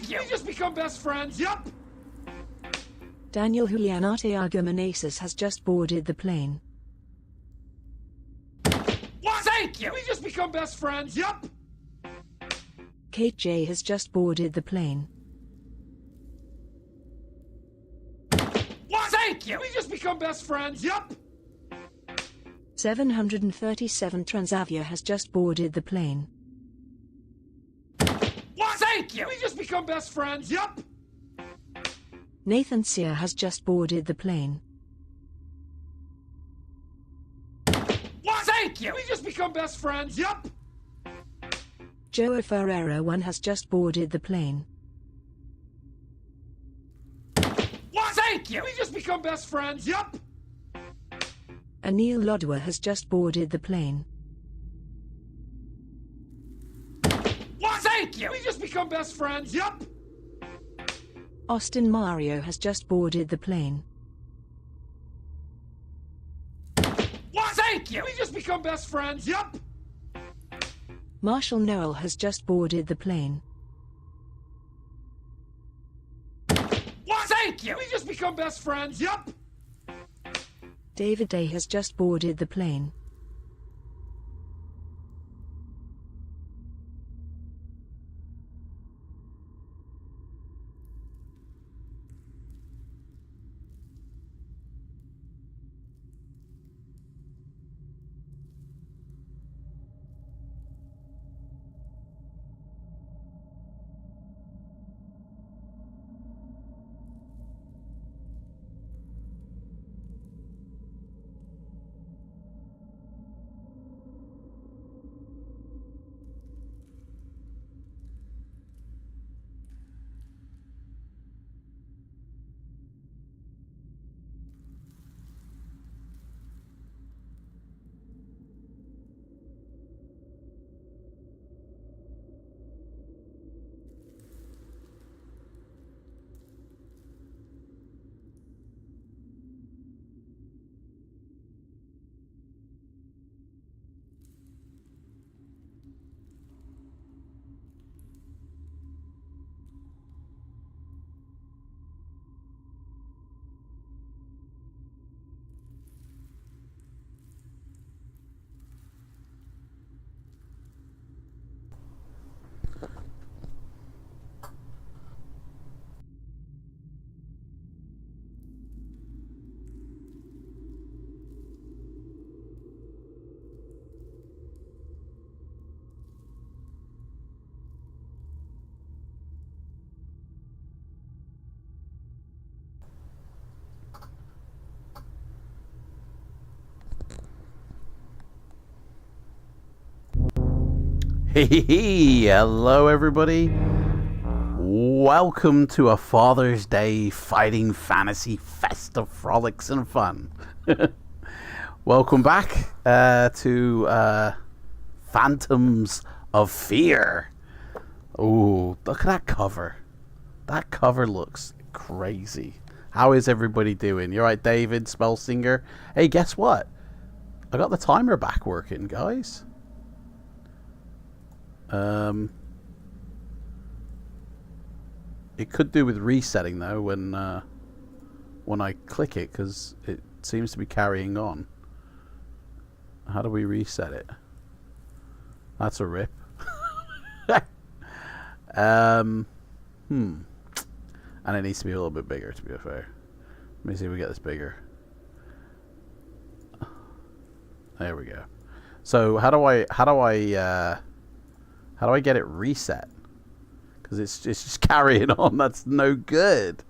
Thank you! We just become best friends, yup! Daniel Julian Arteaga Meneses has just boarded the plane. What? Thank you! We just become best friends, yup! Kate J has just boarded the plane. What? Thank you! We just become best friends, yup! 737 Transavia has just boarded the plane. What? Thank you! We just become best friends, yup! Nathan Sear has just boarded the plane. What? Thank you! We just become best friends, yup! Joe Ferreira 1 has just boarded the plane. What? Thank you! We just become best friends, yup! Anil Lodwa has just boarded the plane. What? Thank you! We just become best friends, yup! Austin Mario has just boarded the plane. What? Thank you! We just become best friends, yup! Marshall Noel has just boarded the plane. What? Thank you! We just become best friends, yup! David Day has just boarded the plane. Hey, hello everybody. Welcome to a Father's Day fighting fantasy fest of frolics and fun. Welcome back to Phantoms of Fear. Oh, look at that cover. That cover looks crazy. How is everybody doing? You alright, David Spellsinger? Hey, guess what? I got the timer back working, guys. It could do with resetting though when I click it, because it seems to be carrying on. How do we reset it? That's a rip. And it needs to be a little bit bigger, to be fair. Let me see if we get this bigger. There we go. So how do I get it reset? Because it's just carrying on. That's no good.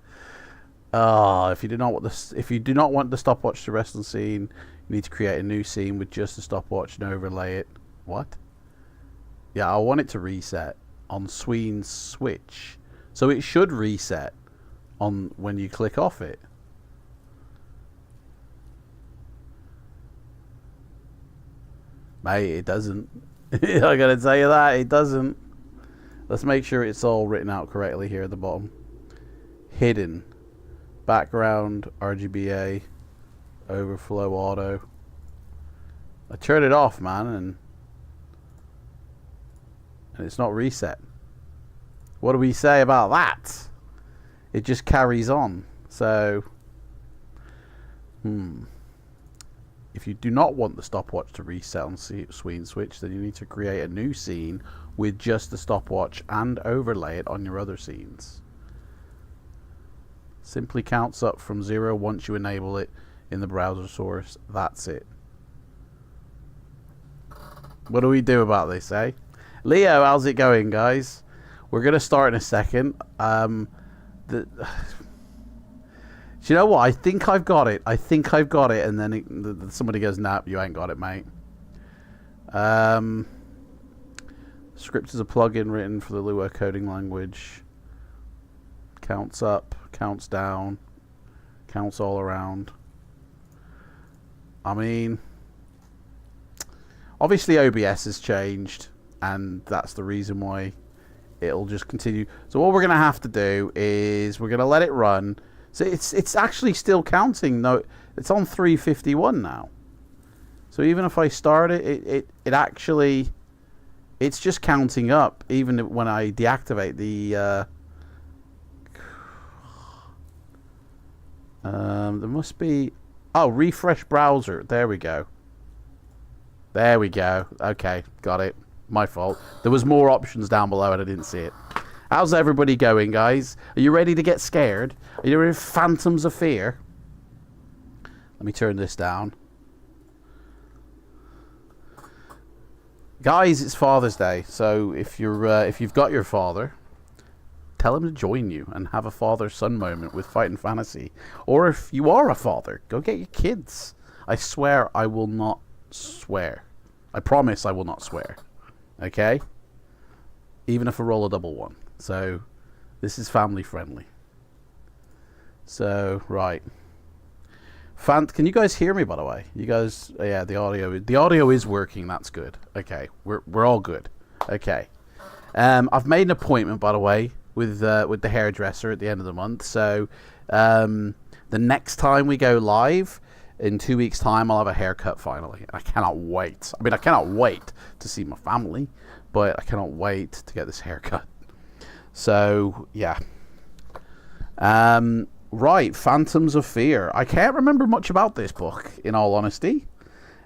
If you do not want the stopwatch to rest on scene, you need to create a new scene with just the stopwatch and overlay it. What? Yeah, I want it to reset on Sween's switch, so it should reset on when you click off it. Mate, it doesn't. I gotta tell you that it doesn't. Let's make sure it's all written out correctly here at the bottom. Hidden, background, RGBA, overflow auto. I turned it off, man, and it's not reset. What do we say about that? It just carries on. So, if you do not want the stopwatch to reset on scene switch, then you need to create a new scene with just the stopwatch and overlay it on your other scenes. Simply counts up from 0 once you enable it in the browser source. That's it. What do we do about this, eh? Leo, how's it going, guys? We're going to start in a second. Do you know what? I think I've got it. And then somebody goes, nah, you ain't got it, mate. Script is a plugin written for the Lua coding language. Counts up, counts down, counts all around. I mean, obviously OBS has changed, and that's the reason why it'll just continue. So what we're going to have to do is we're going to let it run. So it's actually still counting. No, it's on 351 now. So even if I start it, it actually, it's just counting up even when I deactivate the there must be, oh, refresh browser. There we go. There we go. Okay, got it. My fault. There was more options down below and I didn't see it. How's everybody going, guys? Are you ready to get scared? Are you ready for phantoms of fear? Let me turn this down. Guys, it's Father's Day, so if you've got your father, tell him to join you and have a father-son moment with Fighting Fantasy. Or if you are a father, go get your kids. I swear I will not swear. I promise I will not swear. Okay? Even if I roll a double one. So, this is family friendly. So, right. Can you guys hear me, by the way? You guys, yeah, the audio is working. That's good. Okay, we're all good. Okay. I've made an appointment, by the way, with the hairdresser at the end of the month. So, the next time we go live, in 2 weeks' time, I'll have a haircut finally. I cannot wait. I mean, I cannot wait to see my family, but I cannot wait to get this haircut. So, yeah. Right, Phantoms of Fear. I can't remember much about this book, in all honesty.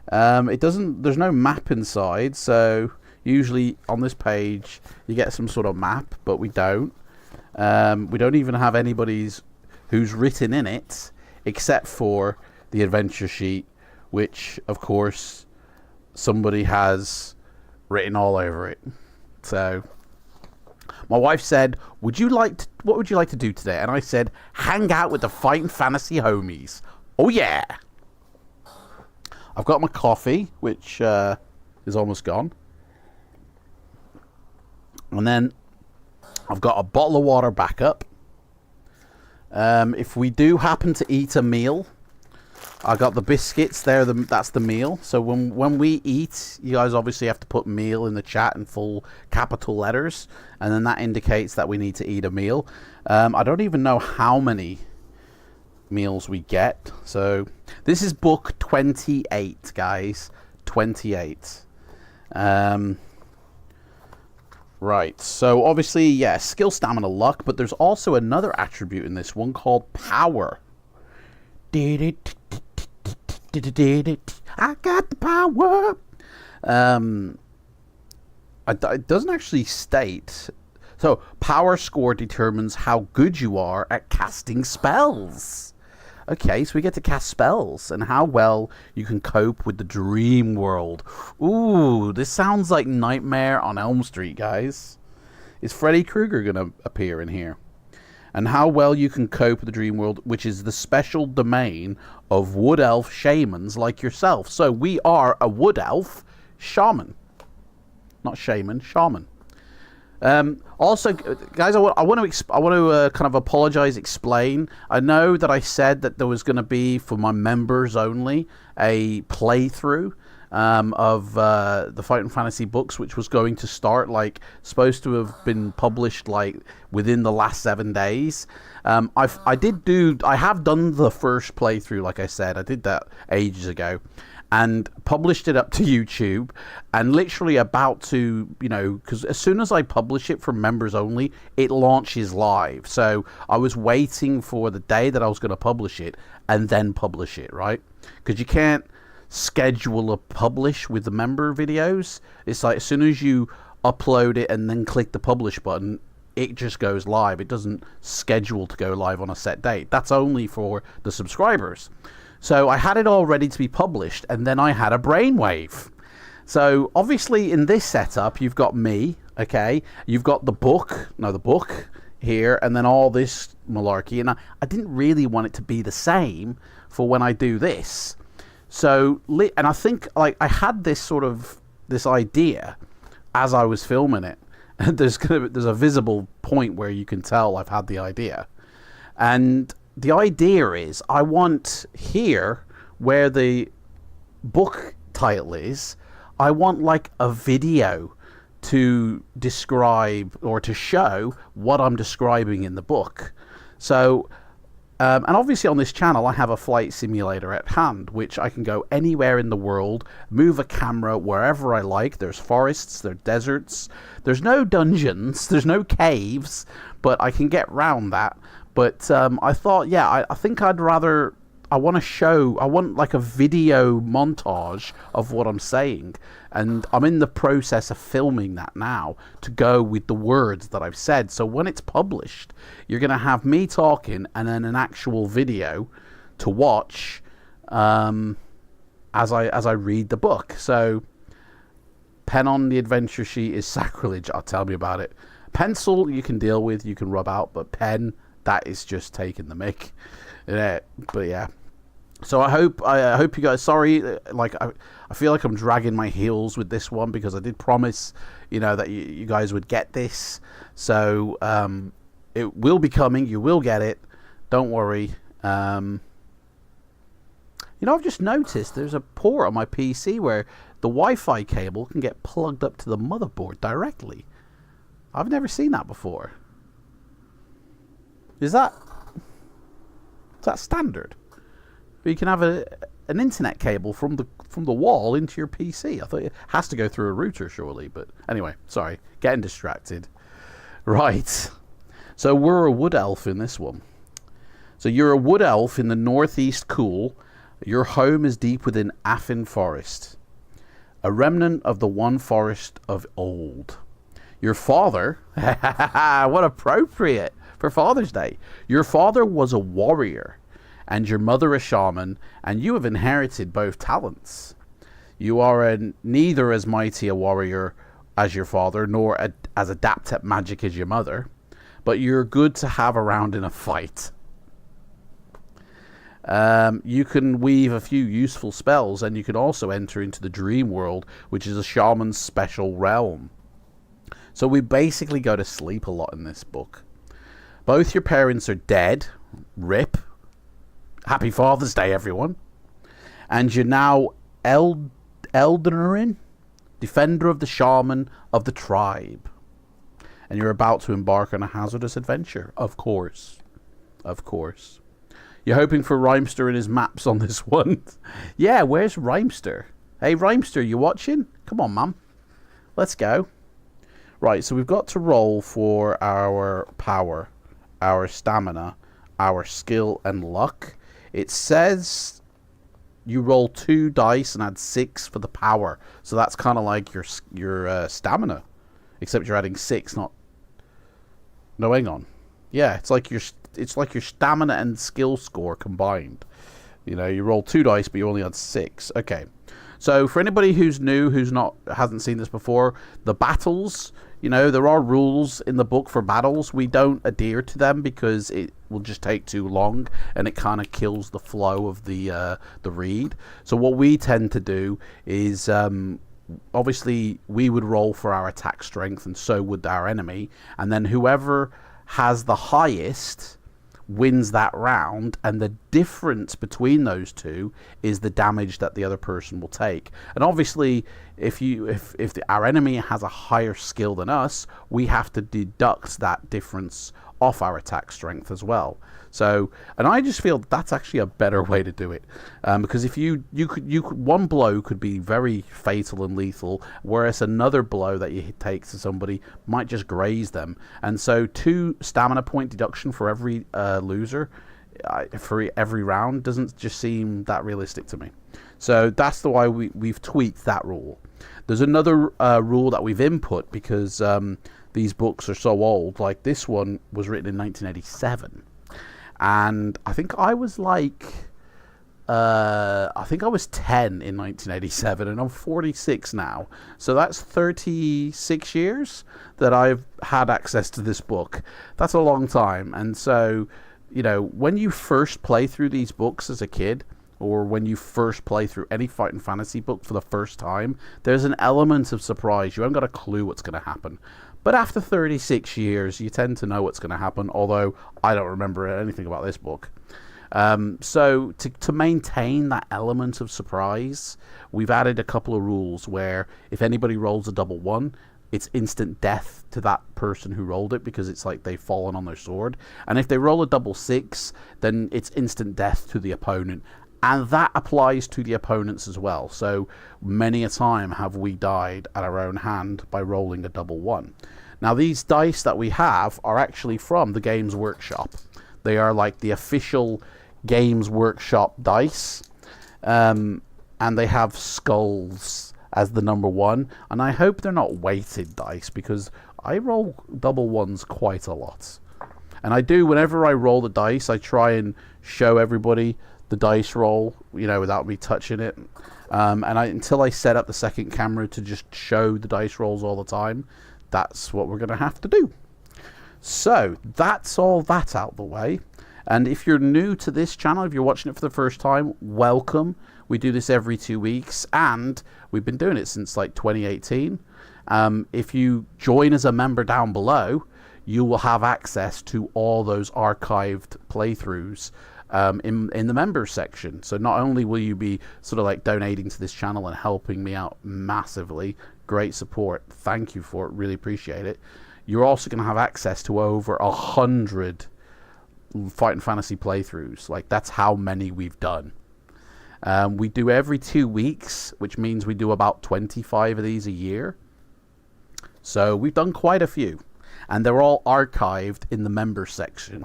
There's no map inside, so usually on this page you get some sort of map, but we don't. We don't even have anybody's who's written in it, except for the adventure sheet, which, of course, somebody has written all over it. So, my wife said, what would you like to do today? And I said, hang out with the Fighting Fantasy homies. Oh, yeah. I've got my coffee, which is almost gone. And then I've got a bottle of water backup. If we do happen to eat a meal, I got the biscuits there. That's the meal. So when we eat, you guys obviously have to put meal in the chat in full capital letters, and then that indicates that we need to eat a meal. I don't even know how many meals we get. So this is book 28, guys. 28. Right. So obviously, yeah, skill, stamina, luck, but there's also another attribute in this one called power. I got the power. It doesn't actually state. So, power score determines how good you are at casting spells. Okay, so we get to cast spells and how well you can cope with the dream world. Ooh, this sounds like Nightmare on Elm Street, guys. Is Freddy Krueger going to appear in here? And how well you can cope with the dream world, which is the special domain of wood elf shamans like yourself. So we are a wood elf shaman. Not shaman, shaman. Also, guys, I want to kind of apologize, explain. I know that I said that there was going to be, for my members only, a playthrough. of the Fighting Fantasy books, which was going to start, like, supposed to have been published, like, within the last 7 days. I have done the first playthrough, like I said. I did that ages ago. And published it up to YouTube, and literally about to, you know, because as soon as I publish it for members only, it launches live. So I was waiting for the day that I was going to publish it and then publish it, right? Because you can't schedule a publish with the member videos. It's like as soon as you upload it and then click the publish button, it just goes live. It doesn't schedule to go live on a set date. That's only for the subscribers. So I had it all ready to be published, and then I had a brainwave. So obviously in this setup, you've got me, okay? You've got the book here, and then all this malarkey. And I didn't really want it to be the same for when I do this. So, and I think, like, I had this idea as I was filming it. And there's a visible point where you can tell I've had the idea. And the idea is, I want here, where the book title is, I want like a video to describe or to show what I'm describing in the book. So, and obviously on this channel I have a flight simulator at hand, which I can go anywhere in the world, move a camera wherever I like. There's forests, there's deserts, there's no dungeons, there's no caves, but I can get round that. But I thought, yeah, I think I want like a video montage of what I'm saying. And I'm in the process of filming that now to go with the words that I've said. So when it's published, you're going to have me talking and then an actual video to watch as I read the book. So pen on the adventure sheet is sacrilege. Tell me about it. Pencil you can deal with, you can rub out, but pen, that is just taking the mick. Yeah, but yeah. So I hope you guys. Sorry, like I feel like I'm dragging my heels with this one because I did promise, you know, that you guys would get this. So it will be coming. You will get it. Don't worry. You know, I've just noticed there's a port on my PC where the Wi-Fi cable can get plugged up to the motherboard directly. I've never seen that before. Is that standard? You can have an internet cable from the wall into your PC. I thought it has to go through a router, surely. But anyway, sorry, getting distracted. Right. So we're a wood elf in this one. So you're a wood elf in the northeast cool. Your home is deep within Affin Forest, a remnant of the one forest of old. Your father, what appropriate for Father's Day. Your father was a warrior, and your mother a shaman, and you have inherited both talents. You are neither as mighty a warrior as your father, nor as adept at magic as your mother, but you're good to have around in a fight. You can weave a few useful spells, and you can also enter into the dream world, which is a shaman's special realm. So we basically go to sleep a lot in this book. Both your parents are dead. RIP. Happy Father's Day, everyone. And you're now Eldarin, defender of the shaman of the tribe. And you're about to embark on a hazardous adventure. Of course. Of course. You're hoping for Rhymester and his maps on this one. Yeah, where's Rhymester? Hey, Rhymester, you watching? Come on, man. Let's go. Right, so we've got to roll for our power, our stamina, our skill, and luck. It says you roll 2 dice and add 6 for the power. So that's kind of like your stamina, except you're adding 6, not... No, hang on. Yeah, it's like your stamina and skill score combined. You know, you roll 2 dice, but you only add 6. Okay. So for anybody who's new, hasn't seen this before, the battles, you know, there are rules in the book for battles. We don't adhere to them because it will just take too long and it kind of kills the flow of the read. So what we tend to do is, obviously, we would roll for our attack strength, and so would our enemy. And then whoever has the highest wins that round, and the difference between those two is the damage that the other person will take. And obviously, if our enemy has a higher skill than us, we have to deduct that difference off our attack strength as well. So, and I just feel that's actually a better way to do it, because if you could one blow could be very fatal and lethal, whereas another blow that you take to somebody might just graze them. And so 2 stamina point deduction for every loser for every round doesn't just seem that realistic to me. So that's the why we've tweaked that rule. There's another rule that we've input because these books are so old. Like this one was written in 1987. And I think I was like, I think I was 10 in 1987, and I'm 46 now. So that's 36 years that I've had access to this book. That's a long time. And so, you know, when you first play through these books as a kid, or when you first play through any fighting fantasy book for the first time, there's an element of surprise. You haven't got a clue what's going to happen. But after 36 years, you tend to know what's going to happen, although I don't remember anything about this book. So to maintain that element of surprise, we've added a couple of rules where if anybody rolls a double 1, it's instant death to that person who rolled it, because it's like they've fallen on their sword. And if they roll a double 6, then it's instant death to the opponent. And that applies to the opponents as well. So many a time have we died at our own hand by rolling a double 1. Now these dice that we have are actually from the Games Workshop. They are like the official Games Workshop dice. And they have skulls as the number 1. And I hope they're not weighted dice, because I roll double 1s quite a lot. And I do, whenever I roll the dice, I try and show everybody the dice roll, you know, without me touching it. And until I set up the second camera to just show the dice rolls all the time, that's what we're going to have to do. So that's all that out the way. And if you're new to this channel, if you're watching it for the first time, welcome. We do this every 2 weeks, and we've been doing it since like 2018. If you join as a member down below, you will have access to all those archived playthroughs in the members section. So not only will you be sort of like donating to this channel and helping me out massively, great support, thank you for it, really appreciate it, you're also going to have access to over 100 fighting fantasy playthroughs. Like, that's how many we've done. We do every 2 weeks, which means we do about 25 of these a year. So we've done quite a few, and they're all archived in the members section,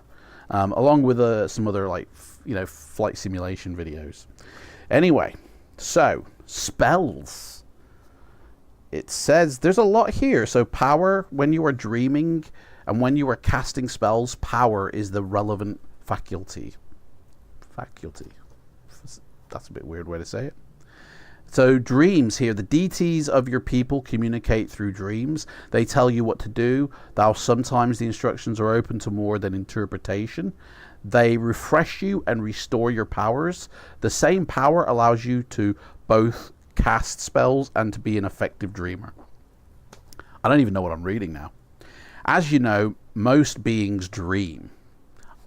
along with some other, like, you know, flight simulation videos. Anyway, so spells. It says there's a lot here. So power, when you are dreaming and when you are casting spells, power is the relevant faculty. That's a bit weird way to say it. So dreams here, the deities of your people communicate through dreams. They tell you what to do, though sometimes the instructions are open to more than interpretation. They refresh you and restore your powers. The same power allows you to both cast spells and to be an effective dreamer. I don't even know what I'm reading now. As you know, most beings dream.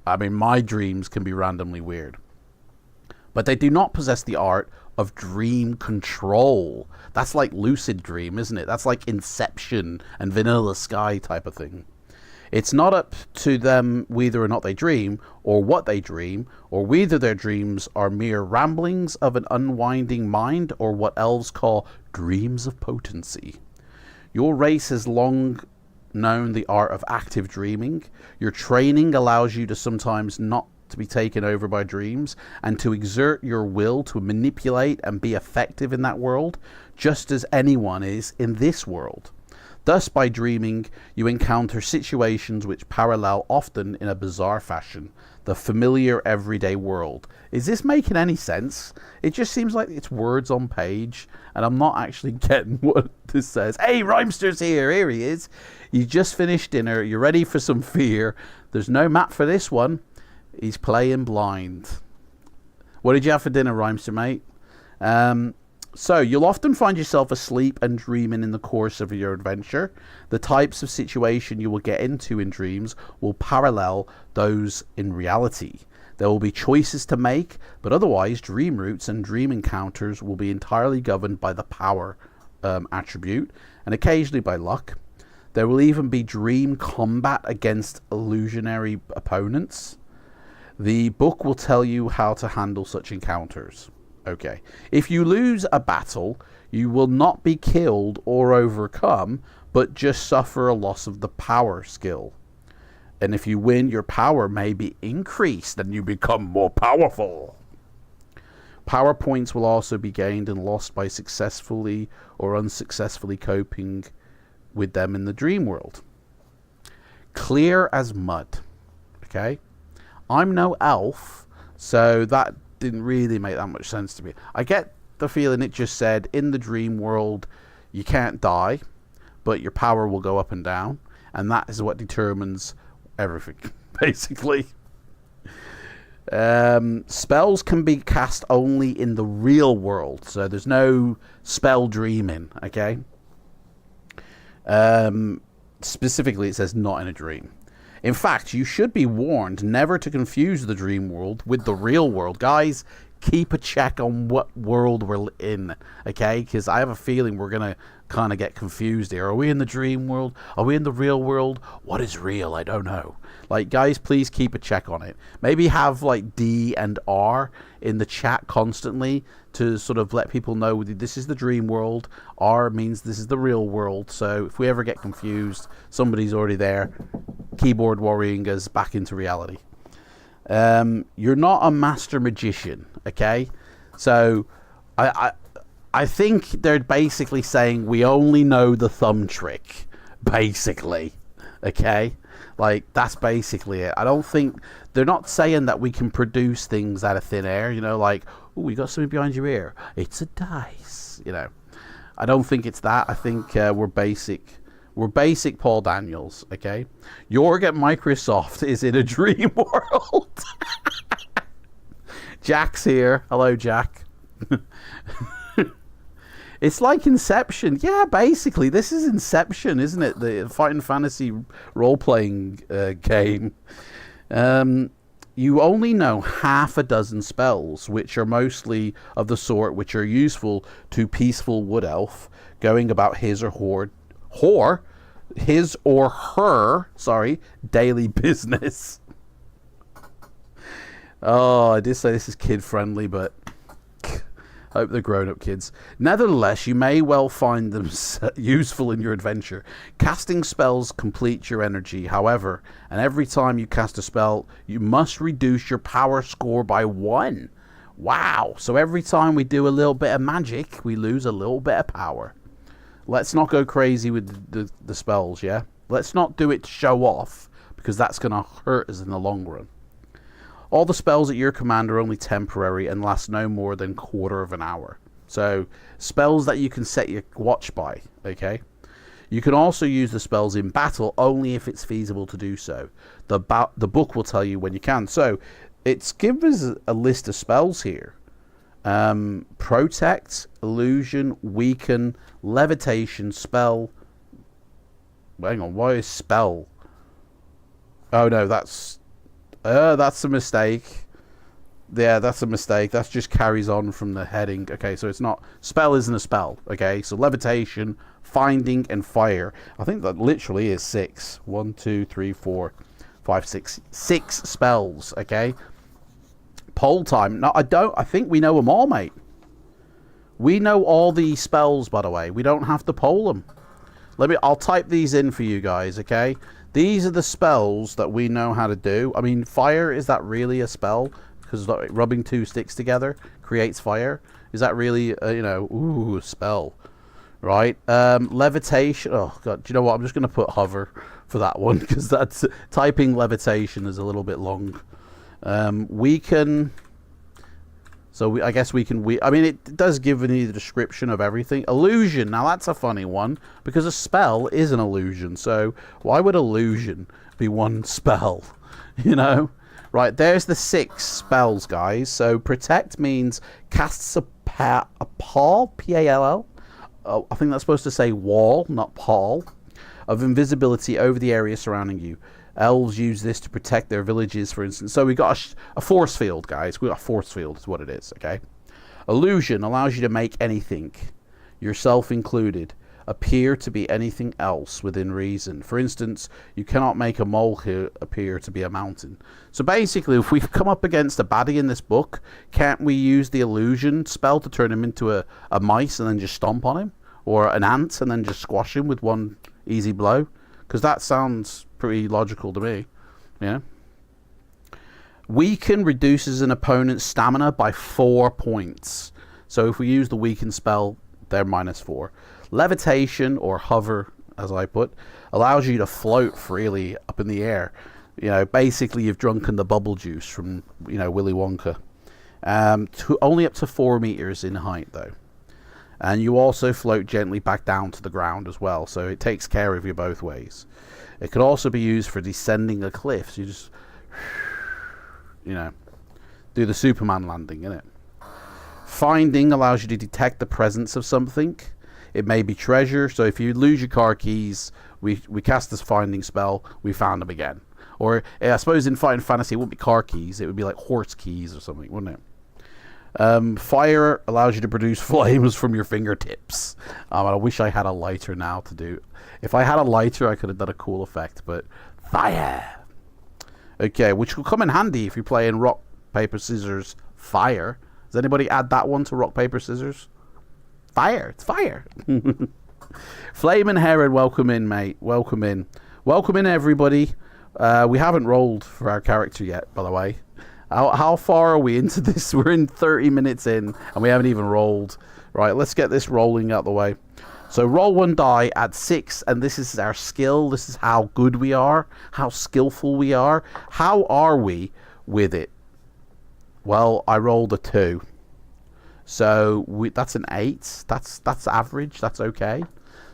I mean, my dreams can be randomly weird. But they do not possess the art of dream control. That's like lucid dream, isn't it? That's like Inception and Vanilla Sky type of thing. It's not up to them whether or not they dream, or what they dream, or whether their dreams are mere ramblings of an unwinding mind, or what elves call dreams of potency. Your race has long known the art of active dreaming. Your training allows you to sometimes not to be taken over by dreams, and to exert your will to manipulate and be effective in that world, just as anyone is in this world. Thus, by dreaming, you encounter situations which parallel, often in a bizarre fashion, the familiar everyday world. Is this making any sense? It just seems like it's words on page, and I'm not actually getting what this says. Hey, Rhymster's here. Here he is. You just finished dinner. You're ready for some fear. There's no map for this one. He's playing blind. What did you have for dinner, Rhymster, mate? So you'll often find yourself asleep and dreaming in the course of your adventure. The types of situation you will get into in dreams will parallel those in reality. There will be choices to make, but otherwise dream routes and dream encounters will be entirely governed by the power attribute and occasionally by luck. There will even be dream combat against illusionary opponents. The book will tell you how to handle such encounters. Okay. If you lose a battle, you will not be killed or overcome, but just suffer a loss of the power skill. And if you win, your power may be increased and you become more powerful. Power points will also be gained and lost by successfully or unsuccessfully coping with them in the dream world. Clear as mud. Okay. I'm no elf, so that didn't really make that much sense to me. I get the feeling it just said in the dream world you can't die, but your power will go up and down, and that is what determines everything, basically. Spells can be cast only in the real world, so there's no spell dreaming, okay? Specifically, it says not in a dream. In fact, you should be warned never to confuse the dream world with the real world. Guys, keep a check on what world we're in, okay? Because I have a feeling we're going to kind of get confused here. Are we in the dream world? Are we in the real world? What is real? I don't know. Like, guys, please keep a check on it. Maybe have, like, D and R in the chat constantly to sort of let people know this is the dream world. R means this is the real world. So if we ever get confused, somebody's already there keyboard worrying us back into reality. You're not a master magician, okay? So I think they're basically saying we only know the thumb trick, basically, okay? Like, that's basically it. I don't think they're not saying that we can produce things out of thin air, you know, like, oh, you got something behind your ear. It's a dice, you know. I don't think it's that. I think we're basic Paul Daniels, okay? Jorg at Microsoft is in a dream world. Jack's here. Hello, Jack. It's like Inception. Yeah, basically, this is Inception, isn't it? The fighting fantasy role-playing game. You only know half a dozen spells, which are mostly of the sort which are useful to peaceful wood elf going about his or her daily business. Oh, I did say this is kid friendly, but I hope they're grown-up kids. Nevertheless, you may well find them useful in your adventure. Casting spells completes your energy, however, and every time you cast a spell, you must reduce your power score by 1. Wow, so every time we do a little bit of magic, we lose a little bit of power. Let's not go crazy with the spells, yeah? Let's not do it to show off, because that's going to hurt us in the long run. All the spells at your command are only temporary and last no more than quarter of an hour. So, spells that you can set your watch by, okay? You can also use the spells in battle only if it's feasible to do so. The book will tell you when you can. So, it's given us a list of spells here. Protect, illusion, weaken, levitation, spell. Hang on, why is spell? Oh no, that's a mistake. Yeah, that's a mistake. That just carries on from the heading. Okay, so it's not... Spell isn't a spell. Okay, so levitation, finding, and fire. I think that literally is 6. 1, 2, 3, 4, 5, 6. 6 spells, okay? Poll time. No, I think we know them all, mate. We know all the spells, by the way. We don't have to poll them. I'll type these in for you guys, okay? These are the spells that we know how to do. I mean, fire, is that really a spell? Because rubbing 2 sticks together creates fire. Is that really, a spell? Right? Levitation. Oh, God. Do you know what? I'm just going to put hover for that one. Because that's typing levitation is a little bit long. Weaken. So I guess we can... I mean, it does give me the description of everything. Illusion. Now, that's a funny one. Because a spell is an illusion. So why would illusion be one spell? You know? Right, there's the 6 spells, guys. So protect means casts a a pall, P-A-L-L. Oh, I think that's supposed to say wall, not pall, of invisibility over the area surrounding you. Elves use this to protect their villages, for instance. So we got a force field, guys. We got a force field is what it is, okay? Illusion allows you to make anything, yourself included, appear to be anything else within reason. For instance, you cannot make a molehill appear to be a mountain. So basically, if we've come up against a baddie in this book, can't we use the illusion spell to turn him into a mice and then just stomp on him? Or an ant and then just squash him with one easy blow? Because that sounds pretty logical to me. Yeah. Weaken reduces an opponent's stamina by 4 points. So if we use the weaken spell, they're -4. Levitation, or hover, as I put, allows you to float freely up in the air. You know, basically you've drunken the bubble juice from, you know, Willy Wonka. Only up to 4 meters in height, though. And you also float gently back down to the ground as well, so it takes care of you both ways. It could also be used for descending a cliff. So you just, you know, do the Superman landing, innit? Finding allows you to detect the presence of something. It may be treasure, so if you lose your car keys, we cast this finding spell, we found them again. Or I suppose in Final Fantasy it wouldn't be car keys, it would be like horse keys or something, wouldn't it? Fire allows you to produce flames from your fingertips. I wish I had a lighter now to do. If I had a lighter, I could have done a cool effect, but fire. Okay, which will come in handy if you're playing rock, paper, scissors, fire. Does anybody add that one to rock, paper, scissors? Fire. It's fire. Flame and Heron, welcome in, mate. Welcome in. Welcome in, everybody. We haven't rolled for our character yet, by the way. How far are we into this? We're in 30 minutes in, and we haven't even rolled. Right, let's get this rolling out the way. So roll 1 die, add 6, and this is our skill. This is how good we are, how skillful we are. How are we with it? Well, I rolled a 2. So that's an 8. That's average. That's okay.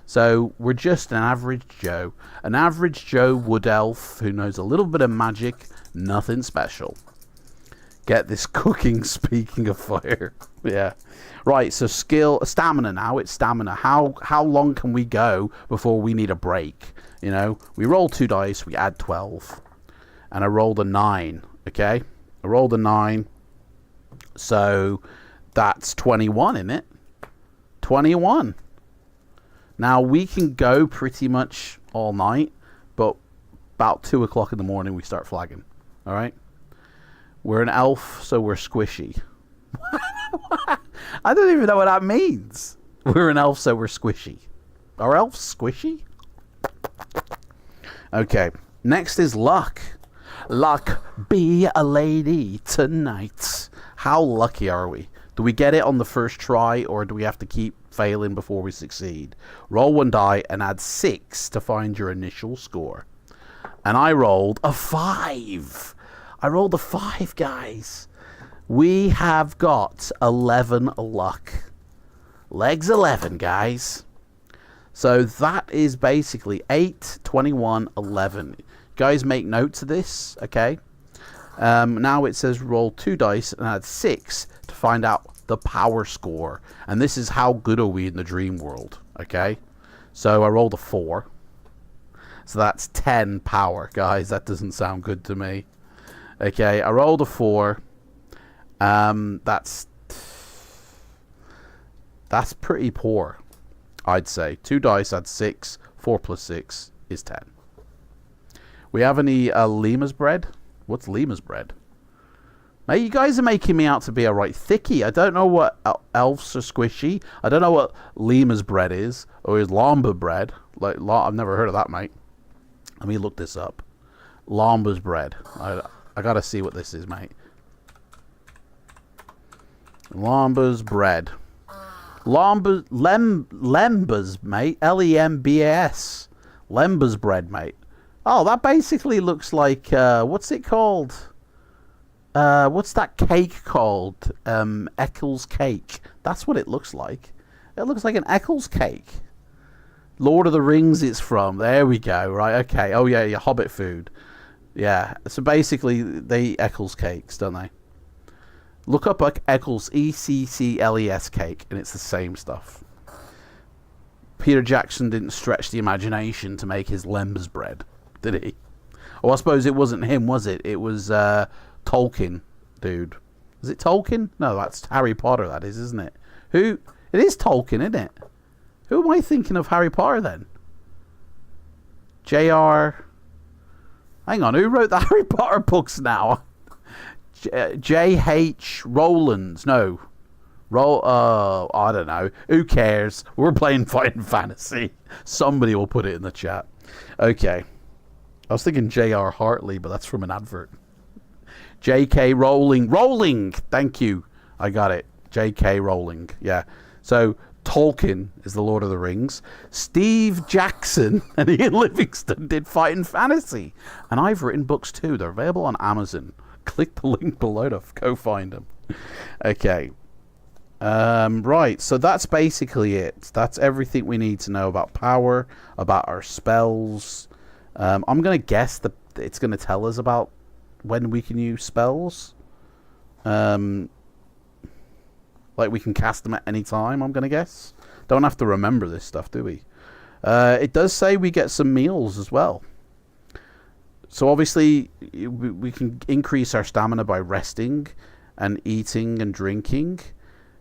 So we're just an average Joe. An average Joe wood elf who knows a little bit of magic. Nothing special. Get this cooking, speaking of fire. Yeah. Right, so stamina now. It's stamina. How long can we go before we need a break? You know, we roll 2 dice, we add 12. And I rolled a 9, okay? I rolled a 9. So that's 21, isn't it? 21. Now, we can go pretty much all night, but about 2 o'clock in the morning we start flagging. All right? We're an elf, so we're squishy. I don't even know what that means. We're an elf, so we're squishy. Are elves squishy? Okay. Next is luck. Luck, be a lady tonight. How lucky are we? Do we get it on the first try, or do we have to keep failing before we succeed? Roll 1 die and add 6 to find your initial score. And I rolled a 5. I rolled a 5, guys. We have got 11 luck. Legs 11, guys. So that is basically 8, 21, 11. Guys, make notes of this, okay? Now it says roll 2 dice and add 6 to find out the power score. And this is how good are we in the dream world, okay? So I rolled a 4. So that's 10 power, guys. That doesn't sound good to me. Okay, I rolled a 4. That's pretty poor, I'd say. 2 dice, add 6. 4 plus 6 is 10. We have any Lima's bread? What's Lima's bread? Now, you guys are making me out to be a right thickie. I don't know what elves are squishy. I don't know what Lima's bread is. Or is Lamba bread. Like, I've never heard of that, mate. Let me look this up. Lamba's bread. I gotta see what this is, mate. Lamba's bread. Lemba's, mate. Lembas. Lemba's bread, mate. Oh, that basically looks like, what's it called? What's that cake called? Eccles cake. That's what it looks like. It looks like an Eccles cake. Lord of the Rings it's from. There we go. Right, okay. Oh, yeah, your Hobbit food. Yeah. So basically, they eat Eccles cakes, don't they? Look up like Eccles, Eccles cake, and it's the same stuff. Peter Jackson didn't stretch the imagination to make his Lembas bread, did he? Oh, I suppose it wasn't him, was it? It was Tolkien, dude. Is it Tolkien? No, that's Harry Potter, that is, isn't it? Who? It is Tolkien, isn't it? Who am I thinking of Harry Potter then? J.R. Hang on, who wrote the Harry Potter books now? J.H. Rowlands. No. I don't know. Who cares? We're playing Fighting Fantasy. Somebody will put it in the chat. Okay. I was thinking J.R. Hartley, but that's from an advert. J.K. Rowling. Rowling! Thank you. I got it. J.K. Rowling. Yeah. So, Tolkien is the Lord of the Rings. Steve Jackson and Ian Livingstone did Fighting Fantasy. And I've written books too. They're available on Amazon. Click the link below to go find them. Okay. Right. So that's basically it. That's everything we need to know about power, about our spells. I'm going to guess that it's going to tell us about when we can use spells. Like we can cast them at any time, I'm going to guess. Don't have to remember this stuff, do we? It does say we get some meals as well. So obviously we can increase our stamina by resting and eating and drinking.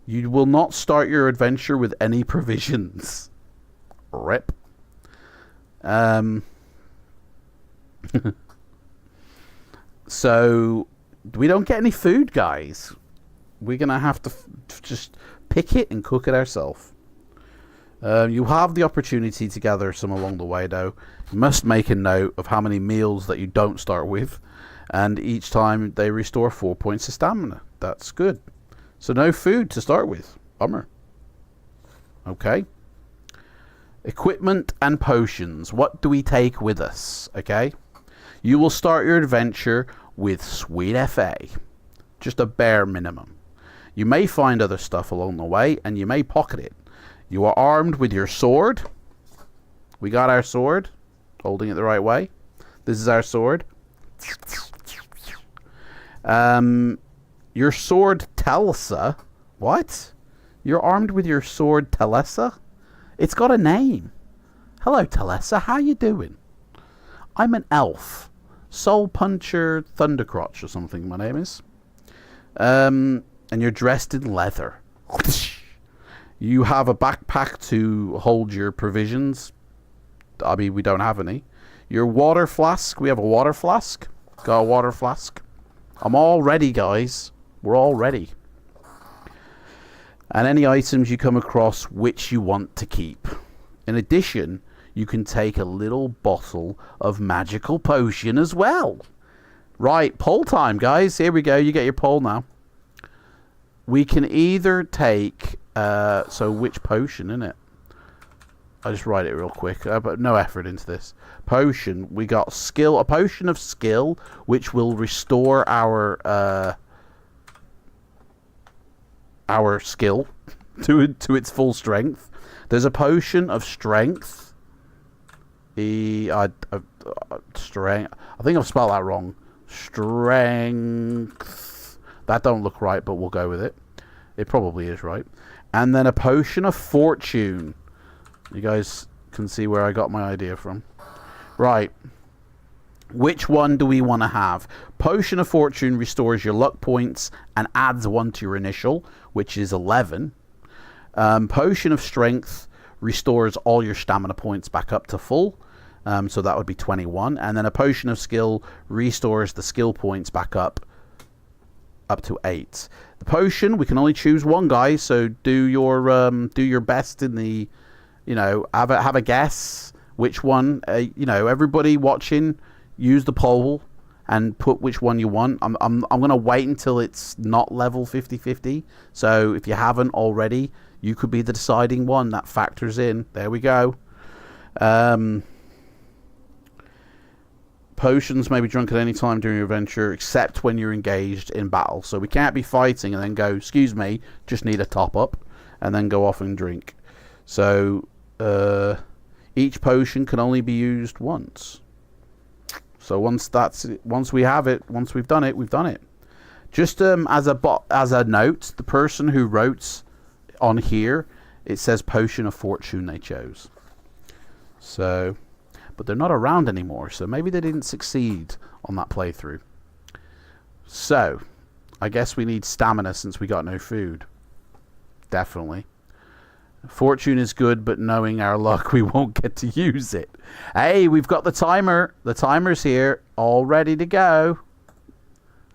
You will not start your adventure with any provisions. Rip. So we don't get any food, guys. We're going to have to just pick it and cook it ourselves. You have the opportunity to gather some along the way, though. You must make a note of how many meals that you don't start with. And each time they restore 4 points of stamina. That's good. So no food to start with. Bummer. Okay. Equipment and potions. What do we take with us? Okay. You will start your adventure with Sweet FA. Just a bare minimum. You may find other stuff along the way, and you may pocket it. You are armed with your sword. We got our sword. Holding it the right way. This is our sword. Your sword Telsa. What? You're armed with your sword Telessa? It's got a name. Hello, Telessa. How you doing? I'm an elf. Soul Puncher Thundercrotch or something, my name is. And you're dressed in leather. You have a backpack to hold your provisions. I mean, we don't have any. Your water flask. We have a water flask. Got a water flask. I'm all ready, guys. We're all ready. And any items you come across which you want to keep. In addition, you can take a little bottle of magical potion as well. Right, poll time, guys. Here we go. You get your poll now. We can either take... so which potion, innit? I'll just write it real quick. But no effort into this. Potion. We got skill. A potion of skill, which will restore our skill to its full strength. There's a potion of strength. Strength. I think I've spelled that wrong. Strength. That don't look right, but we'll go with it. It probably is right. And then a potion of fortune. You guys can see where I got my idea from. Right. Which one do we want to have? Potion of fortune restores your luck points and adds 1 to your initial, which is 11. Potion of strength restores all your stamina points back up to full. So that would be 21. And then a potion of skill restores the skill points back up to 8. The potion, we can only choose one, guys. So do your best in the, have a guess which one. Everybody watching, use the poll and put which one you want. I'm gonna wait until it's not level 50-50. So if you haven't already, you could be the deciding one. That factors in. There we go. Potions may be drunk at any time during your adventure, except when you're engaged in battle. So we can't be fighting and then go, excuse me, just need a top up, and then go off and drink. So each potion can only be used once. So once we've done it, we've done it. Just as a note, the person who wrote on here, it says Potion of Fortune they chose. So, but they're not around anymore, so maybe they didn't succeed on that playthrough. So, I guess we need stamina since we got no food. Definitely. Fortune is good, but knowing our luck, we won't get to use it. Hey, we've got the timer. The timer's here, all ready to go.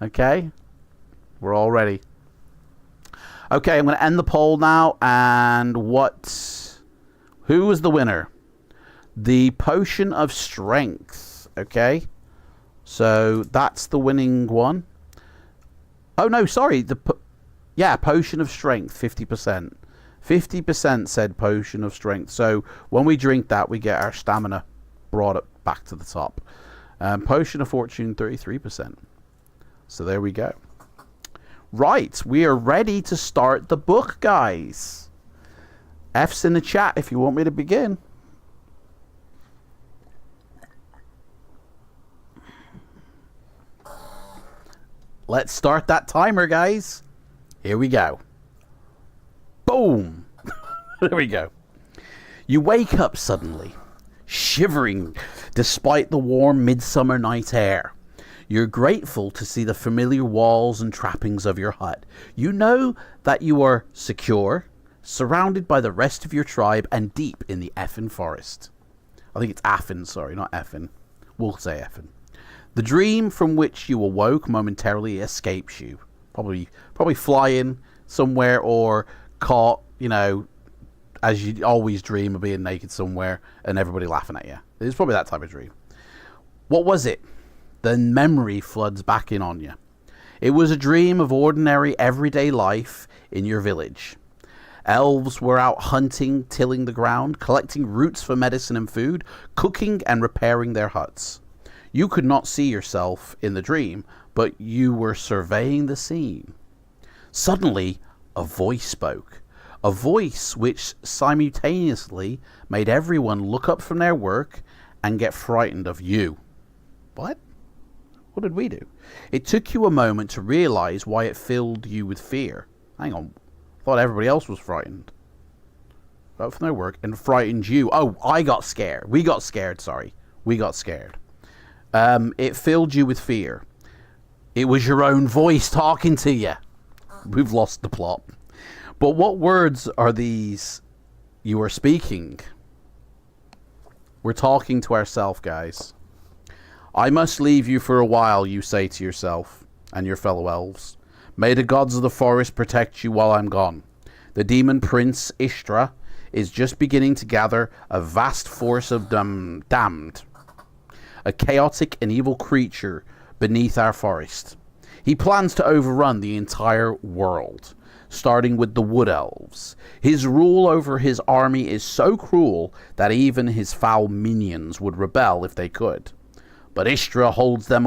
Okay, we're all ready. Okay, I'm going to end the poll now. And who was the winner? The Potion of Strength. Okay, so that's the winning one. Oh no, sorry. Potion of Strength, 50%. 50% said Potion of Strength. So when we drink that, we get our stamina brought up back to the top. Potion of Fortune, 33%. So there we go. Right, we are ready to start the book, guys. F's in the chat if you want me to begin. Let's start that timer, guys. Here we go. Boom. There we go. You wake up suddenly, shivering despite the warm midsummer night air. You're grateful to see the familiar walls and trappings of your hut. You know that you are secure, surrounded by the rest of your tribe, and deep in the effin forest. I think it's Affin, sorry, not effin. We'll say effin. The dream from which you awoke momentarily escapes you. Probably flying somewhere or caught, you know, as you always dream of being naked somewhere and everybody laughing at you. It's probably that type of dream. What was it? The memory floods back in on you. It was a dream of ordinary everyday life in your village. Elves were out hunting, tilling the ground, collecting roots for medicine and food, cooking and repairing their huts. You could not see yourself in the dream, but you were surveying the scene. Suddenly, a voice spoke. A voice which simultaneously made everyone look up from their work and get frightened of you. What? What did we do? It took you a moment to realize why it filled you with fear. Hang on. I thought everybody else was frightened. Up from their work and frightened you. Oh, I got scared. We got scared, sorry. We got scared. It filled you with fear. It was your own voice talking to you. We've lost the plot. But what words are these you are speaking? We're talking to ourselves, guys. I must leave you for a while, you say to yourself and your fellow elves. May the gods of the forest protect you while I'm gone. The demon prince Ishtra is just beginning to gather a vast force of damned. A chaotic and evil creature beneath our forest. He plans to overrun the entire world, starting with the wood elves. His rule over his army is so cruel that even his foul minions would rebel if they could. But Ishtra holds them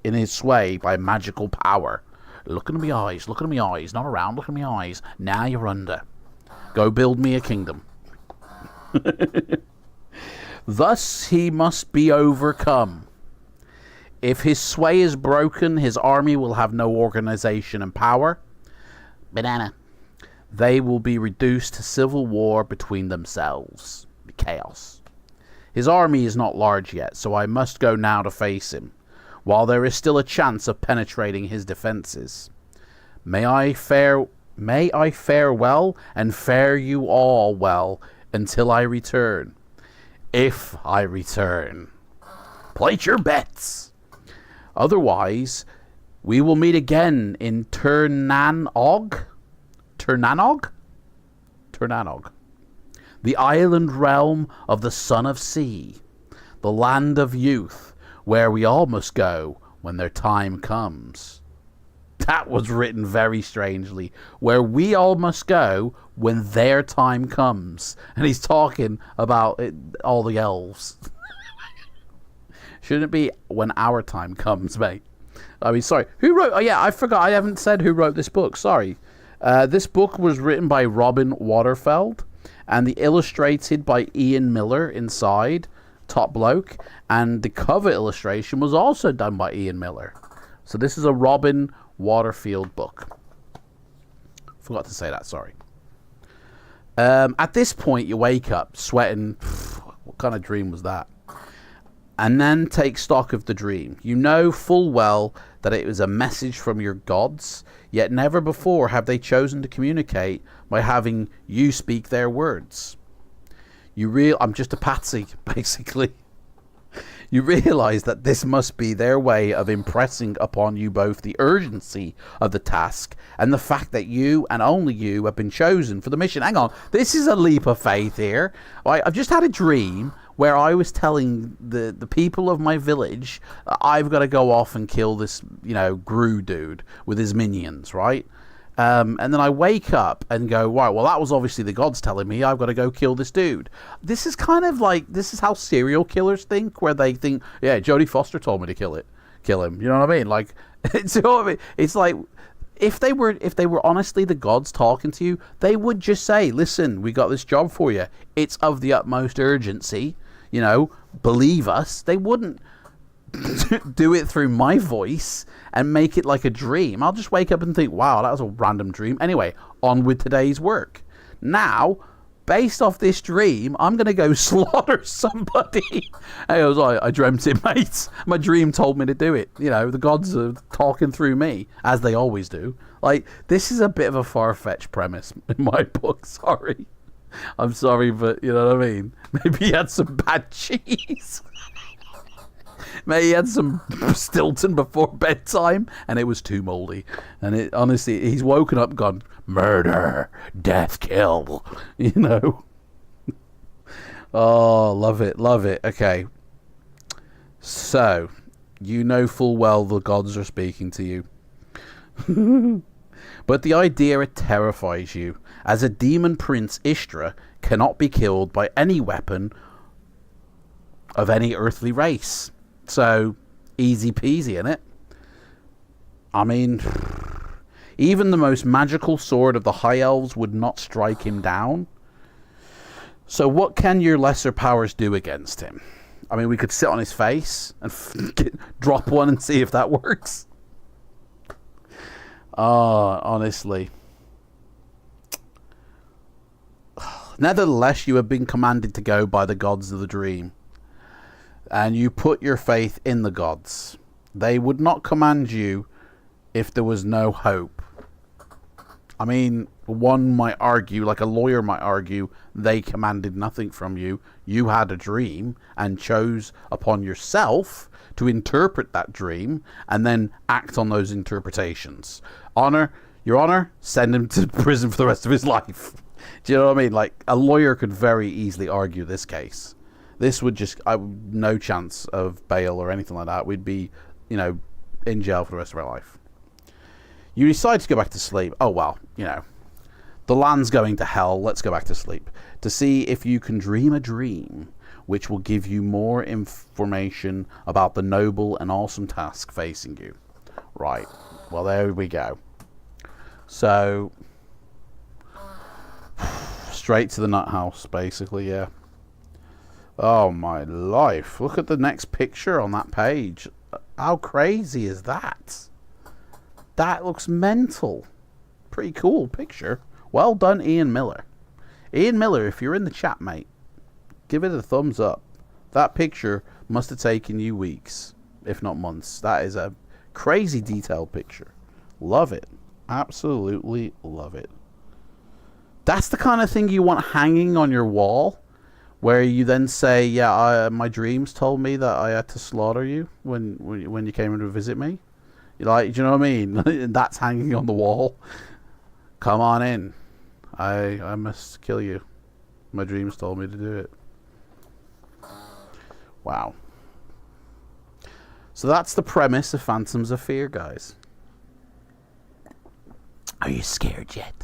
in his sway by magical power. Look at me eyes, look at me eyes, not around, look at me eyes. Now you're under. Go build me a kingdom. Thus he must be overcome. If his sway is broken, his army will have no organization and power. Banana. They will be reduced to civil war between themselves. Chaos. His army is not large yet, so I must go now to face him, while there is still a chance of penetrating his defenses. May I fare well and fare you all well until I return. If I return. Place your bets. Otherwise, we will meet again in Turnanog? The island realm of the Son of Sea, the land of youth, where we all must go when their time comes. That was written very strangely. Where we all must go when their time comes. And he's talking about all the elves. Shouldn't it be when our time comes, mate? I mean, sorry. Who wrote... Oh, yeah, I forgot. I haven't said who wrote this book. Sorry. This book was written by Robin Waterfeld. And the illustrated by Ian Miller inside. Top bloke. And the cover illustration was also done by Ian Miller. So this is a Robin Waterfield book. Forgot to say that, sorry. At this point, you wake up sweating. What kind of dream was that? And then take stock of the dream. You know full well that it was a message from your gods, yet never before have they chosen to communicate by having you speak their words. I'm just a patsy, basically. You realize that this must be their way of impressing upon you both the urgency of the task and the fact that you and only you have been chosen for the mission. Hang on, this is a leap of faith here. I've just had a dream where I was telling the people of my village, I've got to go off and kill this, Gru dude with his minions, right? And then I wake up and go, right, well, that was obviously the gods telling me I've got to go kill this dude. This is kind of like, this is how serial killers think, where they think, yeah, Jodie Foster told me to kill him. You know what I mean? Like, it's like, if they were honestly the gods talking to you, they would just say, listen, we got this job for you. It's of the utmost urgency. Believe us. They wouldn't do it through my voice and make it like a dream. I'll just wake up and think, wow, that was a random dream. Anyway, on with today's work. Now, based off this dream, I'm going to go slaughter somebody. I dreamt it, mate. My dream told me to do it. The gods are talking through me, as they always do. Like, this is a bit of a far-fetched premise in my book, sorry. I'm sorry, but you know what I mean? Maybe he had some bad cheese. Maybe he had some Stilton before bedtime and it was too moldy. And honestly, he's woken up and gone, murder, death, kill. Oh, love it, love it. Okay. So, you know full well the gods are speaking to you. But the idea, it terrifies you. As a demon prince, Ishtra cannot be killed by any weapon of any earthly race. So, easy peasy, innit? I mean, even the most magical sword of the High Elves would not strike him down. So what can your lesser powers do against him? I mean, we could sit on his face and drop one and see if that works. Honestly. Nevertheless, you have been commanded to go by the gods of the dream, and you put your faith in the gods. They would not command you if there was no hope. I mean, one might argue, like a lawyer might argue, they commanded nothing from you. You had a dream and chose upon yourself to interpret that dream and then act on those interpretations. Your Honor, send him to prison for the rest of his life. Do you know what I mean? Like, a lawyer could very easily argue this case. This would just, no chance of bail or anything like that. We'd be, in jail for the rest of our life. You decide to go back to sleep. Oh, well, the land's going to hell. Let's go back to sleep. To see if you can dream a dream which will give you more information about the noble and awesome task facing you. Right. Well, there we go. So, straight to the nut house, basically, yeah. Oh, my life. Look at the next picture on that page. How crazy is that? That looks mental. Pretty cool picture. Well done, Ian Miller. Ian Miller, if you're in the chat, mate, give it a thumbs up. That picture must have taken you weeks, if not months. That is a crazy detailed picture. Love it. Absolutely love it. That's the kind of thing you want hanging on your wall, where you then say, yeah, my dreams told me that I had to slaughter you when you came in to visit me. Do you know what I mean? That's hanging on the wall. Come on in. I must kill you. My dreams told me to do it. Wow. So that's the premise of Phantoms of Fear, guys. Are you scared yet?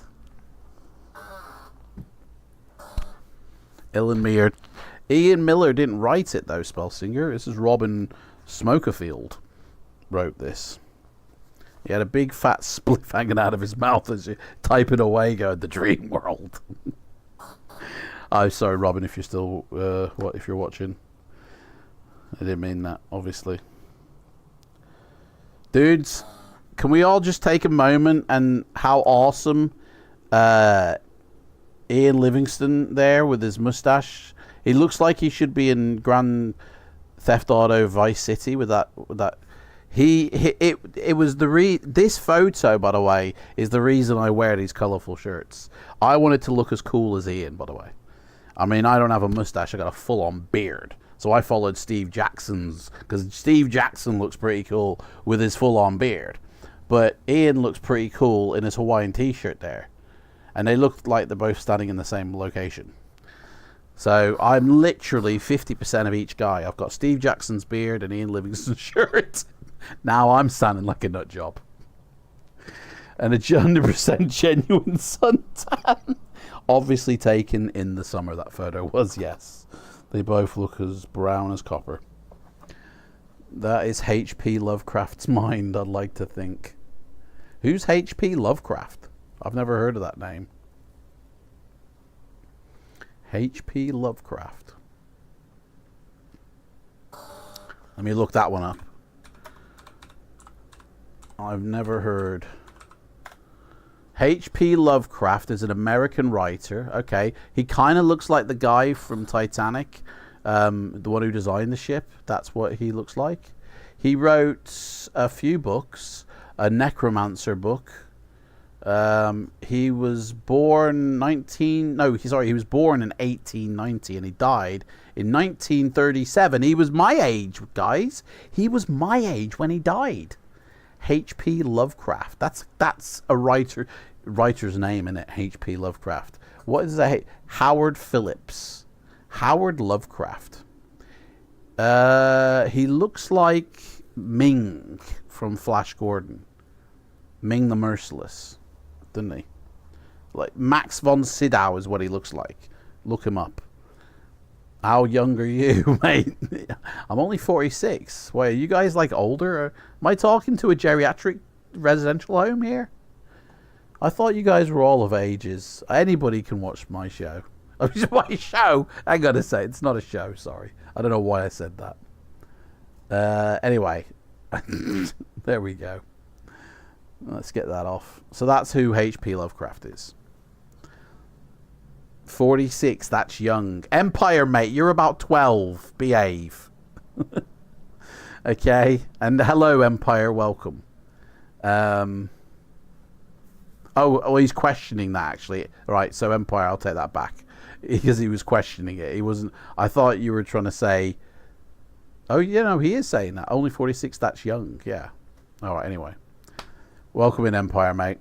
Ian Miller didn't write it, though, Spellsinger. This is Robin Smokerfield wrote this. He had a big fat spliff hanging out of his mouth as you typing away, going, the dream world. Oh, sorry, Robin, if you're still, if you're watching. I didn't mean that, obviously. Dudes, can we all just take a moment and how awesome Ian Livingston there with his mustache? He looks like he should be in Grand Theft Auto Vice City with that. It was this photo, by the way, is the reason I wear these colourful shirts. I wanted to look as cool as Ian, by the way. I mean, I don't have a mustache, I got a full-on beard. So I followed Steve Jackson's, because Steve Jackson looks pretty cool with his full-on beard. But Ian looks pretty cool in his Hawaiian t-shirt there. And they look like they're both standing in the same location. So I'm literally 50% of each guy. I've got Steve Jackson's beard and Ian Livingston's shirt. Now I'm standing like a nut job. And a 100% genuine suntan. Obviously taken in the summer, that photo was, yes. They both look as brown as copper. That is H.P. Lovecraft's mind, I'd like to think. Who's H.P. Lovecraft? I've never heard of that name. H.P. Lovecraft. Let me look that one up. I've never heard. H.P. Lovecraft is an American writer. Okay. He kind of looks like the guy from Titanic. The one who designed the ship. That's what he looks like. He wrote a few books. A necromancer book. He was born he was born in 1890 and he died in 1937. He was my age, guys. He was my age when he died. H.P. Lovecraft. That's a writer's name, isn't it? H.P. Lovecraft. What is that? Howard Phillips. Howard Lovecraft. He looks like Ming from Flash Gordon. Ming the Merciless, doesn't he? Like Max von Sydow is what he looks like. Look him up. How young are you, mate? I'm only 46. Wait, are you guys like older? Am I talking to a geriatric residential home here? I thought you guys were all of ages. Anybody can watch my show. My show? I gotta say, it's not a show, sorry. I don't know why I said that. Anyway. There we go. Let's get that off. So that's who H.P. Lovecraft is. 46, that's young. Empire, mate, you're about 12. Behave. Okay. And hello, Empire, welcome. Oh, he's questioning that, actually. Right, so Empire, I'll take that back. Because he was questioning it. He wasn't... I thought you were trying to say... Oh, you know, he is saying that. Only 46, that's young. Yeah. All right, anyway. Welcome in, Empire, mate.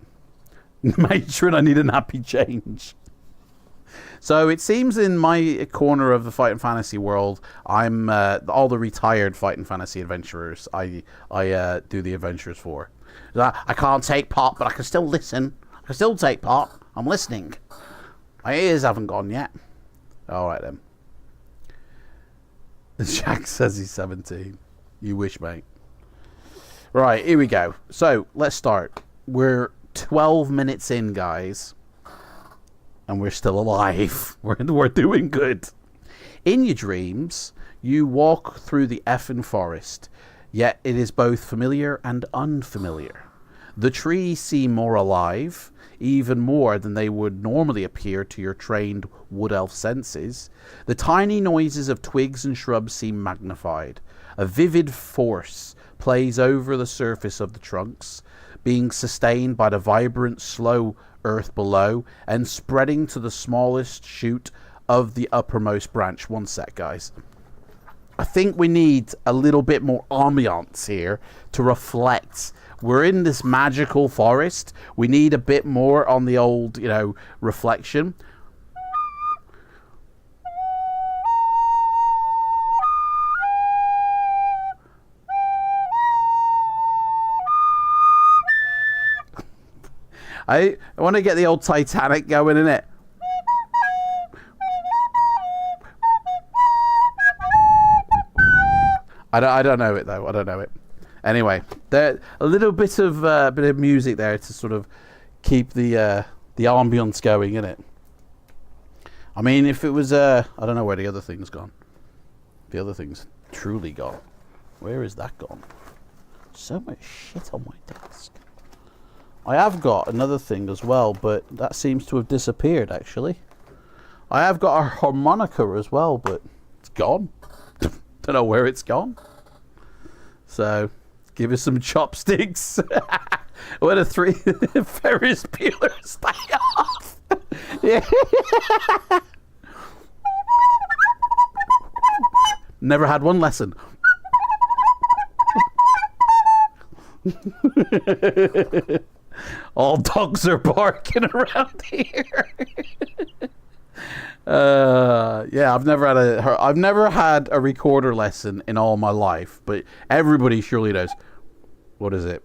Matron, I need a nappy change. So it seems in my corner of the Fight and Fantasy world, I'm all the retired Fight and Fantasy adventurers. I do the adventures for. I can't take part, but I can still listen. I can still take part. I'm listening. My ears haven't gone yet. All right then. Jack says he's 17. You wish, mate. Right, here we go. So let's start. We're 12 minutes in, guys. And we're still alive. We're doing good. In your dreams, you walk through the effing forest, yet it is both familiar and unfamiliar. The trees seem more alive, even more than they would normally appear to your trained wood elf senses. The tiny noises of twigs and shrubs seem magnified. A vivid force plays over the surface of the trunks, being sustained by the vibrant, slow earth below and spreading to the smallest shoot of the uppermost branch. One sec, guys. I think we need a little bit more ambiance here to reflect. We're in this magical forest. We need a bit more on the old, reflection. I want to get the old Titanic going, innit? I don't know it though. I don't know it. Anyway, there a little bit of music there to sort of keep the ambience going, innit? I mean, if it was I don't know where the other thing's gone. The other thing's truly gone. Where is that gone? So much shit on my desk. I have got another thing as well, but that seems to have disappeared, actually. I have got a harmonica as well, but it's gone. Don't know where it's gone. So, give us some chopsticks. What a three Ferris Bueller stay off. Yeah. Never had one lesson. All dogs are barking around here. Yeah, I've never had a recorder lesson in all my life, but everybody surely knows. What is it?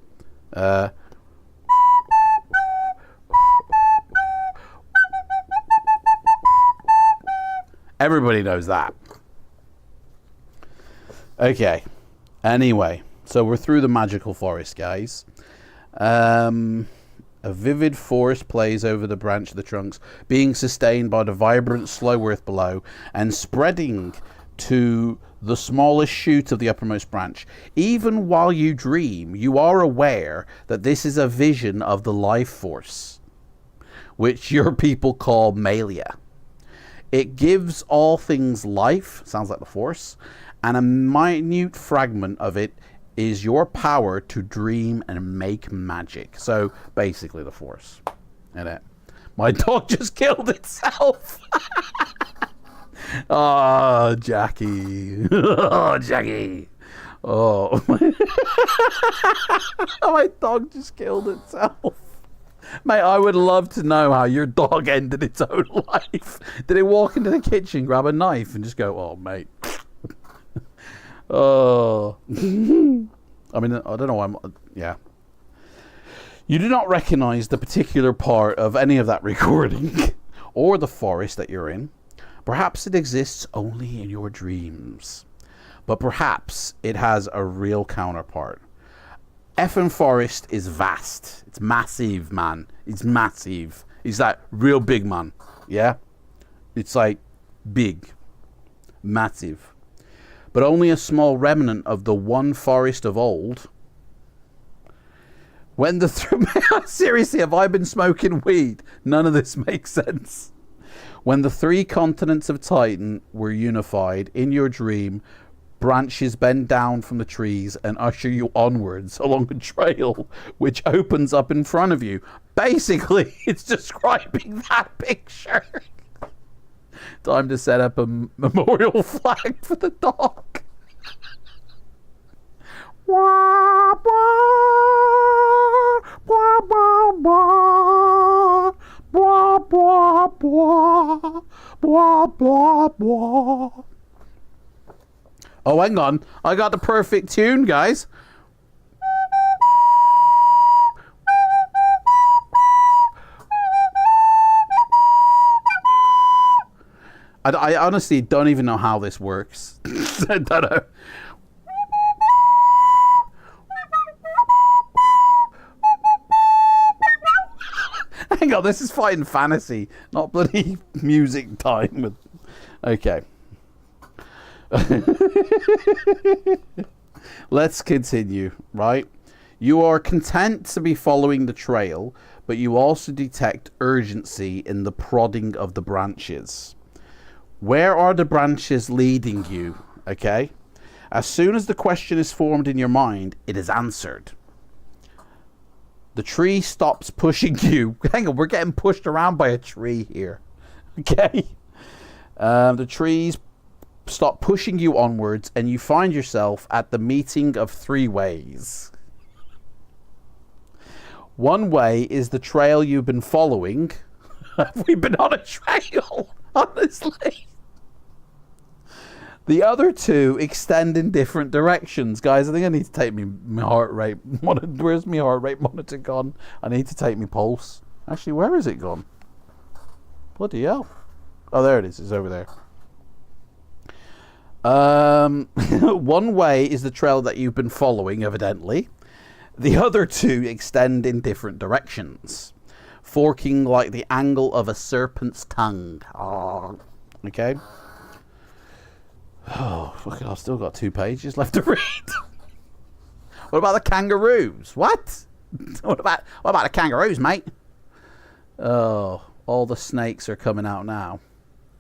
Everybody knows that. Okay. Anyway, so we're through the magical forest, guys. A vivid forest plays over the branch of the trunks, being sustained by the vibrant slow earth below and spreading to the smallest shoot of the uppermost branch. Even while you dream, you are aware that this is a vision of the life force, which your people call Malia. It gives all things life, sounds like the force, and a minute fragment of it is your power to dream and make magic. So basically the force. Innit? My dog just killed itself. Oh, Jackie. Oh, Jackie. Oh. My dog just killed itself. Mate, I would love to know how your dog ended its own life. Did it walk into the kitchen, grab a knife and just go, oh, mate. Oh. I mean, I don't know. Yeah. You do not recognize the particular part of any of that recording or the forest that you're in. Perhaps it exists only in your dreams. But perhaps it has a real counterpart. Effin' forest is vast. It's massive, man. It's massive. It's like real big, man. Yeah? It's like big. Massive. But only a small remnant of the one forest of old. When the seriously, have I been smoking weed? None of this makes sense. When the three continents of Titan were unified in your dream, branches bend down from the trees and usher you onwards along a trail which opens up in front of you. Basically, it's describing that picture. Time to set up a memorial flag for the dog. Oh, hang on. I got the perfect tune, guys. I honestly don't even know how this works. I don't know. Hang on, this is fighting fantasy, not bloody music time. Okay. Let's continue, right? You are content to be following the trail, but you also detect urgency in the prodding of the branches. Where are the branches leading you? Okay. As soon as the question is formed in your mind, it is answered. The tree stops pushing you. Hang on, we're getting pushed around by a tree here. Okay. The trees stop pushing you onwards, and you find yourself at the meeting of three ways. One way is the trail you've been following. Have we been on a trail? Honestly. The other two extend in different directions. Guys, I think I need to take my heart rate monitor. Where's my heart rate monitor gone? I need to take my pulse. Actually, where is it gone? Bloody hell. Oh, there it is. It's over there. One way is the trail that you've been following, evidently. The other two extend in different directions, forking like the angle of a serpent's tongue. Oh, okay. Oh, fuck it, I've still got 2 pages left to read. What about the kangaroos? What? What about the kangaroos, mate? Oh, all the snakes are coming out now.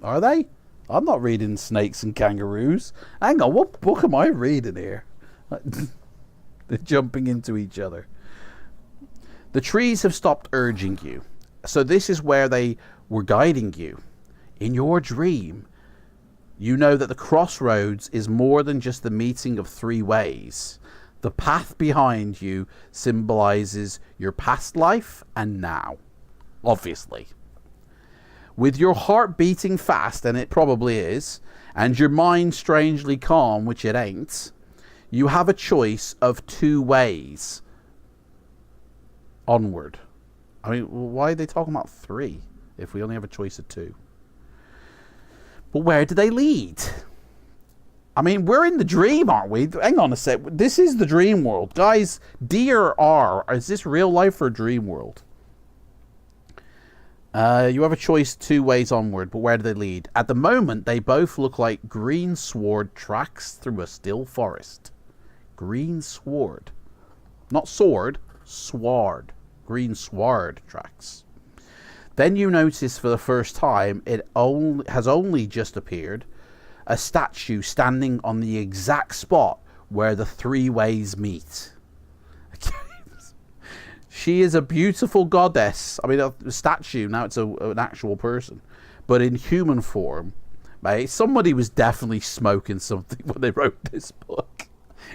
Are they? I'm not reading snakes and kangaroos. Hang on, what book am I reading here? They're jumping into each other. The trees have stopped urging you. So this is where they were guiding you. In your dream, you know that the crossroads is more than just the meeting of three ways. The path behind you symbolizes your past life and now. Obviously. With your heart beating fast, and it probably is, and your mind strangely calm, which it ain't, you have a choice of two ways onward. I mean, why are they talking about three if we only have a choice of two? But where do they lead? I mean, we're in the dream, aren't we? Hang on a sec. This is the dream world. Guys, D or R, is this real life or dream world? You have a choice two ways onward, but where do they lead? At the moment, they both look like green sward tracks through a still forest. Green sward. Not sword, sward. Green sward tracks. Then you notice for the first time, it has only just appeared, a statue standing on the exact spot where the three ways meet. She is a beautiful goddess. I mean, a statue, now it's an actual person. But in human form, mate, somebody was definitely smoking something when they wrote this book.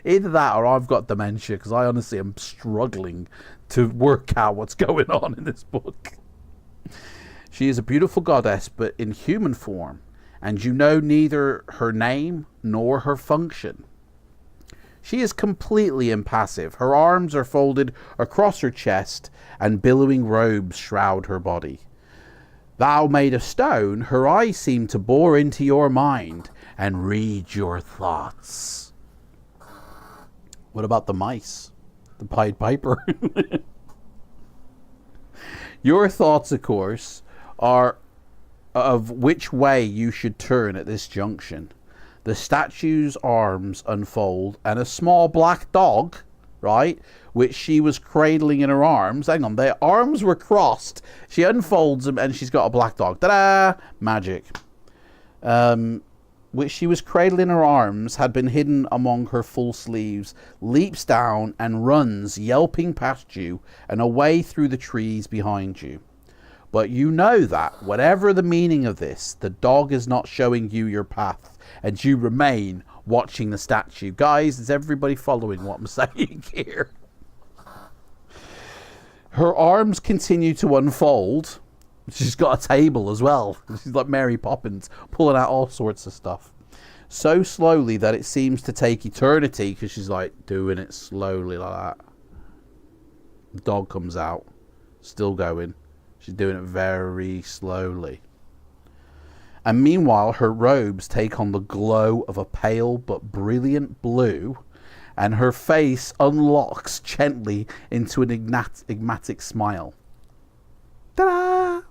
Either that or I've got dementia, because I honestly am struggling to work out what's going on in this book. She is a beautiful goddess, but in human form, and you know neither her name nor her function. She is completely impassive. Her arms are folded across her chest, and billowing robes shroud her body. Thou made of stone, her eyes seem to bore into your mind and read your thoughts. What about the mice? The Pied Piper? Your thoughts, of course, are of which way you should turn at this junction. The statue's arms unfold, and a small black dog, right, which she was cradling in her arms. Hang on, their arms were crossed. She unfolds them, and she's got a black dog. Ta-da! Magic. Which she was cradling in her arms, had been hidden among her full sleeves, leaps down and runs, yelping past you and away through the trees behind you. But you know that, whatever the meaning of this, the dog is not showing you your path, and you remain watching the statue. Guys, is everybody following what I'm saying here? Her arms continue to unfold. She's got a table as well. She's like Mary Poppins, pulling out all sorts of stuff. So slowly that it seems to take eternity, because she's like doing it slowly like that. The dog comes out, still going. She's doing it very slowly. And meanwhile, her robes take on the glow of a pale but brilliant blue, and her face unlocks gently into an enigmatic smile. Ta-da!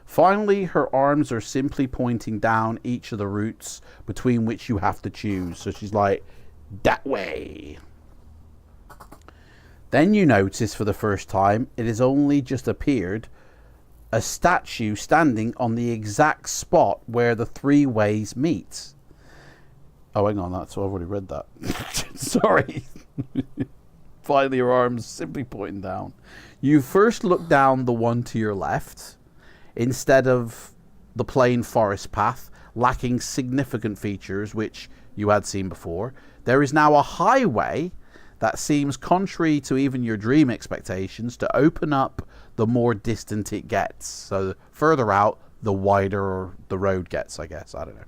Finally, her arms are simply pointing down each of the routes between which you have to choose. So she's like, that way. Then you notice for the first time, it has only just appeared, a statue standing on the exact spot where the three ways meet. Oh, hang on, I've already read that. Sorry. Finally, her arms simply pointing down. You first look down the one to your left, instead of the plain forest path, lacking significant features which you had seen before. There is now a highway that seems, contrary to even your dream expectations, to open up the more distant it gets. So the further out, the wider the road gets, I guess. I don't know.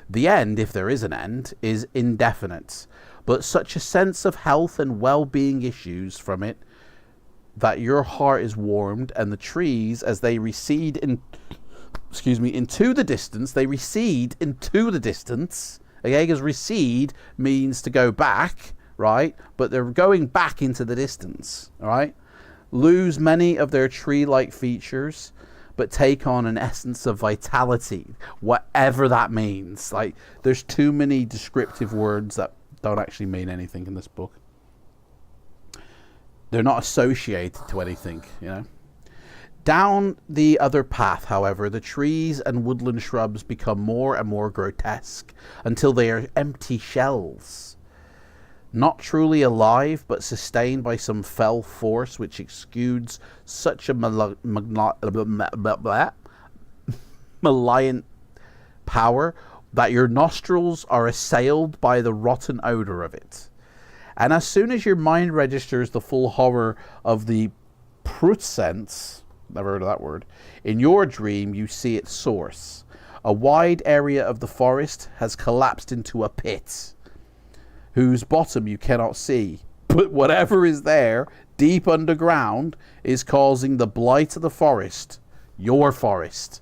The end, if there is an end, is indefinite, but such a sense of health and well-being issues from it that your heart is warmed, and the trees, as they recede into the distance, they recede into the distance. Okay, because recede means to go back, right? But they're going back into the distance, all right? Lose many of their tree-like features, but take on an essence of vitality, whatever that means. Like, there's too many descriptive words that don't actually mean anything in this book. They're not associated to anything, you know. Down the other path, however, the trees and woodland shrubs become more and more grotesque until they are empty shells. Not truly alive, but sustained by some fell force which exudes such a malignant power that your nostrils are assailed by the rotten odor of it. And as soon as your mind registers the full horror of the prutsence, never heard of that word, in your dream you see its source. A wide area of the forest has collapsed into a pit, whose bottom you cannot see. But whatever is there, deep underground, is causing the blight of the forest. Your forest.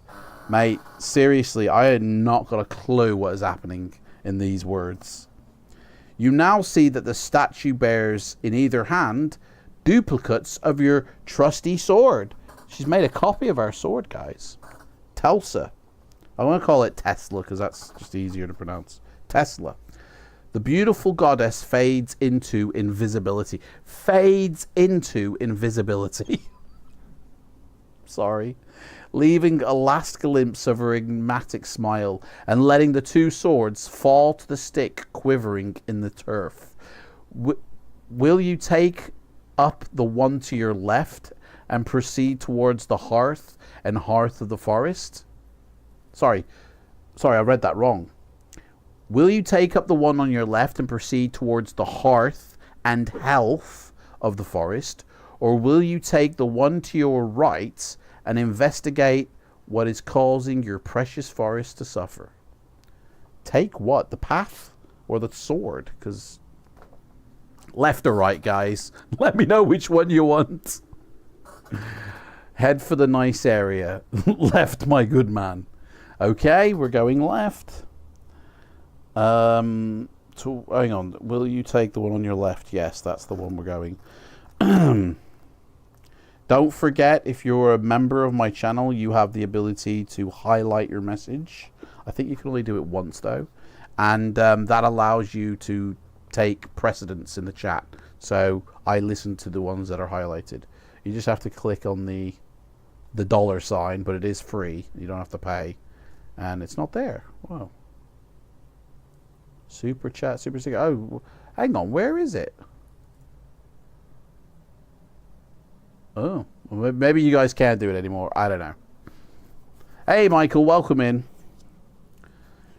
Mate, seriously, I had not got a clue what is happening in these words. You now see that the statue bears in either hand duplicates of your trusty sword. She's made a copy of our sword, guys. Telsa. I want to call it Tesla because that's just easier to pronounce. Tesla. The beautiful goddess fades into invisibility. Fades into invisibility. Sorry. Leaving a last glimpse of her enigmatic smile and letting the two swords fall to the stick quivering in the turf. Will you take up the one to your left and proceed towards the hearth and hearth of the forest? Sorry, I read that wrong. Will you take up the one on your left and proceed towards the hearth and health of the forest? Or will you take the one to your right and investigate what is causing your precious forest to suffer? Take what? The path or the sword? Because left or right, guys? Let me know which one you want. Head for the nice area. Left, my good man. Okay, we're going left. Hang on. Will you take the one on your left? Yes, that's the one we're going. Don't forget, if you're a member of my channel, you have the ability to highlight your message. I think you can only do it once, though. And that allows you to take precedence in the chat. So I listen to the ones that are highlighted. You just have to click on the dollar sign, but it is free. You don't have to pay. And it's not there. Wow. Super chat, super sticker. Oh, hang on. Where is it? Oh, well, maybe you guys can't do it anymore. I don't know. Hey, Michael, welcome in.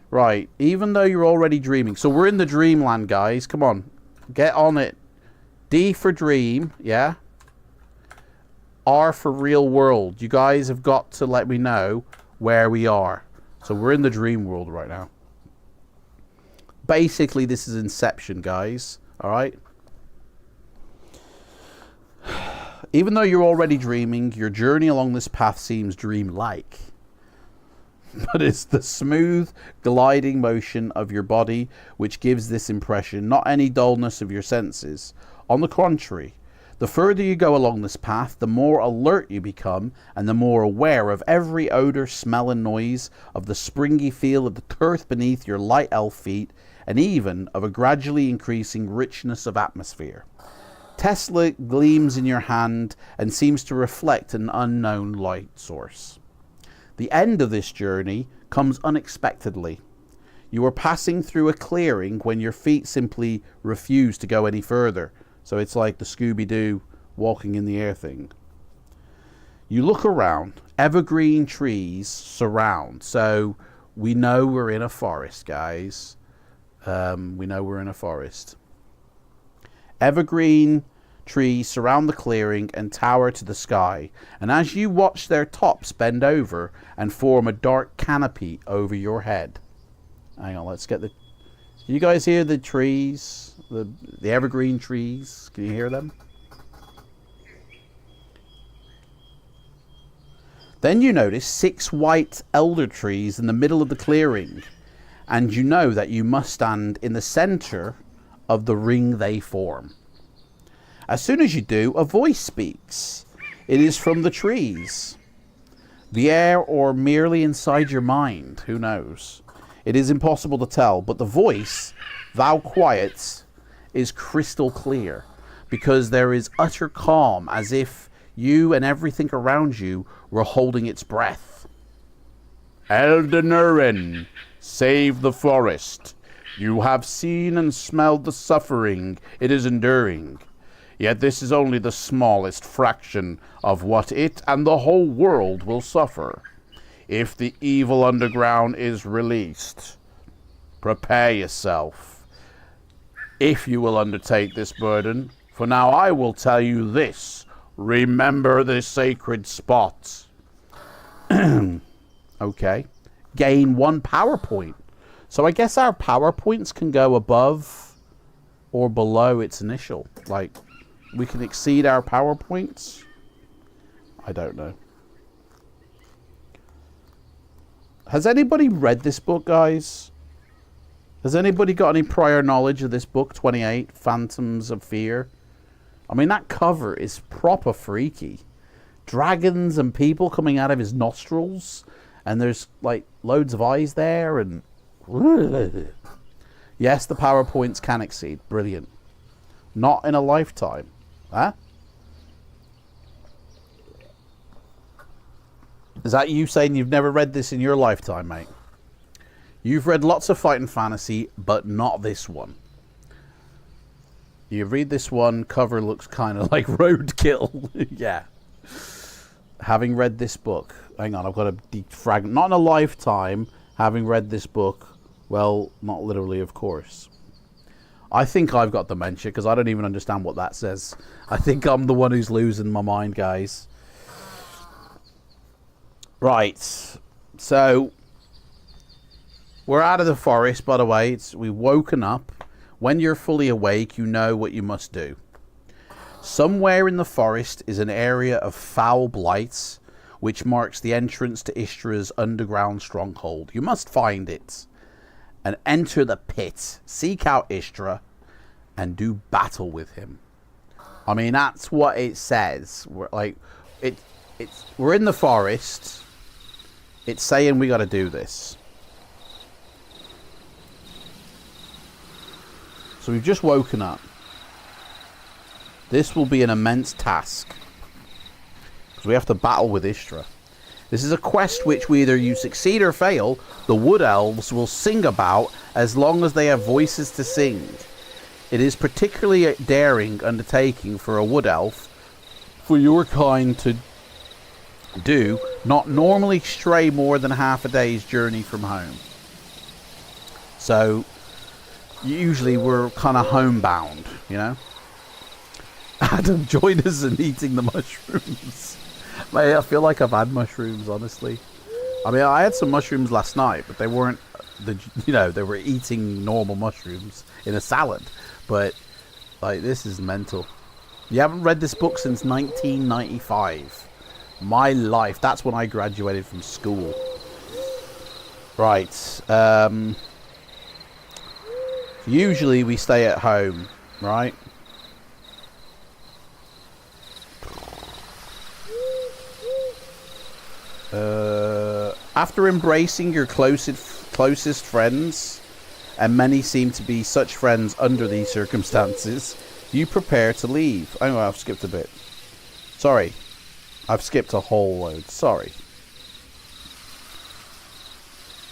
Right, even though you're already dreaming. So we're in the dreamland, guys. Come on. Get on it. D for dream, yeah? R for real world. You guys have got to let me know where we are. So we're in the dream world right now. Basically, this is Inception, guys. All right? Even though you're already dreaming, your journey along this path seems dreamlike. But it's the smooth, gliding motion of your body which gives this impression, not any dullness of your senses. On the contrary, the further you go along this path, the more alert you become and the more aware of every odor, smell and noise, of the springy feel of the turf beneath your light elf feet, and even of a gradually increasing richness of atmosphere. Tesla gleams in your hand and seems to reflect an unknown light source. The end of this journey comes unexpectedly. You are passing through a clearing when your feet simply refuse to go any further. So it's like the Scooby-Doo walking in the air thing. You look around. Evergreen trees surround. So we know we're in a forest, guys. We know we're in a forest. Evergreen trees surround the clearing and tower to the sky, and as you watch their tops bend over and form a dark canopy over your head. Hang on, let's get the... You guys hear the trees? The evergreen trees? Can you hear them? Then you notice 6 white elder trees in the middle of the clearing, and you know that you must stand in the center of the ring they form. As soon as you do, a voice speaks. It is from the trees, the air, or merely inside your mind. Who knows? It is impossible to tell, but the voice, thou quiet, is crystal clear. because there is utter calm, as if you and everything around you were holding its breath. Eldenurin, save the forest. You have seen and smelled the suffering it is enduring. Yet this is only the smallest fraction of what it and the whole world will suffer. If the evil underground is released, prepare yourself, if you will undertake this burden. For now I will tell you this. Remember the sacred spot. Okay. Gain 1 power point. So I guess our power points can go above or below its initial. Like, we can exceed our power points? I don't know. Has anybody read this book, guys? Has anybody got any prior knowledge of this book, 28, Phantoms of Fear? I mean, that cover is proper freaky. Dragons and people coming out of his nostrils. And there's, like, loads of eyes there. And yes, the power points can exceed. Brilliant. Not in a lifetime. Huh? Is that you saying you've never read this in your lifetime, mate? You've read lots of fighting fantasy, but not this one. You read this one, cover looks kind of like roadkill. Yeah. Having read this book, hang on, I've got a defragment. Not in a lifetime, having read this book, well, not literally, of course. I think I've got dementia, because I don't even understand what that says. I think I'm the one who's losing my mind, guys. Right. So, we're out of the forest, by the way. We've woken up. When you're fully awake, you know what you must do. Somewhere in the forest is an area of foul blights, which marks the entrance to Ishtra's underground stronghold. You must find it and enter the pit. Seek out Ishtra and do battle with him. I mean, that's what it says. We're in the forest. It's saying we got to do this. So we've just woken up. This will be an immense task, because we have to battle with Ishtra. This is a quest which whether you succeed or fail, the wood elves will sing about as long as they have voices to sing. It is particularly a daring undertaking for a wood elf, for your kind to do, not normally stray more than half a day's journey from home. So usually we're kind of homebound, you know. Adam, join us in eating the mushrooms. Mate, I feel like I've had mushrooms, honestly. I mean, I had some mushrooms last night, but they weren't they were eating normal mushrooms in a salad. But like, this is mental. You haven't read this book since 1995. My life. That's when I graduated from school. Right. Usually we stay at home, right? After embracing your closest friends, and many seem to be such friends under these circumstances, you prepare to leave. Oh, I've skipped a bit. Sorry. I've skipped a whole load. Sorry.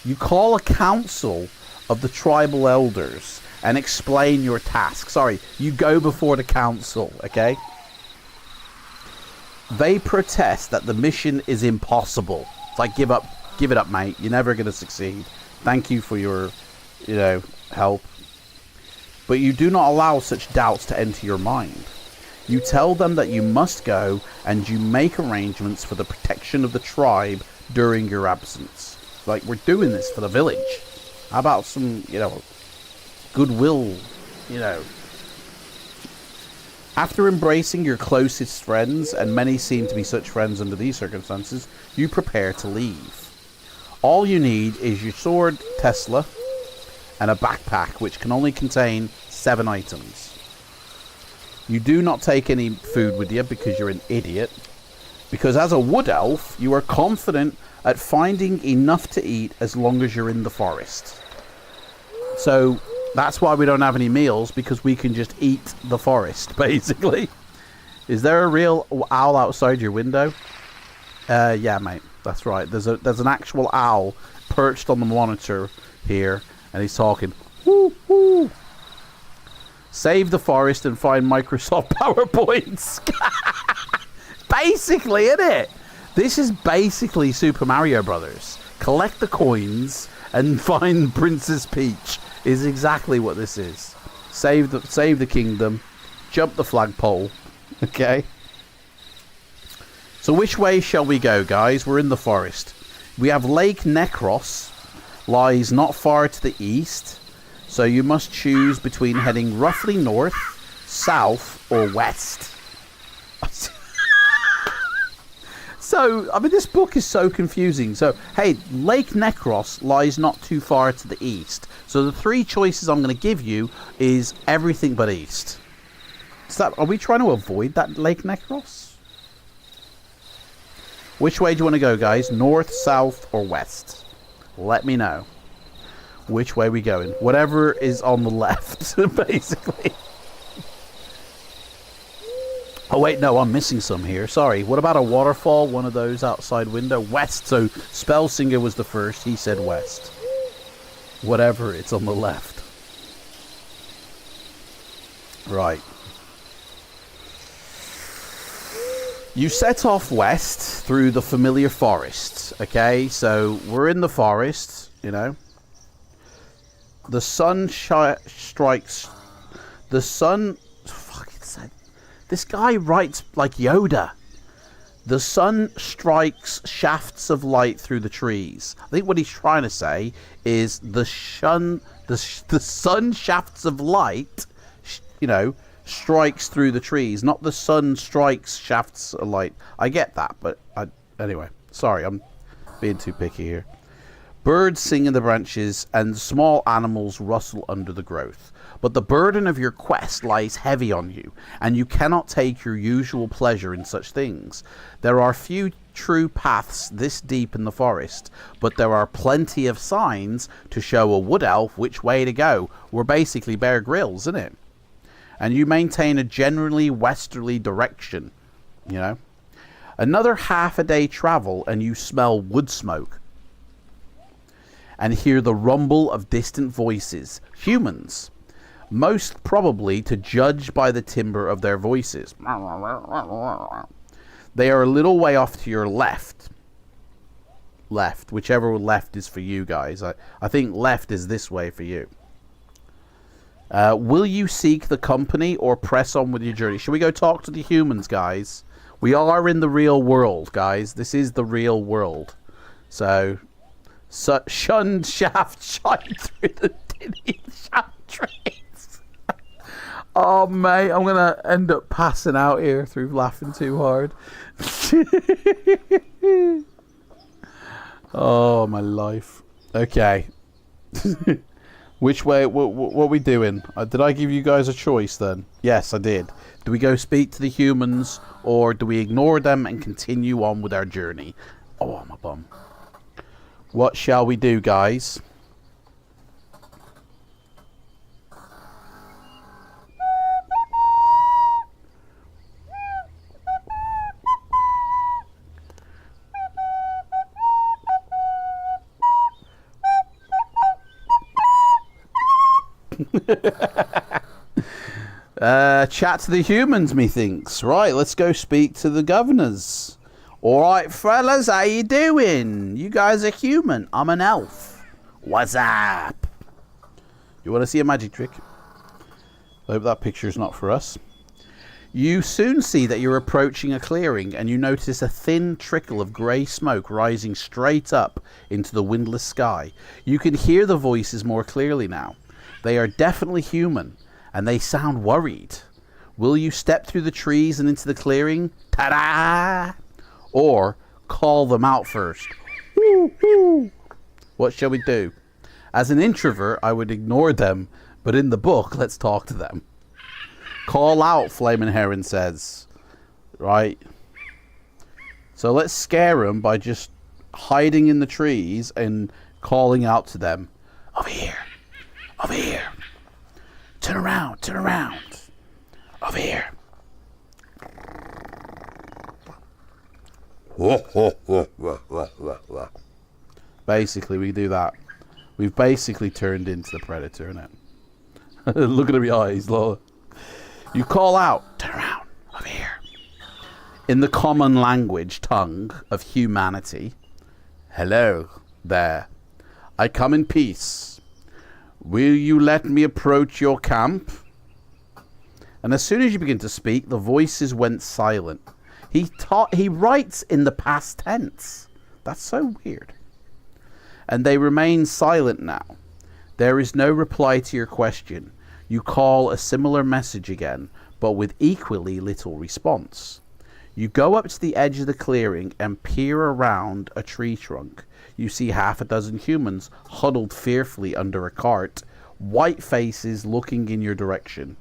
You call a council of the tribal elders and explain your task. Sorry, you go before the council, okay? They protest that the mission is impossible. It's like, give it up, mate. You're never going to succeed. Thank you for your, help. But you do not allow such doubts to enter your mind. You tell them that you must go, and you make arrangements for the protection of the tribe during your absence. Like, we're doing this for the village. How about some, goodwill, After embracing your closest friends, and many seem to be such friends under these circumstances, you prepare to leave. All you need is your sword, Tesla, and a backpack which can only contain 7 items. You do not take any food with you because you're an idiot. Because as a wood elf, you are confident at finding enough to eat as long as you're in the forest. So That's why we don't have any meals, because we can just eat the forest, basically. Is there a real owl outside your window? Yeah, mate. That's right. There's an actual owl perched on the monitor here, and he's talking. Woo, woo. Save the forest and find Microsoft PowerPoints. Basically, isn't it? This is basically Super Mario Brothers. Collect the coins and find Princess Peach is exactly what this is. Save the kingdom. Jump the flagpole. Okay. So which way shall we go, guys? We're in the forest. We have Lake Necros. Lies not far to the east. So you must choose between heading roughly north, south, or west. So, I mean, this book is so confusing. So, hey, Lake Necros lies not too far to the east. So the 3 choices I'm going to give you is everything but east. Are we trying to avoid that Lake Necros? Which way do you want to go, guys? North, south, or west? Let me know. Which way we going? Whatever is on the left, basically. Oh, wait, no, I'm missing some here. Sorry. What about a waterfall? One of those outside window? West. So, Spellsinger was the first. He said west. Whatever, it's on the left. Right. You set off west through the familiar forests. Okay, so we're in the forest, you know. The sun strikes... The sun... Fucking said... This guy writes like Yoda. The sun strikes shafts of light through the trees. I think what he's trying to say is the sun shafts of light, you know, strikes through the trees. Not the sun strikes shafts of light. I get that, but anyway. Sorry, I'm being too picky here. Birds sing in the branches and small animals rustle under the growth. But the burden of your quest lies heavy on you, and you cannot take your usual pleasure in such things. There are few true paths this deep in the forest, but there are plenty of signs to show a wood elf which way to go. We're basically Bear Grylls, isn't it? And you maintain a generally westerly direction, you know. Another half a day travel and you smell wood smoke and hear the rumble of distant voices. Humans. Most probably to judge by the timbre of their voices. They are a little way off to your left. Left. Whichever left is for you guys. I think left is this way for you. Will you seek the company or press on with your journey? Should we go talk to the humans, guys? We are in the real world, guys. This is the real world. So shun shaft shine through the tinny shaft trees. Oh, mate, I'm going to end up passing out here through laughing too hard. Oh, my life. Okay. Which way, what are we doing? Did I give you guys a choice then? Yes, I did. Do we go speak to the humans, or do we ignore them and continue on with our journey? Oh, I'm a bum. What shall we do, guys? Chat to the humans, methinks. Right, let's go speak to the governors. Alright, fellas, how you doing? You guys are human. I'm an elf. What's up? You want to see a magic trick? I hope that picture's not for us. You soon see that you're approaching a clearing, and you notice a thin trickle of grey smoke rising straight up into the windless sky. You can hear the voices more clearly now. They are definitely human, and they sound worried. Will you step through the trees and into the clearing? Ta-da! Or call them out first? Woo-hoo. What shall we do? As an introvert, I would ignore them, but in the book, let's talk to them. Call out, Flaming Heron says. Right. So let's scare them by just hiding in the trees and calling out to them. Over here. Over here. Turn around. Turn around. Over here. Basically, we do that. We've basically turned into the predator, innit? Look at my eyes, Lola. You call out, turn around, over here. In the common language tongue of humanity. Hello there. I come in peace. Will you let me approach your camp? And as soon as you begin to speak, the voices went silent. He writes in the past tense. That's so weird. And they remain silent now. There is no reply to your question. You call a similar message again, but with equally little response. You go up to the edge of the clearing and peer around a tree trunk. You see half a dozen humans huddled fearfully under a cart, white faces looking in your direction.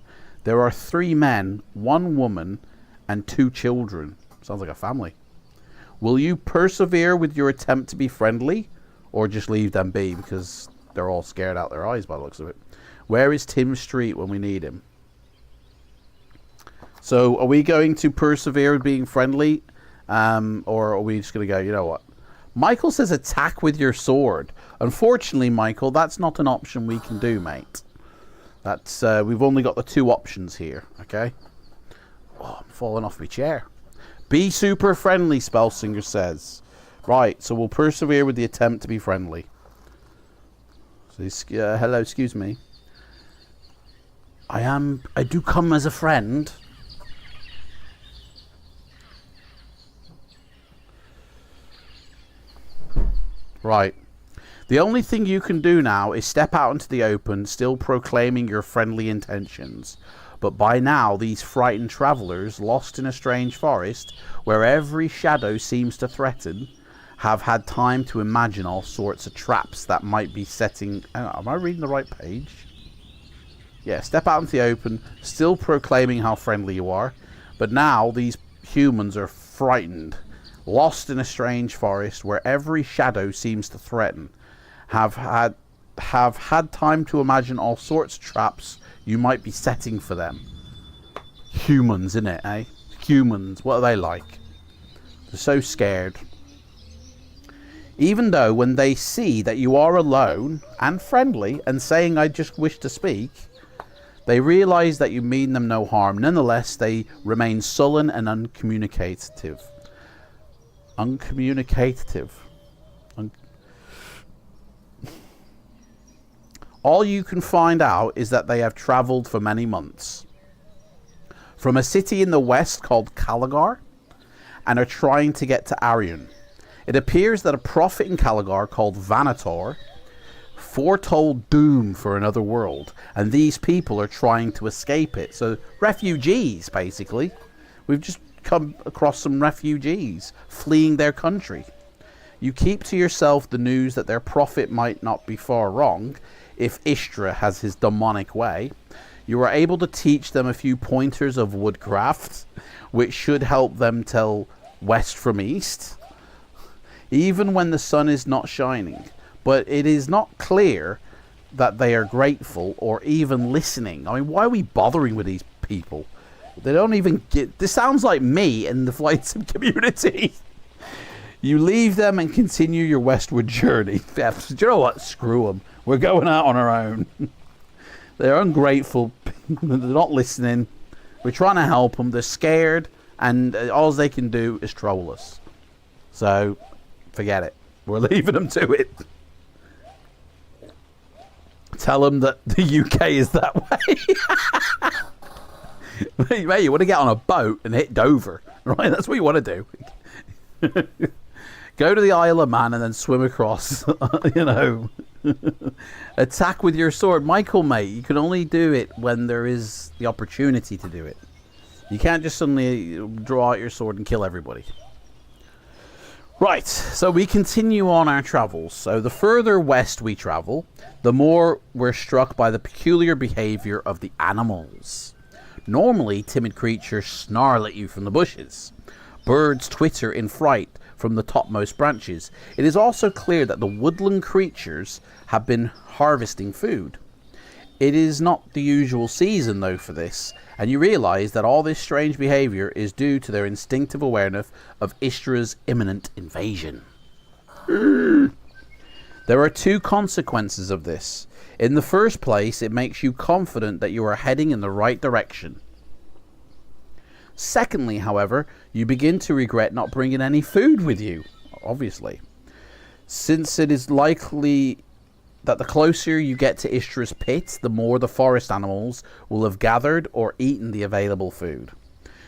There are 3 men, 1 woman, and 2 children. Sounds like a family. Will you persevere with your attempt to be friendly, or just leave them be because they're all scared out their eyes by the looks of it? Where is Tim Street when we need him? So are we going to persevere with being friendly, or are we just going to go, you know what? Michael says attack with your sword. Unfortunately, Michael, that's not an option we can do, mate. That's we've only got the 2 options here, okay? Oh, I'm falling off my chair. Be super friendly, Spellsinger says. Right, so we'll persevere with the attempt to be friendly. So, hello, excuse me. I do come as a friend. Right. The only thing you can do now is step out into the open, still proclaiming your friendly intentions. But by now, these frightened travelers, lost in a strange forest, where every shadow seems to threaten, have had time to imagine all sorts of traps that might be setting... Am I reading the right page? Yeah, step out into the open, still proclaiming how friendly you are. But now, these humans are frightened, lost in a strange forest, where every shadow seems to threaten, have had time to imagine all sorts of traps you might be setting for them. Humans, innit, eh? Humans, what are they like? They're so scared. Even though when they see that you are alone and friendly and saying I just wish to speak, they realise that you mean them no harm. Nonetheless, they remain sullen and uncommunicative. All you can find out is that they have travelled for many months from a city in the west called Caligar and are trying to get to Arion. It appears that a prophet in Caligar called Vanator foretold doom for another world, and these people are trying to escape it. So refugees, basically. We've just come across some refugees fleeing their country. You keep to yourself the news that their prophet might not be far wrong if Ishtra has his demonic way. You are able to teach them a few pointers of woodcraft, which should help them tell west from east, even when the sun is not shining. But it is not clear that they are grateful or even listening. I mean, why are we bothering with these people? They don't even get... This sounds like me in the FLIGHTSIM community. You leave them and continue your westward journey. Do you know what? Screw them. We're going out on our own. They're ungrateful. They're not listening. We're trying to help them. They're scared. And all they can do is troll us. So, forget it. We're leaving them to it. Tell them that the UK is that way. Mate, you want to get on a boat and hit Dover. Right? That's what you want to do. Go to the Isle of Man and then swim across. You know. Attack with your sword. Michael, mate, you can only do it when there is the opportunity to do it. You can't just suddenly draw out your sword and kill everybody. Right, so we continue on our travels. So the further west we travel, the more we're struck by the peculiar behavior of the animals. Normally, timid creatures snarl at you from the bushes. Birds twitter in fright from the topmost branches. It is also clear that the woodland creatures have been harvesting food. It is not the usual season, though, for this, and you realise that all this strange behaviour is due to their instinctive awareness of Istra's imminent invasion. There are two consequences of this. In the first place, it makes you confident that you are heading in the right direction. Secondly, however, you begin to regret not bringing any food with you, obviously, since it is likely that the closer you get to Istra's pit, the more the forest animals will have gathered or eaten the available food.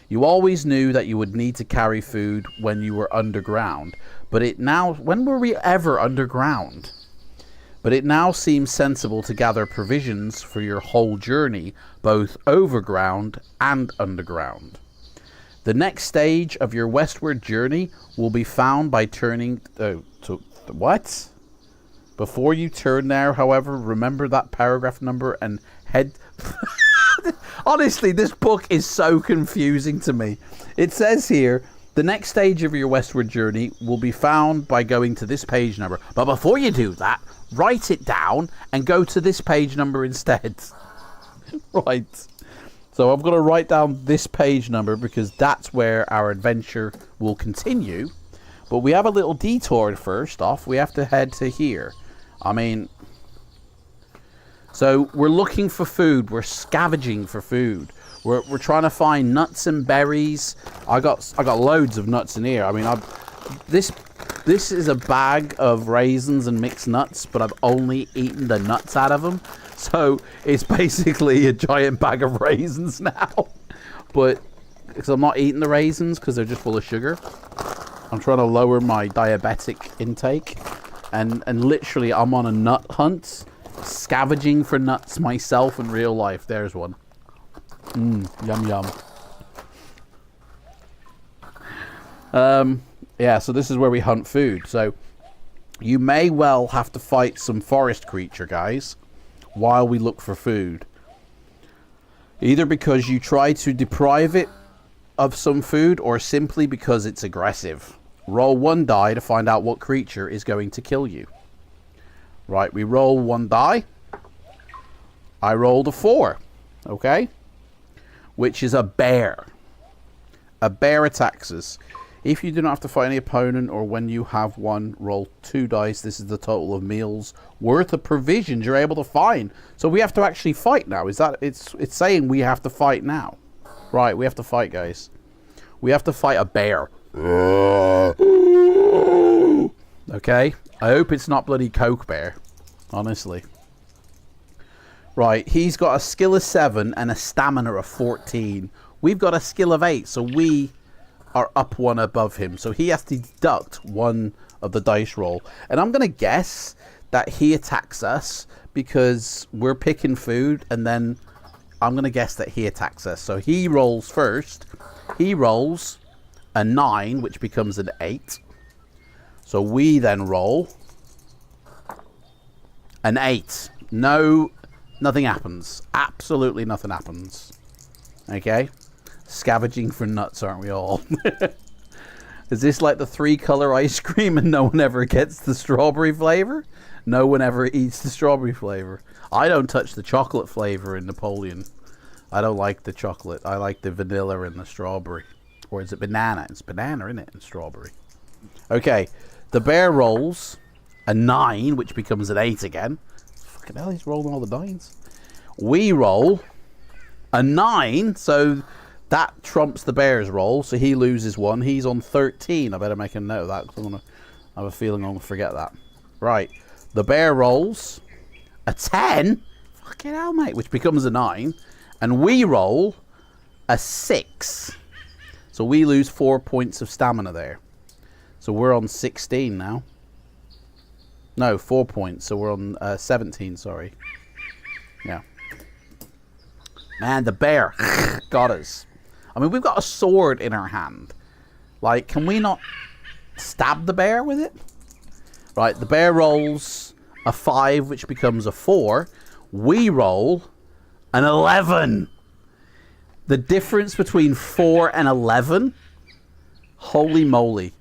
You always knew that you would need to carry food when you were underground, but when were we ever underground? But it now seems sensible to gather provisions for your whole journey, both overground and underground. The next stage of your westward journey will be found by turning what? Before you turn there, however, remember that paragraph number and head... Honestly, this book is so confusing to me. It says here, the next stage of your westward journey will be found by going to this page number. But before you do that, write it down and go to this page number instead. Right. So I'm going to write down this page number because that's where our adventure will continue. But we have a little detour first off. We have to head to here. So we're looking for food. We're scavenging for food. We're trying to find nuts and berries. I got loads of nuts in here. This is a bag of raisins and mixed nuts, but I've only eaten the nuts out of them. So it's basically a giant bag of raisins now. But because I'm not eating the raisins because they're just full of sugar. I'm trying to lower my diabetic intake. And literally I'm on a nut hunt, scavenging for nuts myself in real life. There's one. Yum yum. Yeah, so this is where we hunt food. So you may well have to fight some forest creature, guys, while we look for food. Either because you try to deprive it of some food or simply because it's aggressive. Roll one die to find out what creature is going to kill you. Right, we roll one die. I rolled a 4. Okay? Which is a bear. A bear attacks us. If you do not have to fight any opponent or when you have one, roll 2 dice. This is the total of meals worth of provisions you're able to find. So we have to actually fight now. It's saying we have to fight now. Right, we have to fight, guys. We have to fight a bear. Okay? I hope it's not bloody Coke Bear. Honestly. Right, he's got a skill of 7 and a stamina of 14. We've got a skill of 8, so we are up 1 above him. So he has to deduct 1 of the dice roll. And I'm going to guess that he attacks us because we're picking food, and then I'm going to guess that he attacks us. So he rolls first. He rolls a 9, which becomes an 8. So we then roll an 8. Nothing happens. Absolutely nothing happens. Okay? Scavenging for nuts, aren't we all? Is this like the 3-color ice cream and no one ever gets the strawberry flavor? No one ever eats the strawberry flavor. I don't touch the chocolate flavor in Napoleon. I don't like the chocolate. I like the vanilla and the strawberry. Or is it banana? It's banana, isn't it? And strawberry. Okay. The bear rolls a 9, which becomes an 8 again. Fucking hell, he's rolling all the 9s. We roll a 9, so that trumps the bear's roll, so he loses 1. He's on 13. I better make a note of that, because I have a feeling I'm going to forget that. Right. The bear rolls a 10. Fucking hell, mate. Which becomes a 9. And we roll a 6. So we lose 4 points of stamina there. So we're on 16 now. No, 4 points. So we're on 17, sorry. Yeah. Man, the bear got us. I mean, we've got a sword in our hand. Like, can we not stab the bear with it? Right, the bear rolls a 5, which becomes a 4. We roll an 11. The difference between 4 and 11? Holy moly.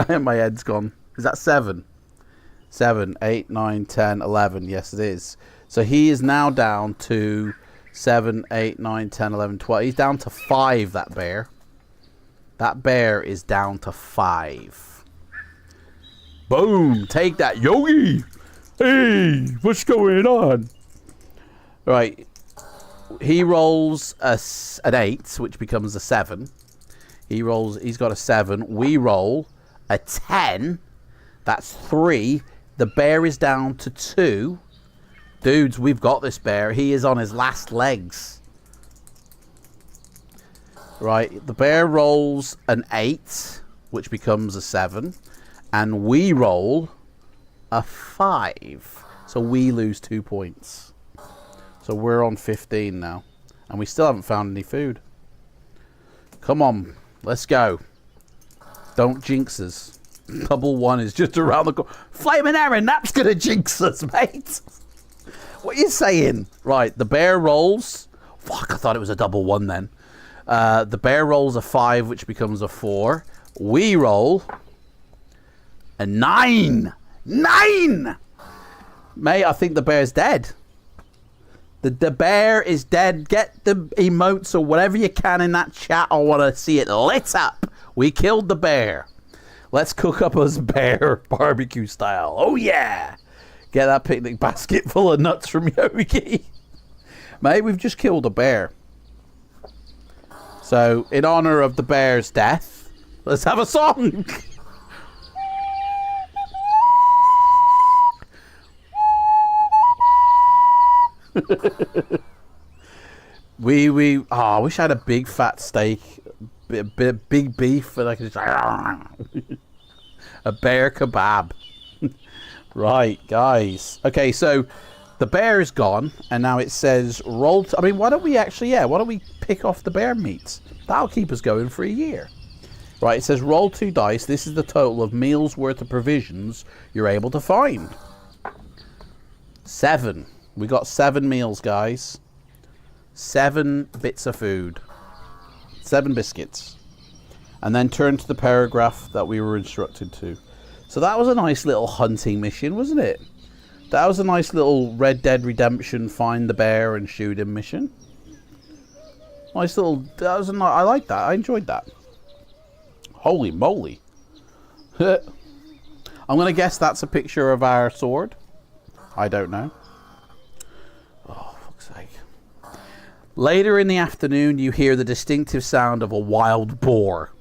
My head's gone. Is that 7? 7, 8, 9, 10, 11. Yes, it is. So he is now down to 7, 8, 9, 10, 11, 12. He's down to 5, that bear. That bear is down to 5. Boom! Take that, Yogi! Hey, what's going on? Right. He rolls an 8, which becomes a 7. He's got a 7. We roll a 10. That's 3. The bear is down to 2. Dudes, we've got this bear. He is on his last legs. Right, the bear rolls an 8, which becomes a 7. And we roll a 5. So we lose 2 points. So we're on 15 now. And we still haven't found any food. Come on, let's go. Don't jinx us. Double 1 is just around the corner. Flaming Aaron, that's going to jinx us, mate. What are you saying? Right, the bear rolls. Fuck, I thought it was a double 1 then. The bear rolls a 5, which becomes a 4. We roll a 9. 9! Mate, I think the bear's dead. The bear is dead. Get the emotes or whatever you can in that chat. I want to see it lit up. We killed the bear. Let's cook up us bear barbecue style. Oh, yeah. Get that picnic basket full of nuts from Yogi. Mate, we've just killed a bear. So, in honor of the bear's death, let's have a song. I wish I had a big fat steak, big beef, and I could just a bear kebab. Right, guys. Okay, so the bear is gone, and now it says roll. I mean, why don't we actually? Yeah, why don't we pick off the bear meat? That'll keep us going for a year. Right, it says roll 2 dice. This is the total of meals worth of provisions you're able to find. 7. We got 7 meals, guys. 7 bits of food. 7 biscuits. And then turn to the paragraph that we were instructed to. So that was a nice little hunting mission, wasn't it? That was a nice little Red Dead Redemption find the bear and shoot him mission. Nice little... I like that. I enjoyed that. Holy moly. I'm going to guess that's a picture of our sword. I don't know. Oh, fuck's sake. Later in the afternoon, you hear the distinctive sound of a wild boar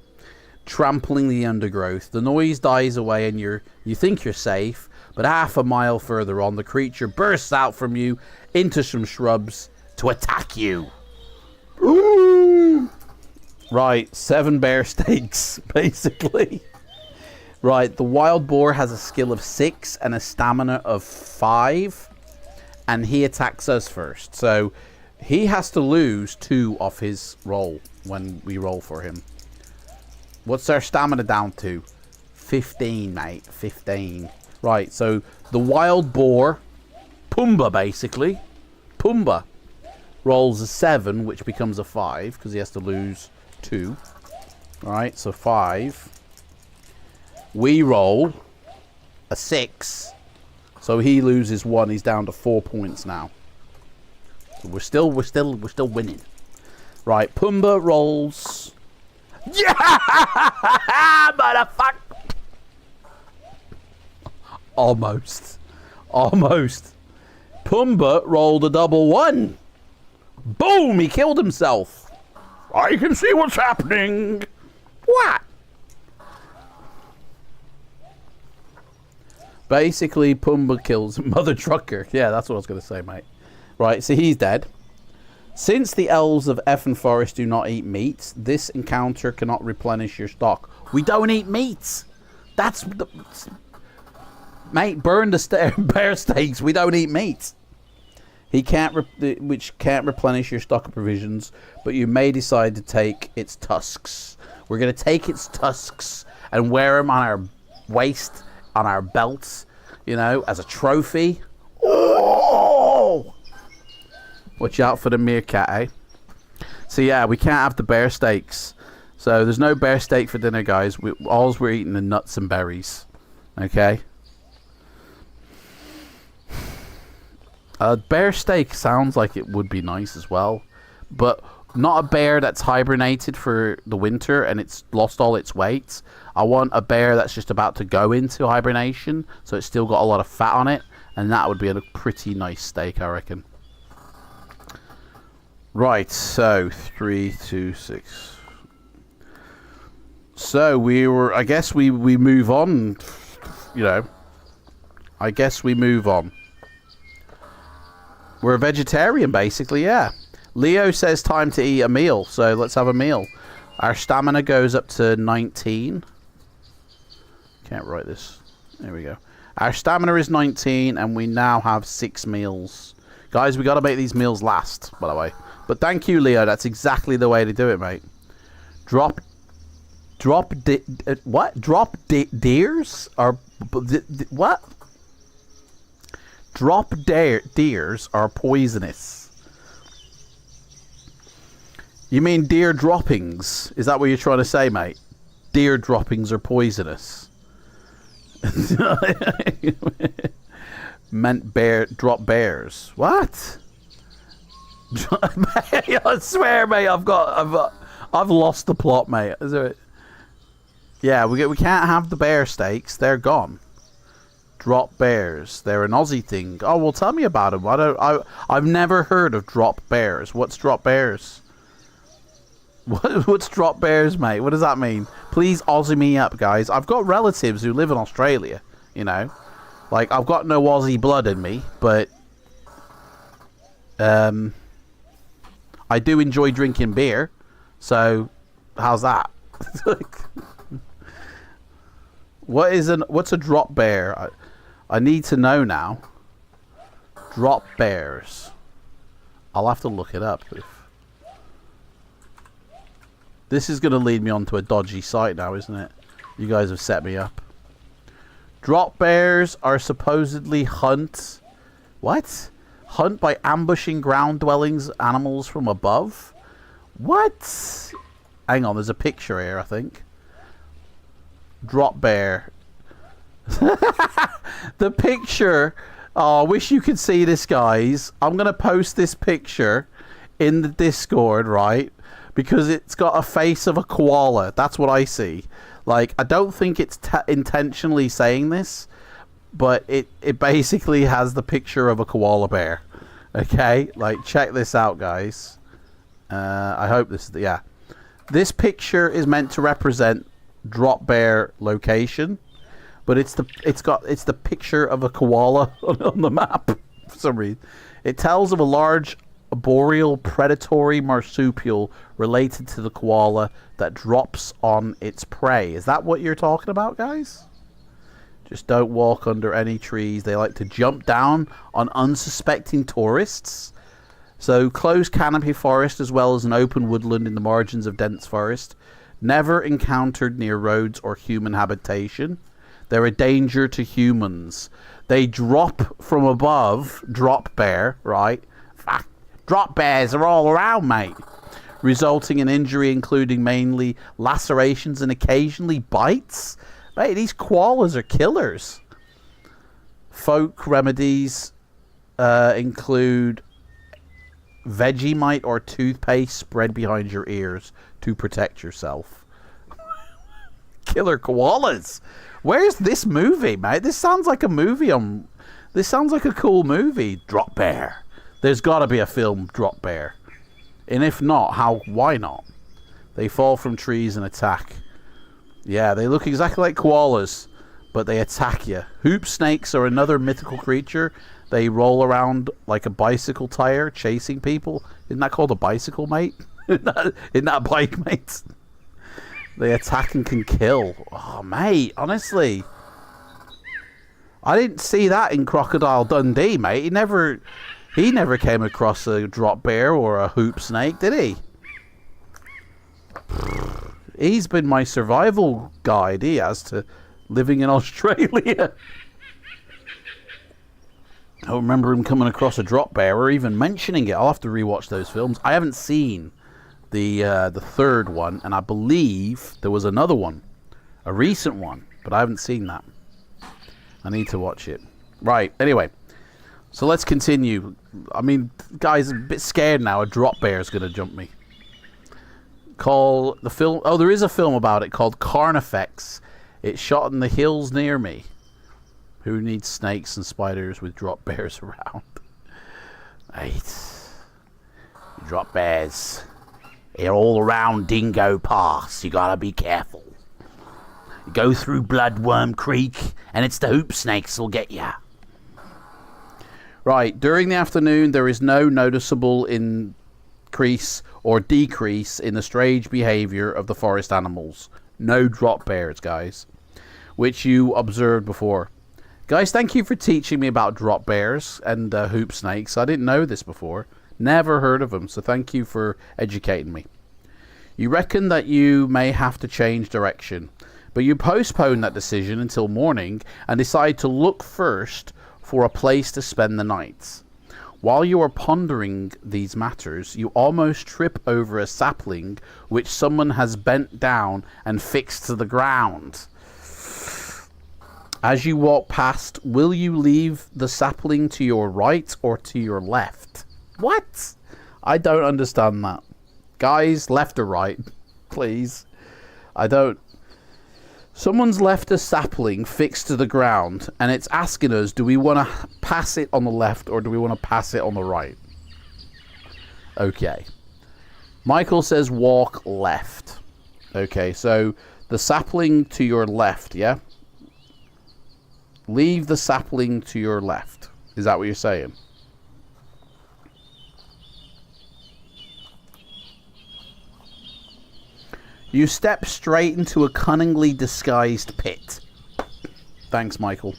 trampling the undergrowth. The noise dies away and you think you're safe, but half a mile further on, the creature bursts out from you into some shrubs to attack you. Ooh. Right, 7 bear steaks, basically. Right, the wild boar has a skill of 6 and a stamina of 5, and he attacks us first. So he has to lose 2 off his roll when we roll for him. What's our stamina down to? 15, mate. 15. Right, so the wild boar, Pumbaa basically, Pumbaa rolls a 7, which becomes a 5, because he has to lose 2. Alright, so 5. We roll a 6, so he loses 1. He's down to 4 points now. So we're still winning. Right, Pumbaa rolls. Yeah, motherfucker. Almost. Pumbaa rolled a double 1. Boom! He killed himself. I can see what's happening. What? Basically, Pumbaa kills Mother Trucker. Yeah, that's what I was going to say, mate. Right, so he's dead. Since the elves of Effin Forest do not eat meat, this encounter cannot replenish your stock. We don't eat meat. That's the... Mate, burn the bear steaks. We don't eat meat. He can't, which can't replenish your stock of provisions, but you may decide to take its tusks. We're going to take its tusks and wear them on our waist, on our belts, you know, as a trophy. Oh! Watch out for the meerkat, eh? So yeah, we can't have the bear steaks. So there's no bear steak for dinner, guys. All we're eating are nuts and berries. Okay? A bear steak sounds like it would be nice as well, but not a bear that's hibernated for the winter and it's lost all its weight. I want a bear that's just about to go into hibernation, so it's still got a lot of fat on it, and that would be a pretty nice steak, I reckon. Right, so 3, 2, 6. So I guess we move on, you know. I guess we move on. We're a vegetarian, basically, yeah. Leo says time to eat a meal, so let's have a meal. Our stamina goes up to 19. Can't write this. There we go. Our stamina is 19, and we now have 6 meals. Guys, we got to make these meals last, by the way. But thank you, Leo. That's exactly the way to do it, mate. Drop deers? Or what? Drop deers are poisonous. You mean deer droppings? Is that what you're trying to say, mate? Deer droppings are poisonous. Meant drop bears. What? I swear, mate. I've lost the plot, mate. Is there? Yeah, we can't have the bear steaks. They're gone. Drop bears. They're an Aussie thing. Oh, well, tell me about them. I've never heard of drop bears. What's drop bears? What's drop bears, mate? What does that mean? Please Aussie me up, guys. I've got relatives who live in Australia, you know. Like, I've got no Aussie blood in me, but I do enjoy drinking beer. So, how's that? What's a drop bear? I need to know now. Drop bears. I'll have to look it up. This is going to lead me onto a dodgy site now, isn't it? You guys have set me up. Drop bears are supposedly hunt by ambushing ground dwellings animals from above. What? Hang on, there's a picture here, I think. Drop bear. The picture. Oh, I wish you could see this, guys. I'm going to post this picture in the Discord, right? Because it's got a face of a koala. That's what I see. Like, I don't think it's intentionally saying this, but it basically has the picture of a koala bear. Okay? Like, check this out, guys. I hope this is yeah. This picture is meant to represent drop bear location, but it's the picture of a koala on the map for some reason. It tells of a large arboreal predatory marsupial related to the koala that drops on its prey. Is that what you're talking about, guys? Just don't walk under any trees. They like to jump down on unsuspecting tourists. So closed canopy forest as well as an open woodland in the margins of dense forest. Never encountered near roads or human habitation. They're a danger to humans. They drop from above. Drop bear, right? Drop bears are all around, mate. Resulting in injury, including mainly lacerations and occasionally bites. Mate, these koalas are killers. Folk remedies include Vegemite or toothpaste spread behind your ears to protect yourself. Killer koalas. Where's this movie, mate? This sounds like a movie. This sounds like a cool movie. Drop bear. There's got to be a film, Drop Bear. And if not, why not? They fall from trees and attack. Yeah, they look exactly like koalas, but they attack you. Hoop snakes are another mythical creature. They roll around like a bicycle tire, chasing people. Isn't that called a bicycle, mate? Isn't that a bike, mate? They attack and can kill. Oh, mate, honestly. I didn't see that in Crocodile Dundee, mate. He never came across a drop bear or a hoop snake, did he? He's been my survival guide, he has, to living in Australia. I don't remember him coming across a drop bear or even mentioning it. I'll have to rewatch those films. I haven't seen the third one, and I believe there was another one, a recent one, but I haven't seen that. I need to watch it. Right, anyway. So let's continue. I mean, guys, I'm a bit scared now. A drop bear is going to jump me. Call the film... Oh, there is a film about it called Carnifex. It's shot in the hills near me. Who needs snakes and spiders with drop bears around? Right. Drop bears. They're all around Dingo Pass. You gotta be careful. You go through Bloodworm Creek, and it's the hoop snakes that'll get ya. Right. During the afternoon, there is no noticeable increase or decrease in the strange behavior of the forest animals. No drop bears, guys, which you observed before. Guys, thank you for teaching me about drop bears and hoop snakes. I didn't know this before. Never heard of them, so thank you for educating me. You reckon that you may have to change direction, but you postpone that decision until morning and decide to look first for a place to spend the night. While you are pondering these matters, you almost trip over a sapling which someone has bent down and fixed to the ground. As you walk past, will you leave the sapling to your right or to your left? What? I don't understand that. Guys, left or right, please. I don't... Someone's left a sapling fixed to the ground, and it's asking us, do we want to pass it on the left or do we want to pass it on the right? Okay. Michael says walk left. Okay, so the sapling to your left, yeah? Leave the sapling to your left. Is that what you're saying? You step straight into a cunningly disguised pit. Thanks, Michael.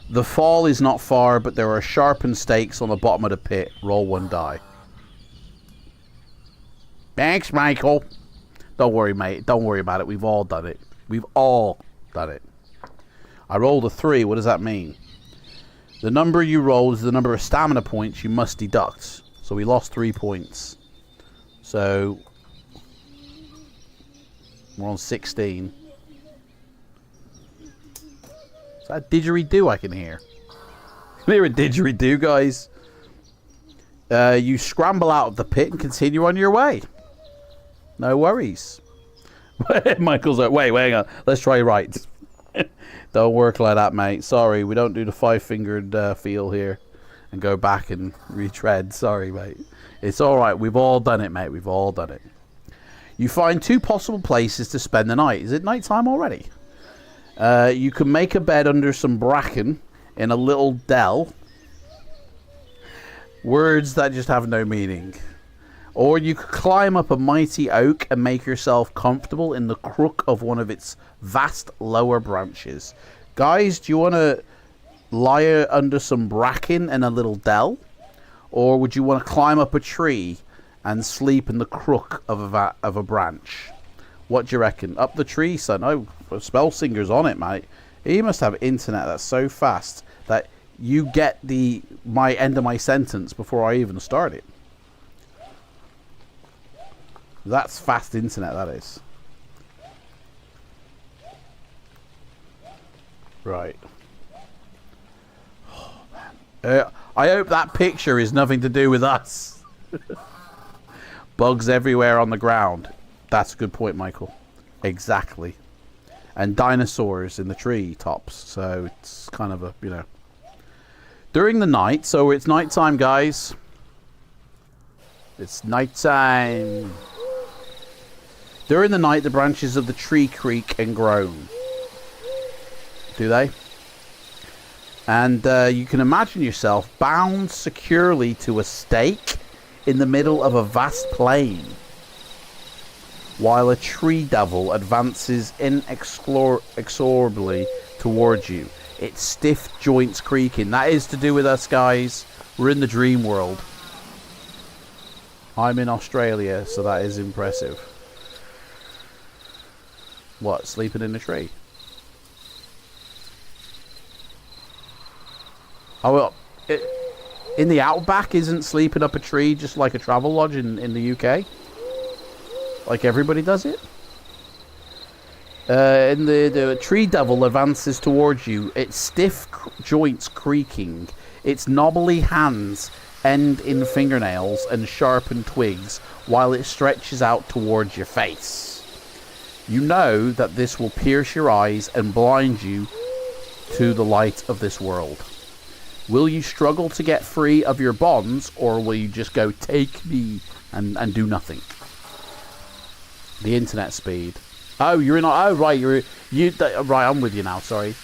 The fall is not far, but there are sharpened stakes on the bottom of the pit. Roll 1 die. Thanks, Michael. Don't worry, mate. Don't worry about it. We've all done it. We've all done it. I rolled a 3. What does that mean? The number you roll is the number of stamina points you must deduct. So we lost 3 points. So we're on 16. Is that a didgeridoo I can hear? Can you hear a didgeridoo, guys? You scramble out of the pit and continue on your way. No worries. Michael's like, wait, hang on. Let's try right. Don't work like that, mate. Sorry, we don't do the 5-fingered feel here and go back and retread. Sorry, mate. It's all right. We've all done it, mate. We've all done it. You find 2 possible places to spend the night. Is it nighttime already? You can make a bed under some bracken in a little dell. Words that just have no meaning. Or you could climb up a mighty oak and make yourself comfortable in the crook of one of its vast lower branches. Guys, do you want to lie under some bracken in a little dell? Or would you want to climb up a tree and sleep in the crook of a branch? What do you reckon? Up the tree, son. Oh, Spellsinger's on it, mate. He must have internet that's so fast that you get my end of my sentence before I even start it. That's fast internet, that is. Right. Oh, man. I hope that picture is nothing to do with us. Bugs everywhere on the ground. That's a good point, Michael. Exactly. And dinosaurs in the tree tops. So it's kind of a, you know. During the night, so it's nighttime, guys. It's nighttime. During the night, the branches of the tree creak and groan. Do they? And you can imagine yourself bound securely to a stake in the middle of a vast plain, while a tree devil advances inexorably towards you, its stiff joints creaking. That is to do with us, guys. We're in the dream world. I'm in Australia, so that is impressive. What, sleeping in a tree? Oh, well, in the outback, isn't sleeping up a tree just like a travel lodge in the UK? Like everybody does it? The tree devil advances towards you, its stiff joints creaking, Its knobbly hands end in fingernails and sharpened twigs while it stretches out towards your face. You know that this will pierce your eyes and blind you to the light of this world. Will you struggle to get free of your bonds, or will you just go, take me, and do nothing? The internet speed. Oh, you're in. Oh, right. Right. I'm with you now. Sorry.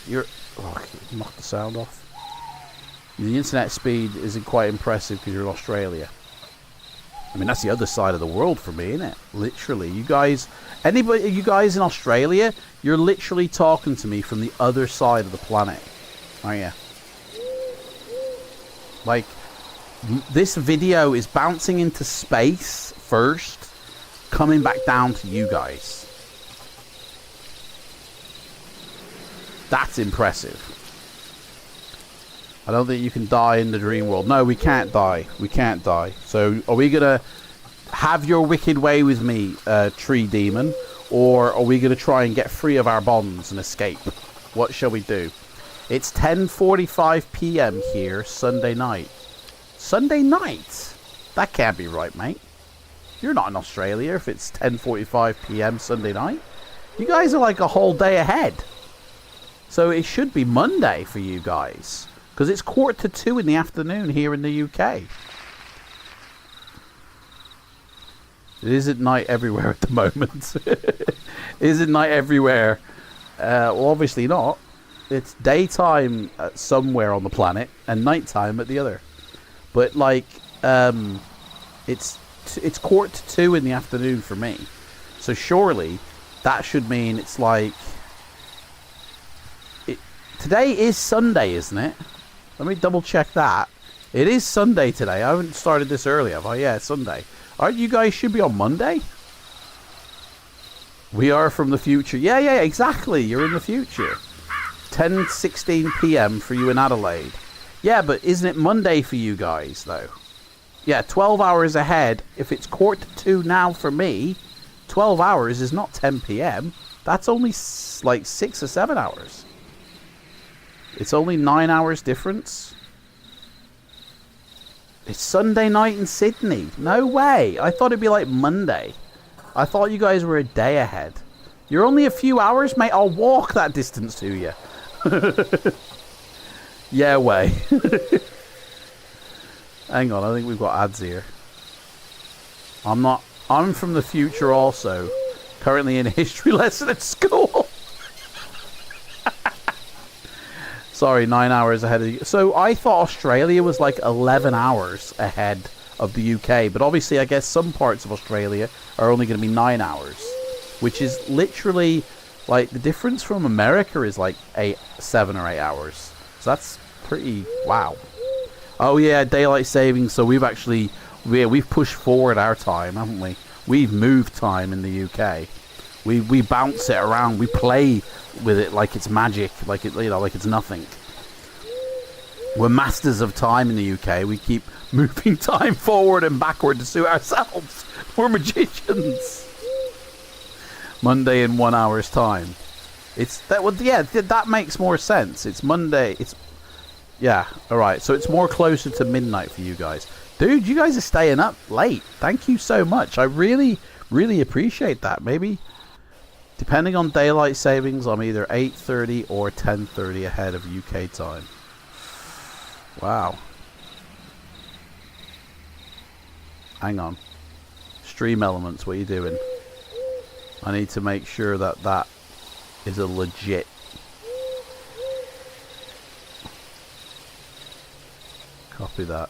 Knock the sound off. The internet speed isn't quite impressive because you're in Australia. I mean, that's the other side of the world for me, isn't it? Literally, you guys in Australia, you're literally talking to me from the other side of the planet, aren't you? Like, this video is bouncing into space first, coming back down to you guys. That's impressive. I don't think you can die in the dream world. No, we can't die. We can't die. So, are we going to have your wicked way with me, tree demon? Or are we going to try and get free of our bonds and escape? What shall we do? It's 10:45 p.m. here, Sunday night. Sunday night? That can't be right, mate. You're not in Australia if it's 10:45 p.m. Sunday night. You guys are like a whole day ahead. So it should be Monday for you guys. Because it's 1:45 in the afternoon here in the UK. It is at night everywhere at the moment. Is it night everywhere? Well, obviously not. It's daytime somewhere on the planet and nighttime at the other. But like, it's 1:45 in the afternoon for me. So surely that should mean it's like today is Sunday, isn't it? Let me double check that. It is Sunday today. I haven't started this early, have I? Yeah, it's Sunday. Aren't you guys should be on Monday? We are from the future. Yeah, exactly. You're in the future. 10:16 p.m. for you in Adelaide. Yeah, but isn't it Monday for you guys, though? Yeah, 12 hours ahead. If it's 1:45 now for me, 12 hours is not 10 p.m. That's only like 6 or 7 hours. It's only 9 hours difference. It's Sunday night in Sydney. No way. I thought it'd be like Monday. I thought you guys were a day ahead. You're only a few hours, mate. I'll walk that distance to you. Yeah, way. Hang on, I think we've got ads here. I'm from the future also. Currently in a history lesson at school. Sorry, 9 hours ahead of you. So I thought Australia was like 11 hours ahead of the UK. But obviously I guess some parts of Australia are only going to be 9 hours. Which is literally like the difference from America is like 7 or 8 hours. So that's pretty wow. Oh yeah, daylight savings. So we've actually we've pushed forward our time, haven't we? We've moved time in the UK. We bounce it around. We play with it like it's magic, like it like it's nothing. We're masters of time in the UK. We keep moving time forward and backward to suit ourselves. We're magicians. Monday in 1 hour's time. It's that. Well, yeah, that makes more sense. It's Monday. It's yeah. All right. So it's more closer to midnight for you guys, dude. You guys are staying up late. Thank you so much. I really appreciate that. Maybe depending on daylight savings, I'm either 8:30 or 10:30 ahead of UK time. Wow. Hang on. Stream Elements, what are you doing? I need to make sure that that is a legit. Copy that.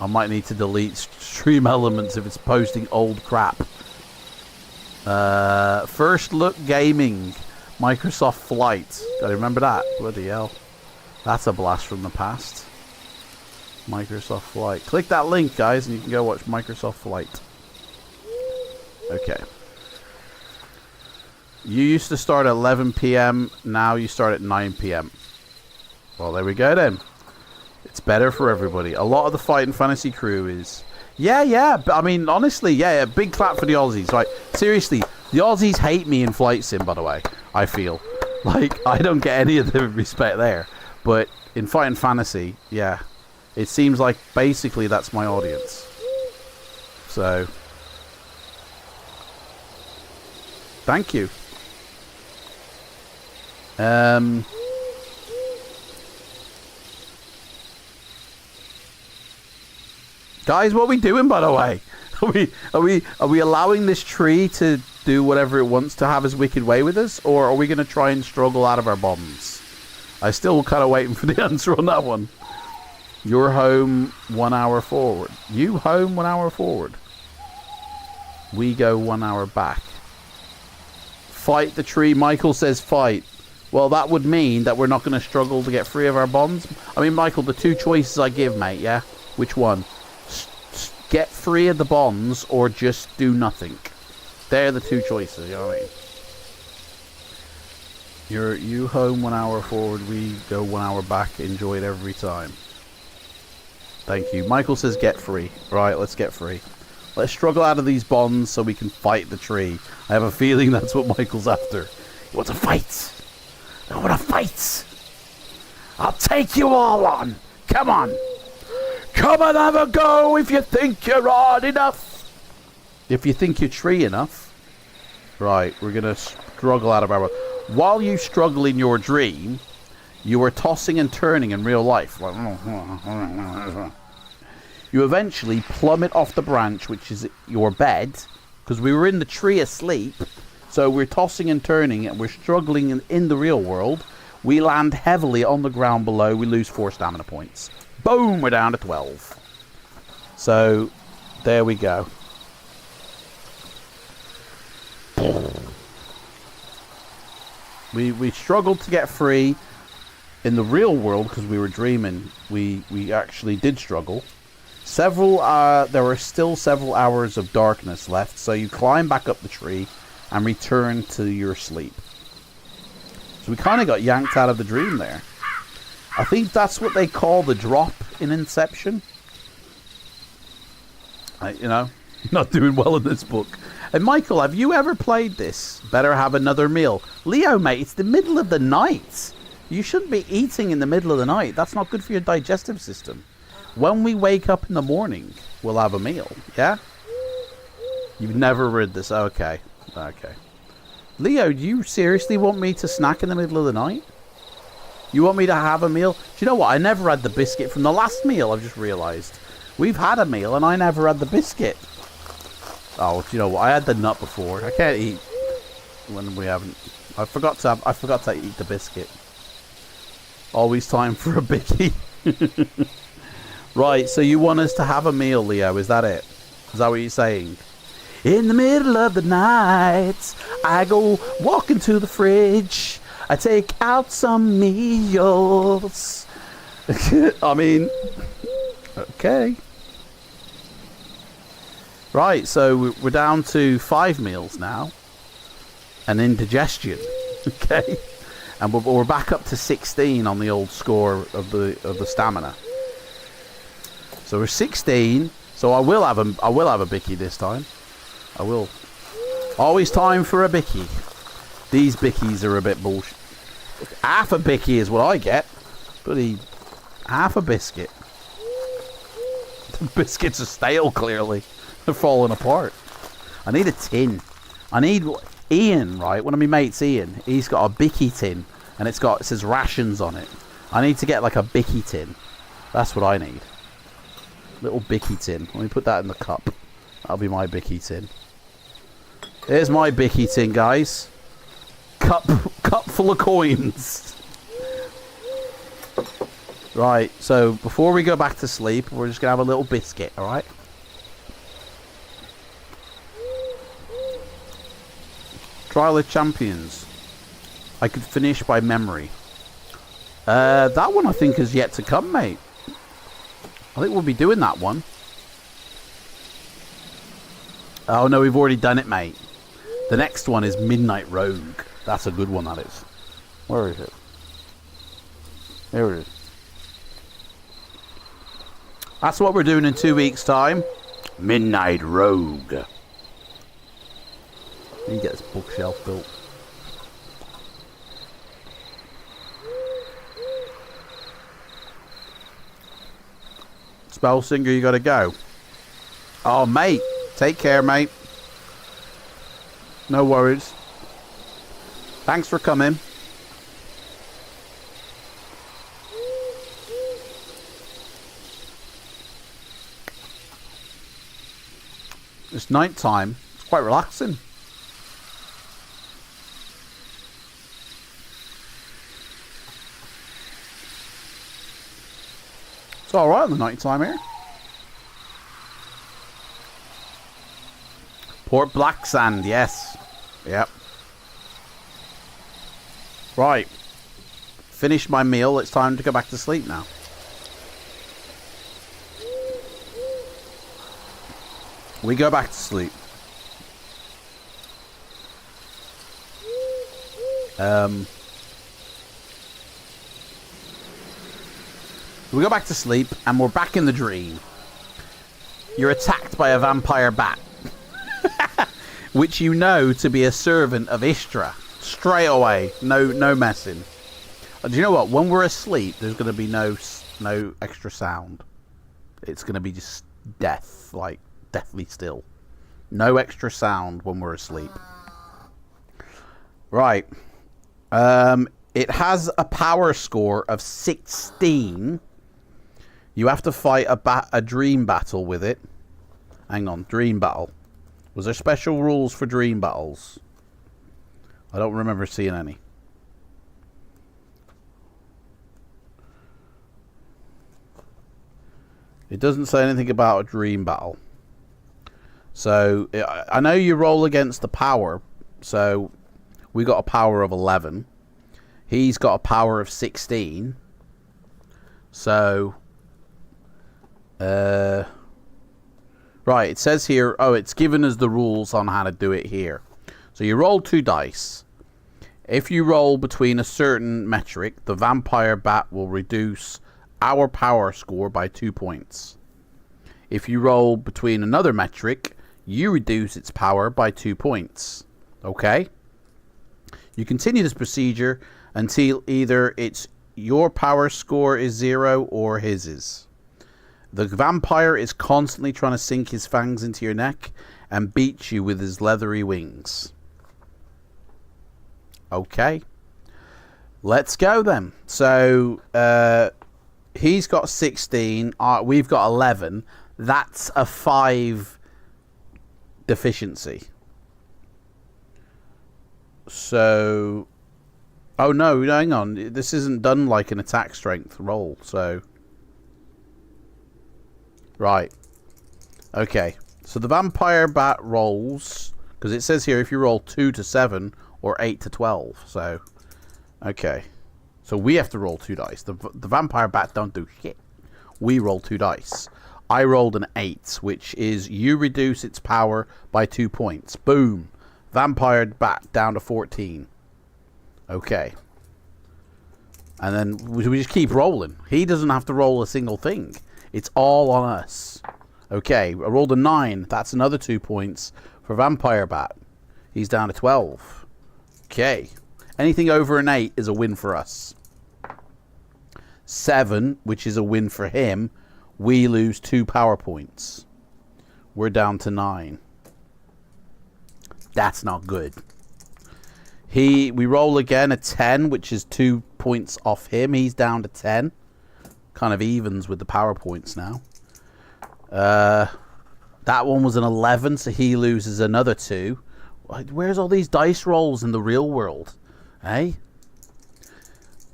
I might need to delete Stream Elements if it's posting old crap. First Look Gaming. Microsoft Flight. Gotta remember that. Bloody hell. That's a blast from the past. Microsoft Flight. Click that link, guys, and you can go watch Microsoft Flight. Okay. You used to start at 11 p.m. Now you start at 9 p.m. Well, there we go then. It's better for everybody. A lot of the Fighting Fantasy crew is... Yeah. But I mean, honestly, yeah. Big clap for the Aussies. Right? Seriously, the Aussies hate me in Flight Sim, by the way. I feel. Like, I don't get any of the respect there. But in Fighting Fantasy, yeah, it seems like basically that's my audience. So, thank you. Guys, what are we doing, by the way? Are we allowing this tree to do whatever it wants to have its wicked way with us, or are we going to try and struggle out of our bombs? I still kind of waiting for the answer on that one. You're home 1 hour forward. You home 1 hour forward. We go 1 hour back. Fight the tree. Michael says fight. Well, that would mean that we're not going to struggle to get free of our bonds. I mean, Michael, the two choices I give, mate, yeah? Which one? Get free of the bonds or just do nothing. They're the two choices, you know what I mean? You home 1 hour forward, we go 1 hour back. Enjoy it every time. Thank you. Michael says get free. Right, let's get free. Let's struggle out of these bonds so we can fight the tree. I have a feeling that's what Michael's after. He wants to fight. I want to fight. I'll take you all on. Come on. Come and have a go if you think you're hard enough. If you think you're tree enough. Right, we're going to struggle out of our... While you struggle in your dream, you are tossing and turning in real life. You eventually plummet off the branch, which is your bed, because we were in the tree asleep. So we're tossing and turning, and we're struggling in the real world. We land heavily on the ground below. We lose 4 stamina points. Boom, we're down to 12. So, there we go. We struggled to get free in the real world because we were dreaming. We actually did struggle. There were still several hours of darkness left, so you climb back up the tree and return to your sleep. So we kind of got yanked out of the dream there. I think that's what they call the drop in Inception. Not doing well in this book. And Michael, have you ever played this? Better have another meal. Leo, mate, it's the middle of the night. You shouldn't be eating in the middle of the night. That's not good for your digestive system. When we wake up in the morning, we'll have a meal. Yeah? You've never read this. Okay. Leo, do you seriously want me to snack in the middle of the night? You want me to have a meal? Do you know what? I never had the biscuit from the last meal, I've just realised. We've had a meal and I never had the biscuit. Oh, do you know what? I had the nut before. I can't eat when we haven't. I forgot to eat the biscuit. Always time for a bicky. Right, so you want us to have a meal, Leo? Is that it? Is that what you're saying? In the middle of the night, I go walking to the fridge. I take out some meals. I mean, okay. Right, so we're down to 5 meals now. And indigestion. Okay. And we're back up to 16 on the old score of the stamina. So we're 16. So I will have a bicky this time. I will. Always time for a bicky. These bickies are a bit bullshit. Half a bicky is what I get. Bloody half a biscuit. The biscuits are stale, clearly. They're falling apart. I need a tin. I need... Ian, right? One of my mates, Ian, he's got a bicky tin. And it says rations on it. I need to get like a bicky tin. That's what I need. Little bicky tin. Let me put that in the cup. That'll be my bicky tin. Here's my bicky tin, guys. Cup full of coins. Right, so before we go back to sleep, we're just going to have a little biscuit, alright? Trial of Champions. I could finish by memory. That one I think is yet to come, mate. I think we'll be doing that one. Oh no, we've already done it, mate. The next one is Midnight Rogue. That's a good one, that is. Where is it? There it is. That's what we're doing in 2 weeks' time. Midnight Rogue. Let me get this bookshelf built. Spellsinger, you gotta go. Oh, mate. Take care, mate. No worries. Thanks for coming. It's night time. It's quite relaxing. It's alright in the night time here. Port Black Sand, yes. Yep. Right. Finished my meal. It's time to go back to sleep now. We go back to sleep. We go back to sleep, and we're back in the dream. You're attacked by a vampire bat, which you know to be a servant of Istra. Straight away, no messing. Do you know what? When we're asleep, there's going to be no extra sound. It's going to be just death, like deathly still. No extra sound when we're asleep. Right. It has a power score of 16. You have to fight a dream battle with it. Hang on, dream battle. Was there special rules for dream battles? I don't remember seeing any. It doesn't say anything about a dream battle. So, I know you roll against the power. So, we got a power of 11. He's got a power of 16. So, right, it says here, oh, it's given us the rules on how to do it here. So, you roll 2 dice. If you roll between a certain metric, the vampire bat will reduce our power score by 2 points. If you roll between another metric, you reduce its power by 2 points. Okay? You continue this procedure until either your power score is 0 or his is. The vampire is constantly trying to sink his fangs into your neck and beat you with his leathery wings. Okay. Let's go then. So, he's got 16. We've got 11. That's a 5 deficiency. So, oh no, hang on. This isn't done like an attack strength roll. So, right. Okay. So the vampire bat rolls, because it says here if you roll 2 to 7 or 8 to 12. So, okay. So we have to roll 2 dice. The vampire bat don't do shit. We roll 2 dice. I rolled an 8, which is you reduce its power by 2 points. Boom. Vampire bat down to 14. Okay. And then we just keep rolling. He doesn't have to roll a single thing. It's all on us. Okay, I rolled a 9. That's another 2 points for vampire bat. He's down to 12. Okay. Anything over an 8 is a win for us. 7, which is a win for him. We lose 2 power points. We're down to 9. That's not good. We roll again a 10, which is 2 points off him. He's down to 10. Kind of evens with the power points now. That one was an 11, so he loses another 2. Where's all these dice rolls in the real world? Hey?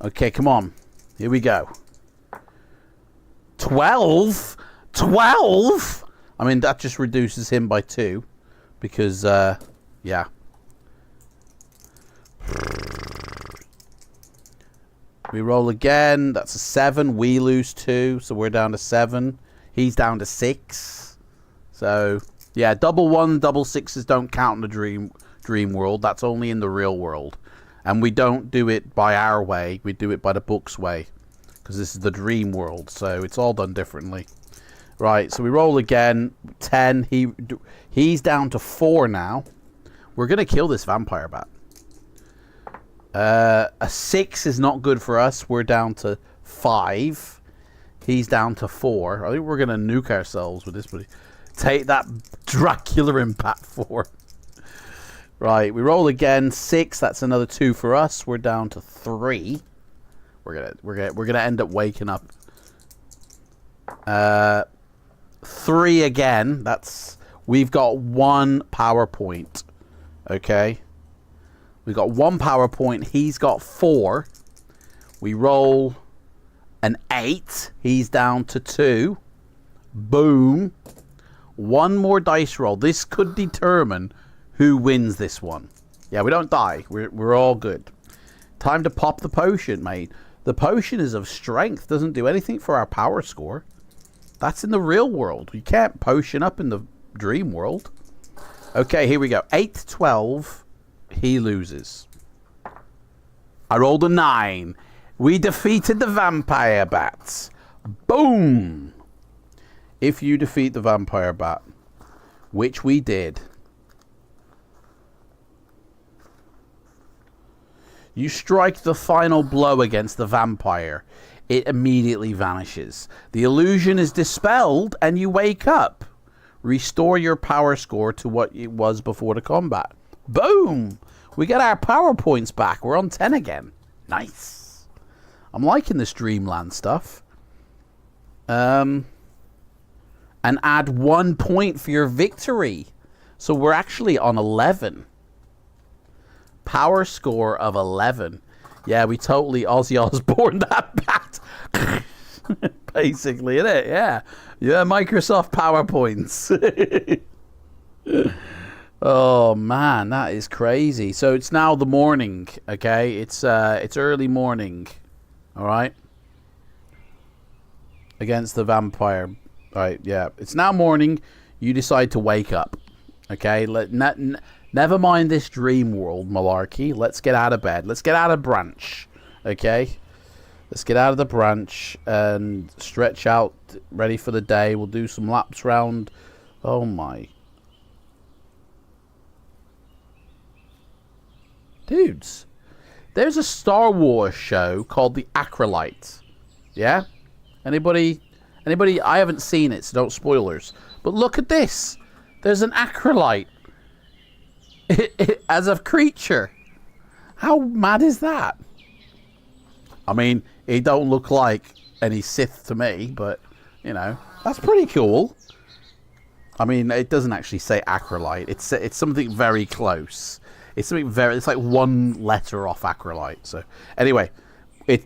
Okay, come on. Here we go. 12? 12? I mean, that just reduces him by 2. Because, yeah. We roll again. That's a 7. We lose 2, so we're down to 7. He's down to 6. So, yeah, double 1, double 6s don't count in the dream world. That's only in the real world. And we don't do it by our way. We do it by the book's way. Because this is the dream world, so it's all done differently. Right, so we roll again. 10. He's down to 4 now. We're going to kill this vampire bat. A 6 is not good for us. We're down to 5. He's down to 4. I think we're going to nuke ourselves with this, buddy. Take that, Dracula Impact 4. Right, we roll again. 6. That's another 2 for us. We're down to 3. We're gonna end up waking up. 3 again. We've got 1 power point. Okay. We've got 1 power point. He's got 4. We roll an 8. He's down to 2. Boom. 1 more dice roll. This could determine who wins this one. Yeah, we don't die. We're all good. Time to pop the potion, mate. The potion is of strength. Doesn't do anything for our power score. That's in the real world. You can't potion up in the dream world. Okay, here we go. 8, 12. He loses. I rolled a 9. We defeated the vampire bats. Boom. If you defeat the vampire bat, which we did, you strike the final blow against the vampire. It immediately vanishes. The illusion is dispelled and you wake up. Restore your power score to what it was before the combat. Boom! We get our power points back. We're on 10 again. Nice. I'm liking this Dreamland stuff. And add 1 point for your victory. So we're actually on 11. Power score of 11. Yeah, we totally Ozzy Osbourne that bat. Basically, innit? Yeah. Yeah, Microsoft PowerPoints. Oh, man, that is crazy. So it's now the morning, okay? It's early morning, all right? Against the vampire. All right, yeah. It's now morning. You decide to wake up, okay? Never mind this dream world malarkey. Let's get out of bed. Let's get out of branch, okay? Let's get out of the branch and stretch out, ready for the day. We'll do some laps round. Oh, my. Dudes, there's a Star Wars show called The Acolyte. Yeah? Anybody? I haven't seen it, so don't spoilers. But look at this. There's an acolyte as a creature. How mad is that? I mean, he don't look like any Sith to me, but, you know, that's pretty cool. I mean, it doesn't actually say acolyte. It's something very close. It's like 1 letter off acolyte. So, anyway,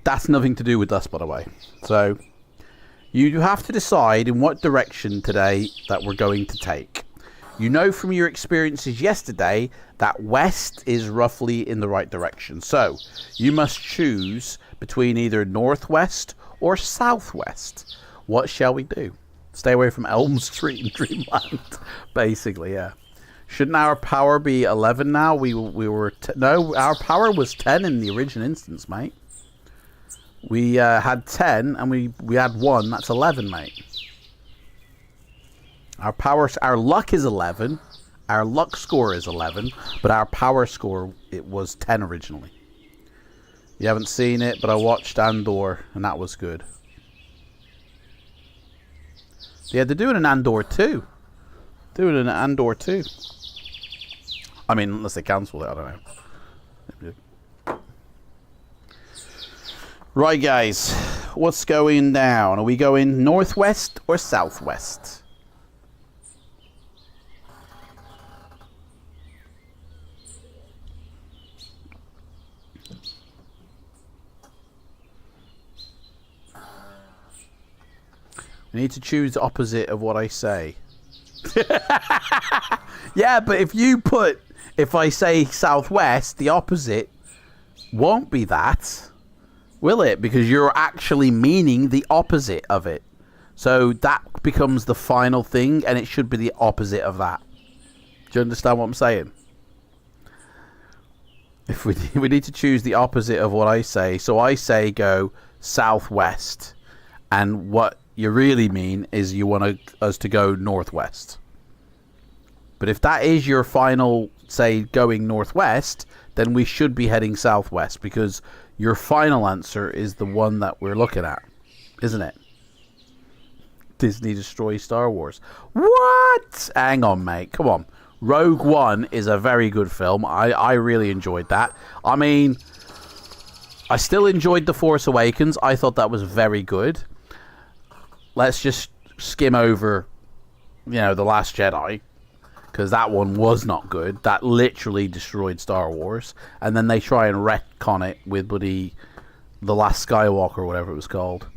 that's nothing to do with us, by the way. So, you have to decide in what direction today that we're going to take. You know from your experiences yesterday that west is roughly in the right direction. So, you must choose between either northwest or southwest. What shall we do? Stay away from Elm Street and Dreamland. Basically, yeah. Shouldn't our power be 11 now? No, our power was 10 in the original instance, mate. We had 10 and we had 1. That's 11, mate. Our luck is 11. Our luck score is 11, but our power score, it was 10 originally. You haven't seen it, but I watched Andor, and that was good. Yeah, they're doing an Andor 2. I mean, unless they cancel it, I don't know. Right, guys. What's going down? Are we going northwest or southwest? We need to choose the opposite of what I say. Yeah, but if I say southwest, the opposite won't be that, will it? Because you're actually meaning the opposite of it. So that becomes the final thing, and it should be the opposite of that. Do you understand what I'm saying? If we need to choose the opposite of what I say. So I say go southwest, and what you really mean is you want us to go northwest. But if that is your final, say, going northwest, then we should be heading southwest, because your final answer is the one that we're looking at, isn't it? Disney destroys Star Wars. What? Hang on, mate. Come on. Rogue One is a very good film. I really enjoyed that. I mean, I still enjoyed The Force Awakens. I thought that was very good. Let's just skim over, The Last Jedi. Because that one was not good. That literally destroyed Star Wars. And then they try and retcon it with The Last Skywalker, or whatever it was called.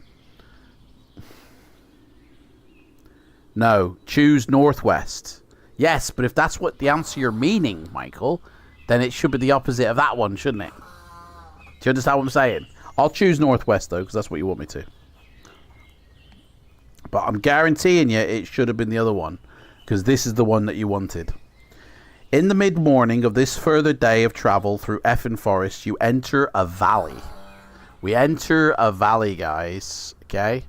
No, choose Northwest. Yes, but if that's what the answer you're meaning, Michael, then it should be the opposite of that one, shouldn't it? Do you understand what I'm saying? I'll choose Northwest, though, because that's what you want me to. But I'm guaranteeing you it should have been the other one, because this is the one that you wanted. In the mid-morning of this further day of travel through effing forest, you enter a valley. We enter a valley, guys. Okay?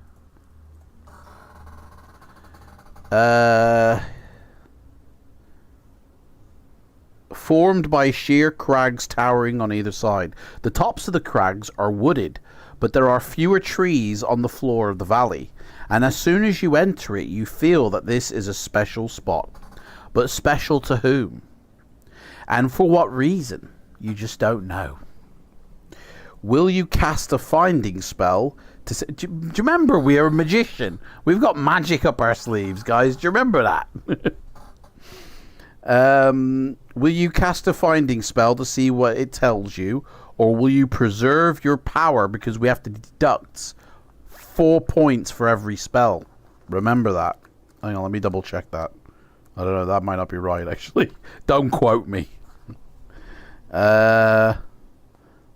Formed by sheer crags towering on either side. The tops of the crags are wooded, but there are fewer trees on the floor of the valley. And as soon as you enter it, you feel that this is a special spot. But special to whom? And for what reason? You just don't know. Will you cast a finding spell? Do you remember we are a magician? We've got magic up our sleeves, guys. Do you remember that? Will you cast a finding spell to see what it tells you? Or will you preserve your power because we have to deduct 4 points for every spell? Remember that. Hang on, let me double check that. I don't know, that might not be right, actually. Don't quote me.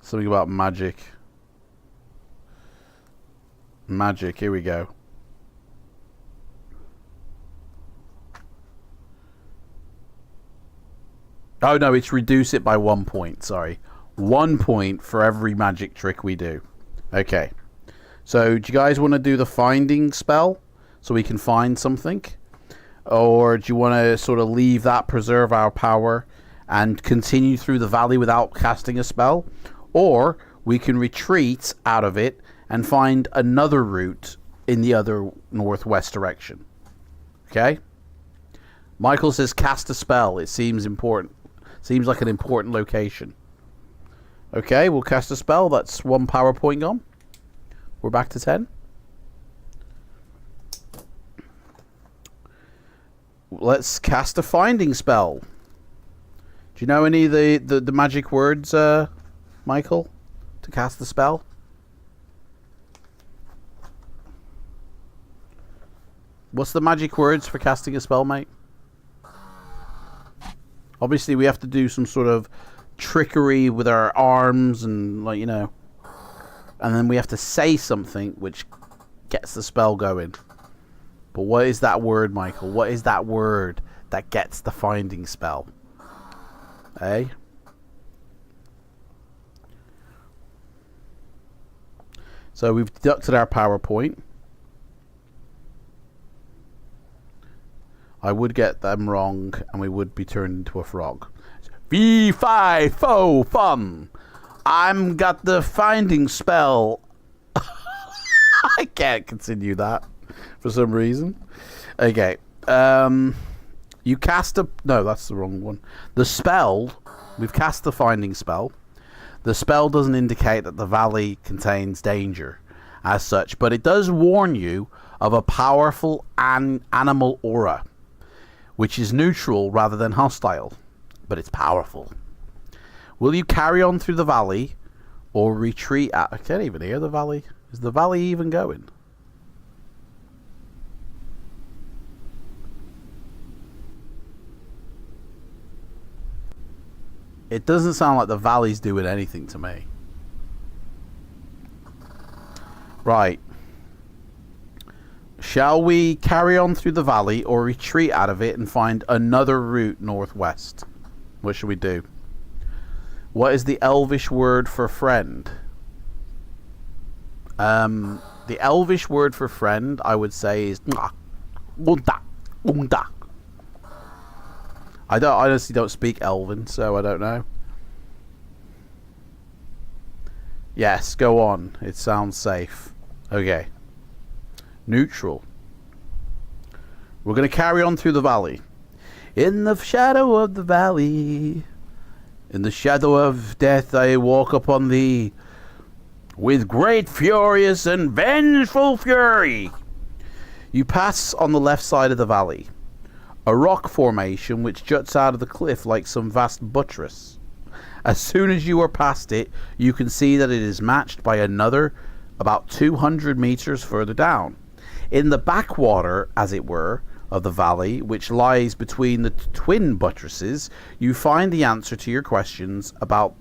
Something about magic. Magic, here we go. Oh no, it's reduce it by 1 point, sorry. 1 point for every magic trick we do. Okay. So, do you guys want to do the finding spell? So we can find something? Or do you want to sort of leave that, preserve our power, and continue through the valley without casting a spell? Or we can retreat out of it and find another route in the other northwest direction. Okay? Michael says cast a spell. It seems important. Seems like an important location. Okay, we'll cast a spell. That's 1 power point gone. We're back to 10. Let's cast a finding spell. Do you know any of the magic words, Michael, to cast the spell? What's the magic words for casting a spell, mate? Obviously, we have to do some sort of trickery with our arms and, like, and then we have to say something which gets the spell going. But what is that word, Michael? What is that word that gets the finding spell? Eh? So we've deducted our power point. I would get them wrong, and we would be turned into a frog. V5 fun. I'm got the finding spell. I can't continue that for some reason. Okay. You cast a... No, that's the wrong one. The spell... We've cast the finding spell. The spell doesn't indicate that the valley contains danger as such, but it does warn you of a powerful animal aura, which is neutral rather than hostile, but it's powerful. Will you carry on through the valley or retreat at... I can't even hear the valley. Is the valley even going? It doesn't sound like the valley's doing anything to me. Right. Shall we carry on through the valley or retreat out of it and find another route northwest? What should we do? What is the Elvish word for friend? The Elvish word for friend, I would say, is unda. I honestly don't speak Elven, so I don't know. Yes, go on. It sounds safe. Okay. Neutral. We're going to carry on through the valley. In the shadow of the valley, in the shadow of death, I walk upon thee with great furious and vengeful fury. You pass on the left side of the valley, a rock formation which juts out of the cliff like some vast buttress. As soon as you are past it, you can see that it is matched by another about 200 meters further down. In the backwater, as it were, of the valley, which lies between the twin buttresses, you find the answer to your questions about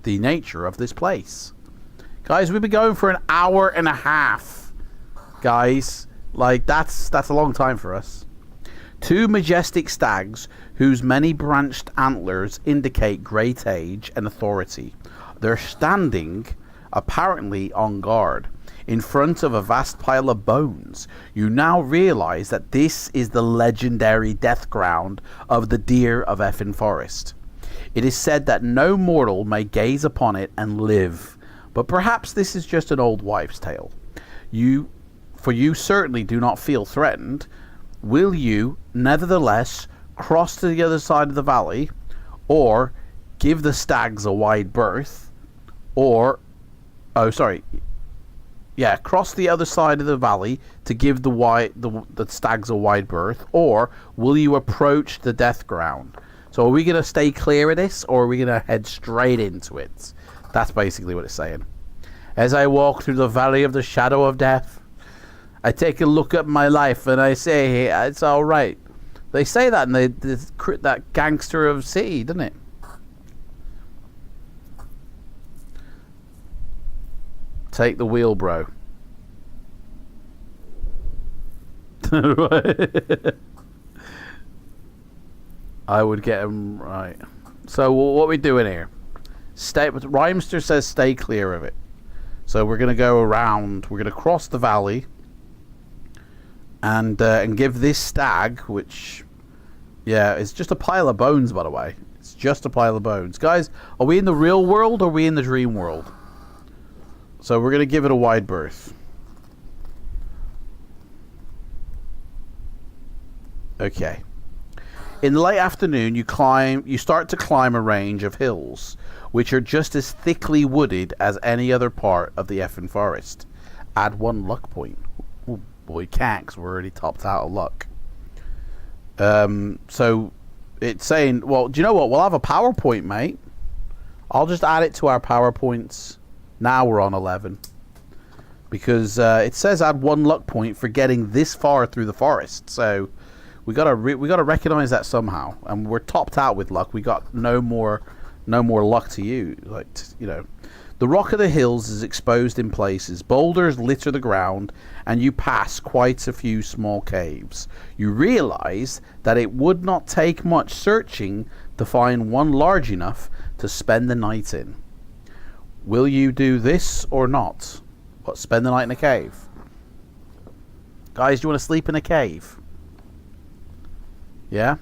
the nature of this place. Guys, we've been going for an hour and a half. Guys, like, that's a long time for us. Two majestic stags, whose many branched antlers indicate great age and authority. They're standing, apparently on guard, in front of a vast pile of bones. You now realize that this is the legendary death ground of the deer of Effin Forest. It is said that no mortal may gaze upon it and live, but perhaps this is just an old wives' tale. For you certainly do not feel threatened. Will you, nevertheless, cross to the other side of the valley, or give the stags a wide berth, or... cross the other side of the valley to give the stags a wide berth, or will you approach the death ground? So are we going to stay clear of this, or are we going to head straight into it? That's basically what it's saying. As I walk through the valley of the shadow of death, I take a look at my life and I say, hey, it's all right. They say that in that Gangster of City, doesn't it? Take the wheel, bro. I would get him right. So what are we doing here? Rhymester says stay clear of it. So we're going to go around. We're going to cross the valley. And give this stag, which... Yeah, it's just a pile of bones, by the way. It's just a pile of bones. Guys, are we in the real world or are we in the dream world? So we're going to give it a wide berth. Okay. In the late afternoon, you start to climb a range of hills, which are just as thickly wooded as any other part of the Effin Forest. Add 1 luck point. Ooh, boy, can't, we're already topped out of luck. So it's saying, well, do you know what? We'll have a PowerPoint, mate. I'll just add it to our PowerPoints. Now we're on 11. Because it says add 1 luck point for getting this far through the forest. So we gotta recognize that somehow. And we're topped out with luck. We got no more luck to use. Like, you know, the rock of the hills is exposed in places. Boulders litter the ground, and you pass quite a few small caves. You realize that it would not take much searching to find one large enough to spend the night in. Will you do this or not? What, spend the night in a cave? Guys, do you want to sleep in a cave? Yeah?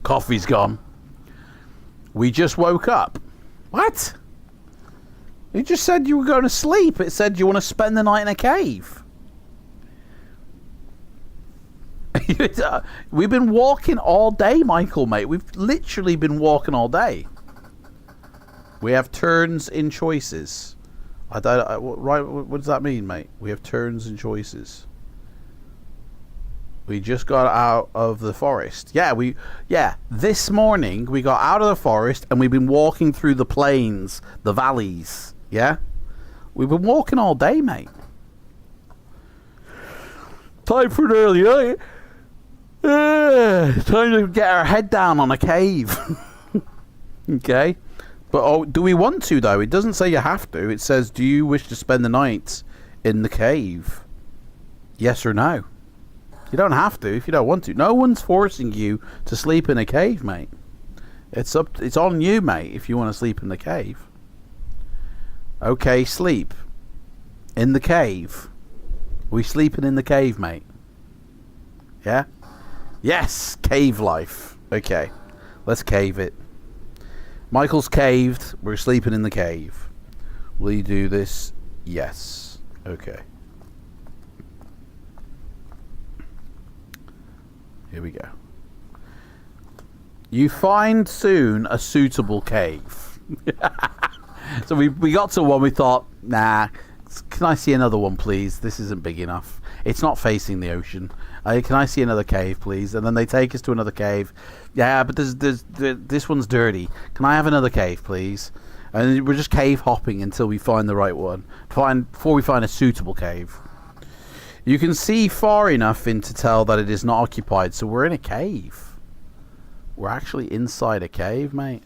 Coffee's gone. We just woke up. What? You just said you were going to sleep. It said you want to spend the night in a cave. We've been walking all day, Michael, mate. We've literally been walking all day. We have turns in choices. What does that mean, mate? We have turns and choices. We just got out of the forest. Yeah, this morning we got out of the forest and we've been walking through the plains, the valleys. Yeah? We've been walking all day, mate. Time for an early night. Time to get our head down on a cave. Okay? But do we want to, though? It doesn't say you have to. It says, do you wish to spend the night in the cave? Yes or no? You don't have to if you don't want to. No one's forcing you to sleep in a cave, mate. It's on you, mate, if you want to sleep in the cave. Okay, sleep. In the cave. We sleeping in the cave, mate. Yeah? Yes, cave life. Okay, let's cave it. Michael's caved. We're sleeping in the cave. Will you do this? Yes. Okay. Here we go. You find soon a suitable cave. So we got to one, we thought, nah, can I see another one, please? This isn't big enough. It's not facing the ocean. Can I see another cave, please? And then they take us to another cave. Yeah, but this one's dirty. Can I have another cave, please? And we're just cave hopping until we find the right one. Before we find a suitable cave. You can see far enough in to tell that it is not occupied, so we're in a cave. We're actually inside a cave, mate.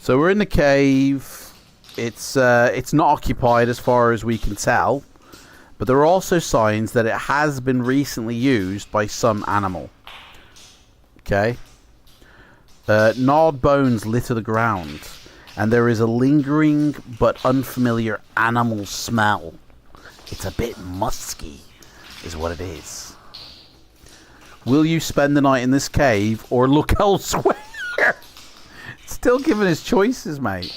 So we're in the cave. It's not occupied as far as we can tell, but there are also signs that it has been recently used by some animal. Okay. Gnawed bones litter the ground, and there is a lingering but unfamiliar animal smell. It's a bit musky, is what it is. Will you spend the night in this cave or look elsewhere? Still giving us choices, mate.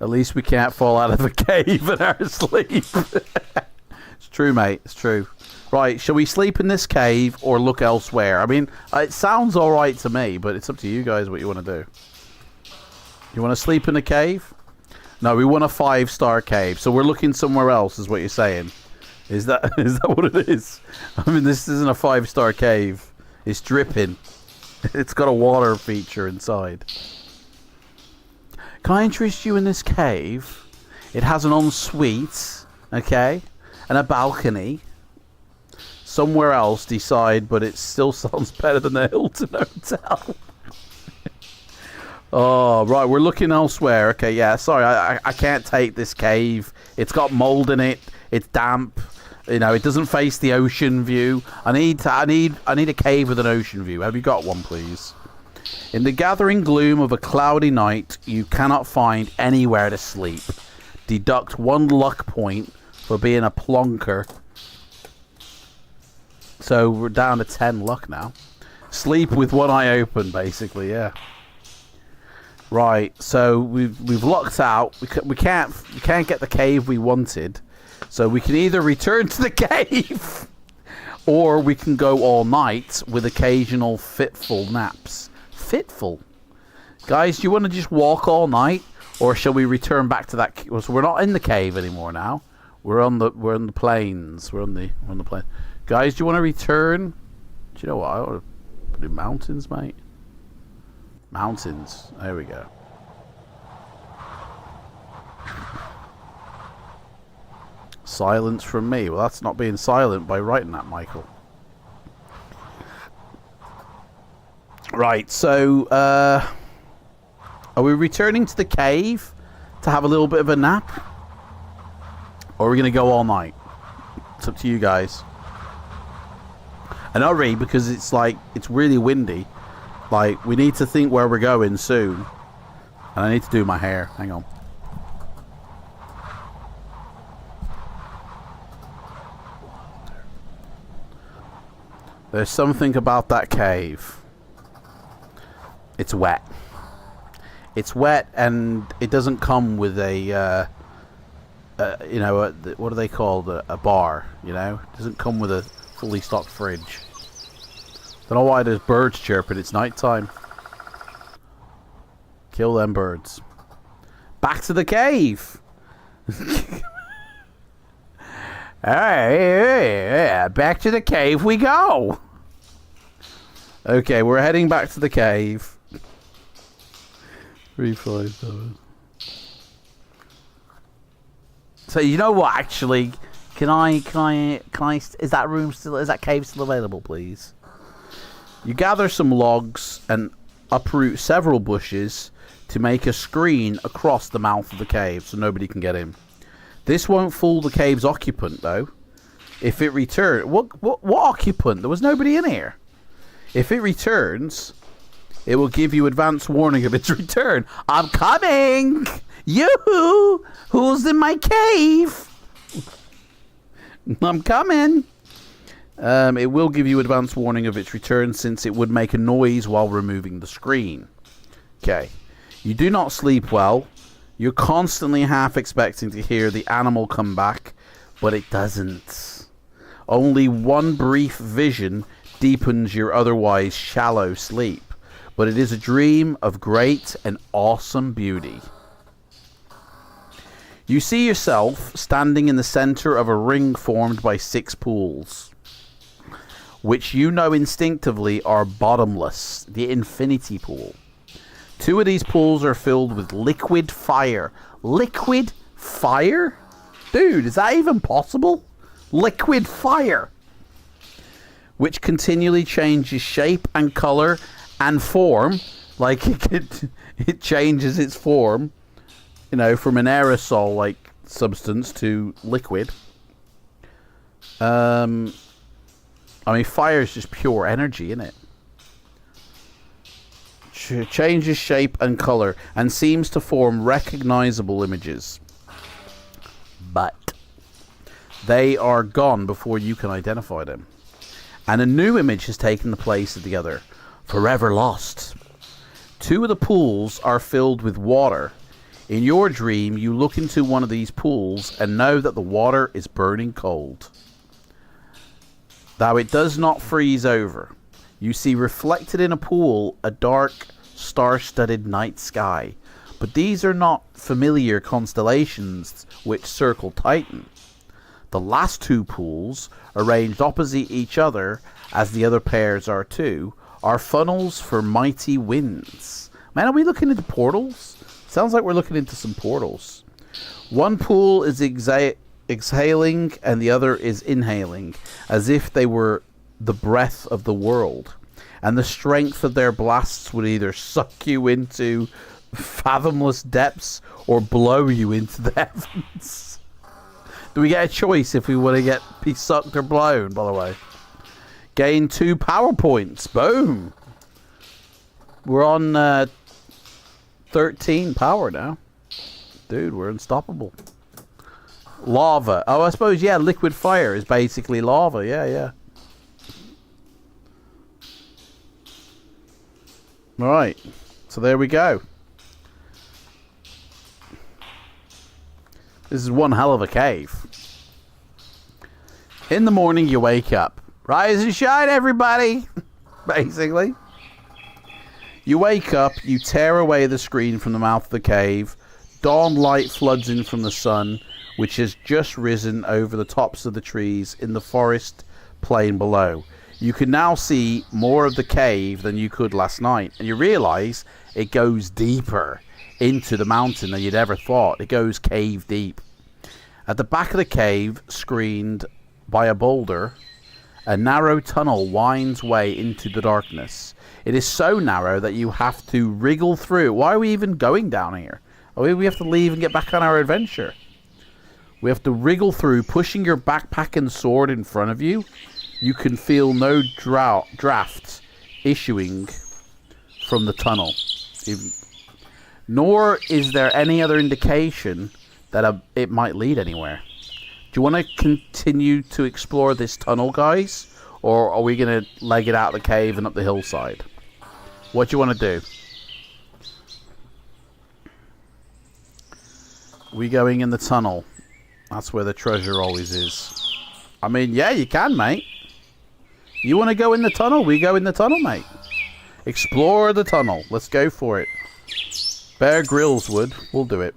At least we can't fall out of a cave in our sleep. It's true, mate. It's true. Right, shall we sleep in this cave or look elsewhere? I mean, it sounds alright to me, but it's up to you guys what you want to do. You want to sleep in a cave? No, we want a 5-star cave, so we're looking somewhere else, is what you're saying. Is that what it is? I mean, this isn't a 5-star cave. It's dripping. It's got a water feature inside. Can I interest you in this cave? It has an ensuite, okay, and a balcony. Somewhere else, decide, but it still sounds better than the Hilton Hotel. Oh, right, we're looking elsewhere. Okay, yeah, sorry, I can't take this cave. It's got mold in it. It's damp. You know, it doesn't face the ocean view. I need a cave with an ocean view. Have you got one, please? In the gathering gloom of a cloudy night, you cannot find anywhere to sleep. Deduct 1 luck point for being a plonker. So we're down to 10 luck now. Sleep with one eye open, basically, yeah. Right, so we've locked out. We can't get the cave we wanted. So we can either return to the cave, or we can go all night with occasional fitful naps. Fitful, guys. Do you want to just walk all night, or shall we return back to that? So we're not in the cave anymore now. We're on the plains. We're on the plains. Guys, do you want to return? Do you know what? I want to do mountains, mate. Mountains. There we go. Silence from me. Well, that's not being silent by writing that, Michael. Right, so are we returning to the cave to have a little bit of a nap? Or are we going to go all night? It's up to you guys. And hurry, because it's really windy. Like, we need to think where we're going soon. And I need to do my hair. Hang on. There's something about that cave. It's wet. It's wet, and it doesn't come with a, you know, what are they called? A bar, you know? It doesn't come with a fully stocked fridge. Don't know why there's birds chirping. It's night time. Kill them birds. Back to the cave. Alright, back to the cave we go. Okay, we're heading back to the cave. 357. So you know what? Actually, can I? Is that cave still available, please? You gather some logs and uproot several bushes to make a screen across the mouth of the cave so nobody can get in. This won't fool the cave's occupant, though. If it returns... What occupant? There was nobody in here. If it returns, it will give you advance warning of its return. I'm coming! Yoo-hoo! Who's in my cave? I'm coming. It will give you advance warning of its return since it would make a noise while removing the screen. Okay. You do not sleep well. You're constantly half expecting to hear the animal come back, but it doesn't. Only one brief vision deepens your otherwise shallow sleep, but it is a dream of great and awesome beauty. You see yourself standing in the center of a ring formed by 6 pools, which you know instinctively are bottomless, the infinity pool. 2 of these pools are filled with liquid fire. Liquid fire? Dude, is that even possible? Liquid fire! Which continually changes shape and color and form. Like it changes its form, you know, from an aerosol like substance to liquid. I mean, fire is just pure energy, isn't it? Changes shape and color and seems to form recognizable images. But they are gone before you can identify them. And a new image has taken the place of the other. Forever lost. 2 of the pools are filled with water. In your dream, you look into one of these pools and know that the water is burning cold. Though it does not freeze over. You see reflected in a pool a dark, star-studded night sky. But these are not familiar constellations which circle Titan. The last 2 pools, arranged opposite each other, as the other pairs are too, are funnels for mighty winds. Man, are we looking into portals? Sounds like we're looking into some portals. One pool is exhaling and the other is inhaling, as if they were the breath of the world. And the strength of their blasts would either suck you into fathomless depths or blow you into the heavens. Do we get a choice if we want to be sucked or blown, by the way? Gain 2 power points. Boom. We're on 13 power now. Dude, we're unstoppable. Lava. Oh, I suppose, yeah, liquid fire is basically lava. Yeah. Alright. So there we go. This is one hell of a cave. In the morning, you wake up. Rise and shine, everybody! Basically. You wake up, you tear away the screen from the mouth of the cave. Dawn light floods in from the sun, which has just risen over the tops of the trees in the forest plain below. You can now see more of the cave than you could last night, and you realise it goes deeper into the mountain than you'd ever thought. It goes cave deep. At the back of the cave, screened by a boulder, a narrow tunnel winds way into the darkness. It is so narrow that you have to wriggle through. Why are we even going down here? Oh, we have to leave and get back on our adventure. We have to wriggle through, pushing your backpack and sword in front of you. You can feel no draft issuing from the tunnel. Nor is there any other indication that it might lead anywhere. Do you want to continue to explore this tunnel, guys? Or are we going to leg it out of the cave and up the hillside? What do you want to do? We going in the tunnel. That's where the treasure always is. I mean, yeah, you can, mate. You want to go in the tunnel? We go in the tunnel, mate. Explore the tunnel. Let's go for it. Bear Grylls would. We'll do it.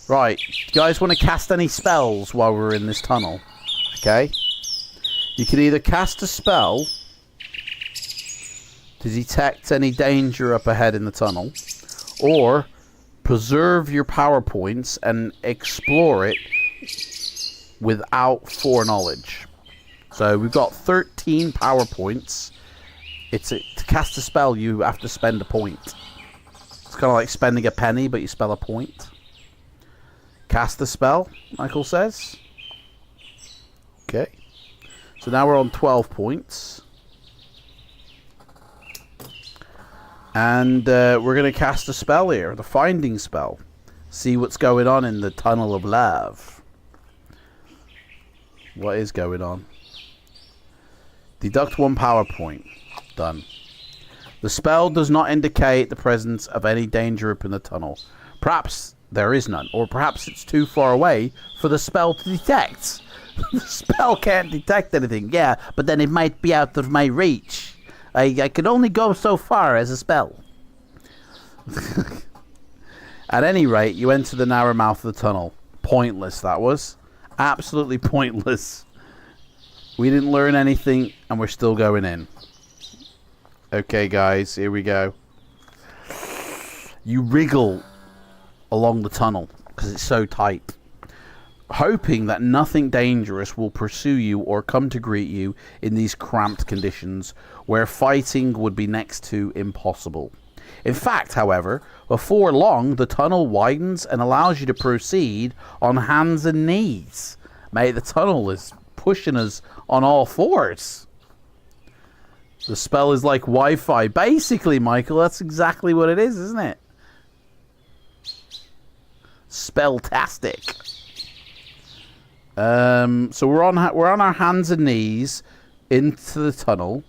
Right. You guys want to cast any spells while we're in this tunnel? Okay. You can either cast a spell to detect any danger up ahead in the tunnel, or preserve your power points and explore it without foreknowledge. So we've got 13 power points. To cast a spell, you have to spend a point. It's kind of like spending a penny, but you spell a point. Cast the spell, Michael says. Okay. So now we're on 12 points. And we're going to cast a spell here, the finding spell. See what's going on in the tunnel of love. What is going on? Deduct 1 power point. Done. The spell does not indicate the presence of any danger up in the tunnel. Perhaps there is none, or perhaps it's too far away for the spell to detect. The spell can't detect anything, yeah, but then it might be out of my reach. I can only go so far as a spell. At any rate, you enter the narrow mouth of the tunnel. Pointless, that was. Absolutely pointless. We didn't learn anything, and we're still going in. Okay, guys, here we go. You wriggle along the tunnel, because it's so tight, hoping that nothing dangerous will pursue you or come to greet you in these cramped conditions where fighting would be next to impossible. In fact, however, before long, the tunnel widens and allows you to proceed on hands and knees. Mate, the tunnel is pushing us on all fours. The spell is like Wi-Fi. Basically, Michael, that's exactly what it is, isn't it? Spelltastic. So we're on our hands and knees into the tunnel.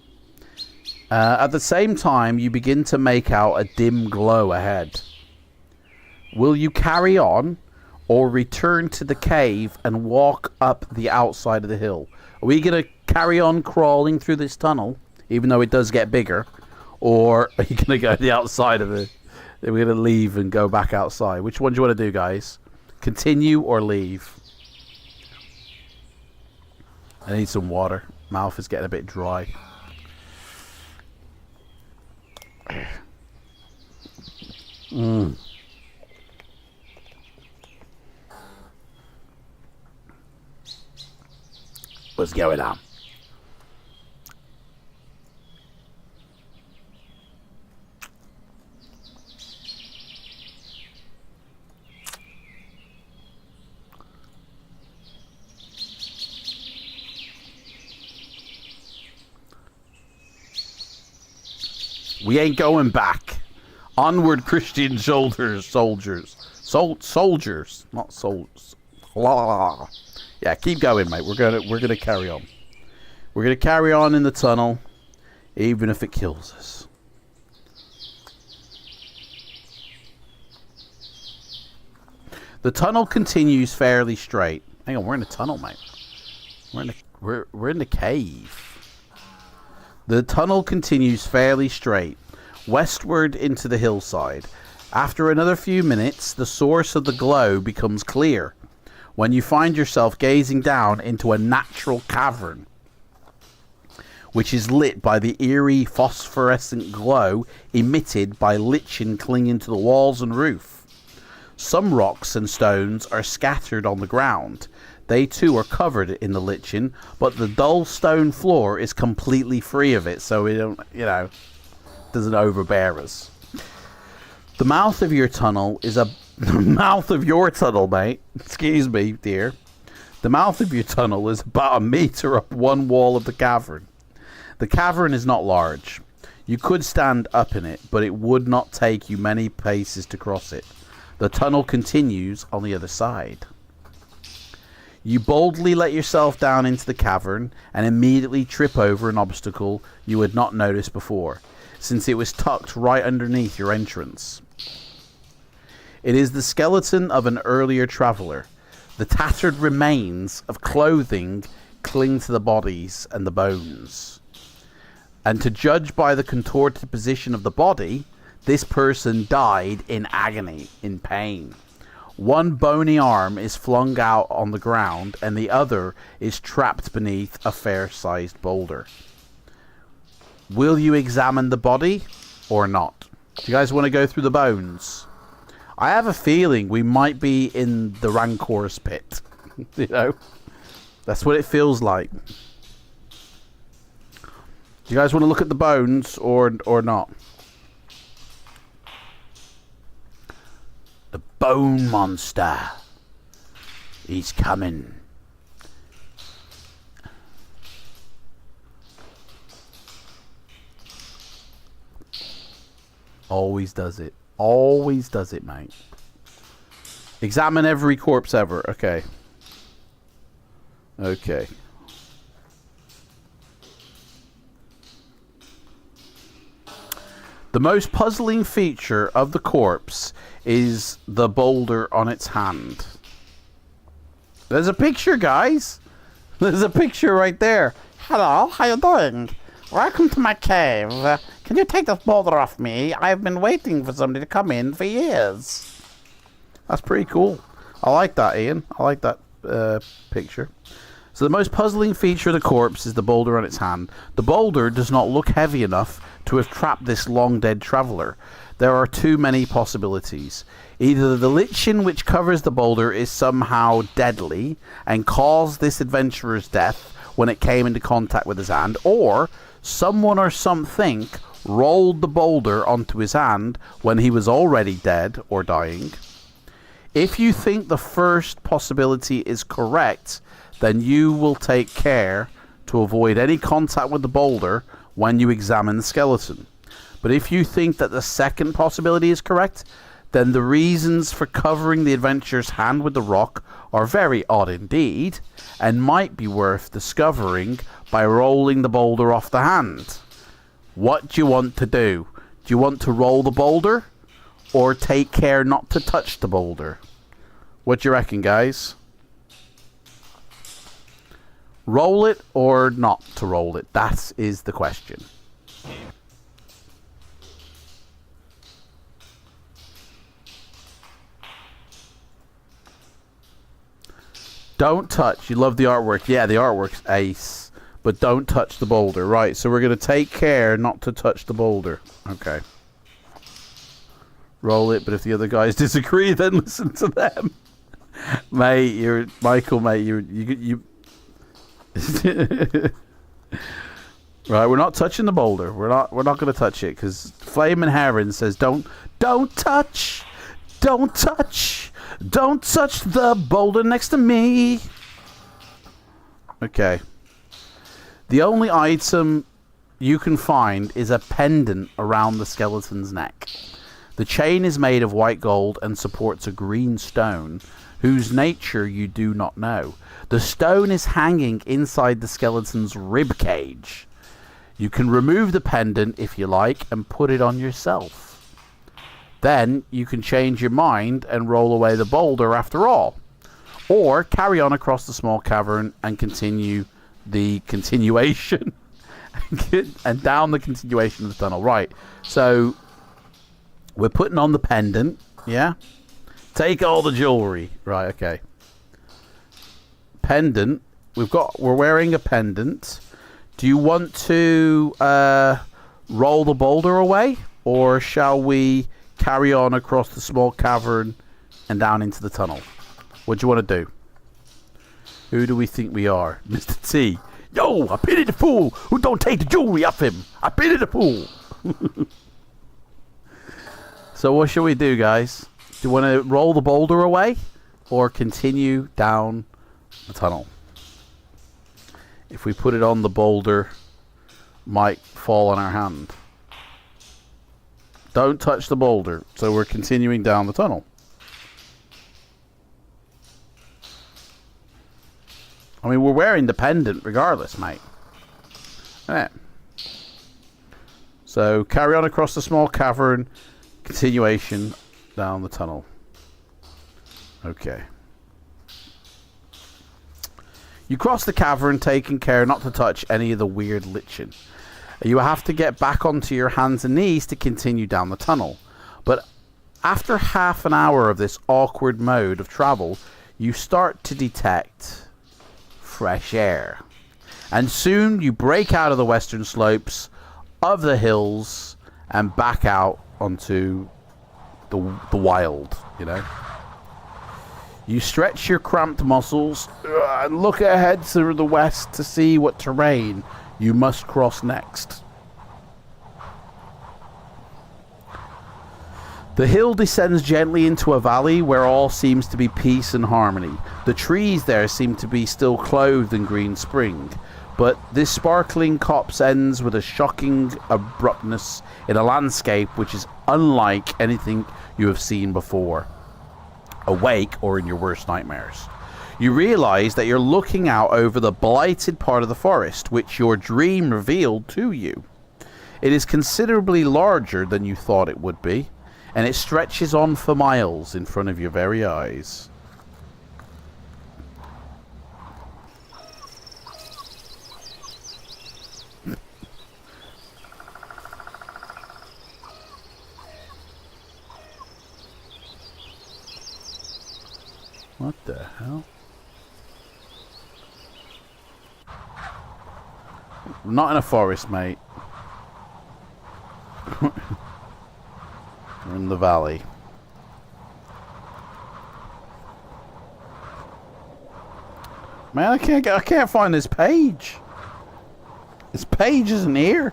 At the same time, you begin to make out a dim glow ahead. Will you carry on or return to the cave and walk up the outside of the hill? Are we going to carry on crawling through this tunnel, even though it does get bigger? Or are you going to go to the outside of it? We're going to leave and go back outside. Which one do you want to do, guys? Continue or leave? I need some water. Mouth is getting a bit dry. What's going on? We ain't going back. Onward, Christian soldiers. Soldiers, not souls. Yeah, keep going, mate. We're gonna carry on. We're gonna carry on in the tunnel, even if it kills us. The tunnel continues fairly straight. Hang on, we're in the tunnel, mate. We're in the cave. The tunnel continues fairly straight, westward into the hillside. After another few minutes, the source of the glow becomes clear, when you find yourself gazing down into a natural cavern, which is lit by the eerie phosphorescent glow emitted by lichen clinging to the walls and roof. Some rocks and stones are scattered on the ground. They too are covered in the lichen, but the dull stone floor is completely free of it, so we don't, doesn't overbear us. The mouth of your tunnel is the mouth of your tunnel, mate. Excuse me, dear. The mouth of your tunnel is about 1 meter up one wall of the cavern. The cavern is not large. You could stand up in it, but it would not take you many paces to cross it. The tunnel continues on the other side. You boldly let yourself down into the cavern and immediately trip over an obstacle you had not noticed before, since it was tucked right underneath your entrance. It is the skeleton of an earlier traveller. The tattered remains of clothing cling to the bodies and the bones. And to judge by the contorted position of the body, this person died in agony, in pain. One bony arm is flung out on the ground, and the other is trapped beneath a fair-sized boulder. Will you examine the body or not? Do you guys want to go through the bones? I have a feeling we might be in the Rancor's pit. That's what it feels like. Do you guys want to look at the bones or not? The bone monster. He's coming. Always does it. Always does it, mate. Examine every corpse ever. Okay. Okay. The most puzzling feature of the corpse is the boulder on its hand. There's a picture, guys. There's a picture right there. Hello, how you doing? Welcome to my cave. Can you take this boulder off me? I've been waiting for somebody to come in for years. That's pretty cool. I like that, Ian. I like that picture. So the most puzzling feature of the corpse is the boulder on its hand. The boulder does not look heavy enough to have trapped this long-dead traveller. There are too many possibilities. Either the lichen which covers the boulder is somehow deadly and caused this adventurer's death when it came into contact with his hand, or someone or something rolled the boulder onto his hand when he was already dead or dying. If you think the first possibility is correct, then you will take care to avoid any contact with the boulder when you examine the skeleton. But if you think that the second possibility is correct, then the reasons for covering the adventurer's hand with the rock are very odd indeed, and might be worth discovering by rolling the boulder off the hand. What do you want to do? Do you want to roll the boulder, or take care not to touch the boulder? What do you reckon, guys? Roll it or not to roll it? That is the question. Don't touch. You love the artwork. Yeah, the artwork's ace. But don't touch the boulder. Right, so we're going to take care not to touch the boulder. Okay. Roll it, but if the other guys disagree, then listen to them. Mate, Michael, mate, you right, we're not touching the boulder. We're not going to touch it because Flaming Heron says don't touch the boulder next to me. Okay. The only item you can find is a pendant around the skeleton's neck. The chain is made of white gold and supports a green stone whose nature you do not know. The stone is hanging inside the skeleton's rib cage. You can remove the pendant if you like and put it on yourself. Then you can change your mind and roll away the boulder after all. Or carry on across the small cavern and continue the continuation and down the continuation of the tunnel. Right, so we're putting on the pendant, yeah? Take all the jewelry. Right, okay. Pendant. We're wearing a pendant. Do you want to roll the boulder away? Or shall we carry on across the small cavern and down into the tunnel? What do you want to do? Who do we think we are? Mr. T. Yo, I pity the fool who don't take the jewelry off him. I pity the fool. So what should we do, guys? Do you want to roll the boulder away or continue down the tunnel? If we put it on, the boulder might fall on our hand. Don't touch the boulder. So we're continuing down the tunnel. I mean, we're wearing the pendant regardless, mate. Alright. So carry on across the small cavern. Continuation down the tunnel. Okay. You cross the cavern, taking care not to touch any of the weird lichen. You have to get back onto your hands and knees to continue down the tunnel. But after half an hour of this awkward mode of travel, you start to detect fresh air. And soon you break out of the western slopes of the hills and back out onto the wild, you know. You stretch your cramped muscles and look ahead to the west to see what terrain you must cross next. The hill descends gently into a valley where all seems to be peace and harmony. The trees there seem to be still clothed in green spring, but this sparkling copse ends with a shocking abruptness in a landscape which is unlike anything you have seen before, awake or in your worst nightmares. You realize that you're looking out over the blighted part of the forest, which your dream revealed to you. It is considerably larger than you thought it would be, and it stretches on for miles in front of your very eyes. What the hell? We're not in a forest, mate. We're in the valley. Man, I can't find this page. This page isn't here.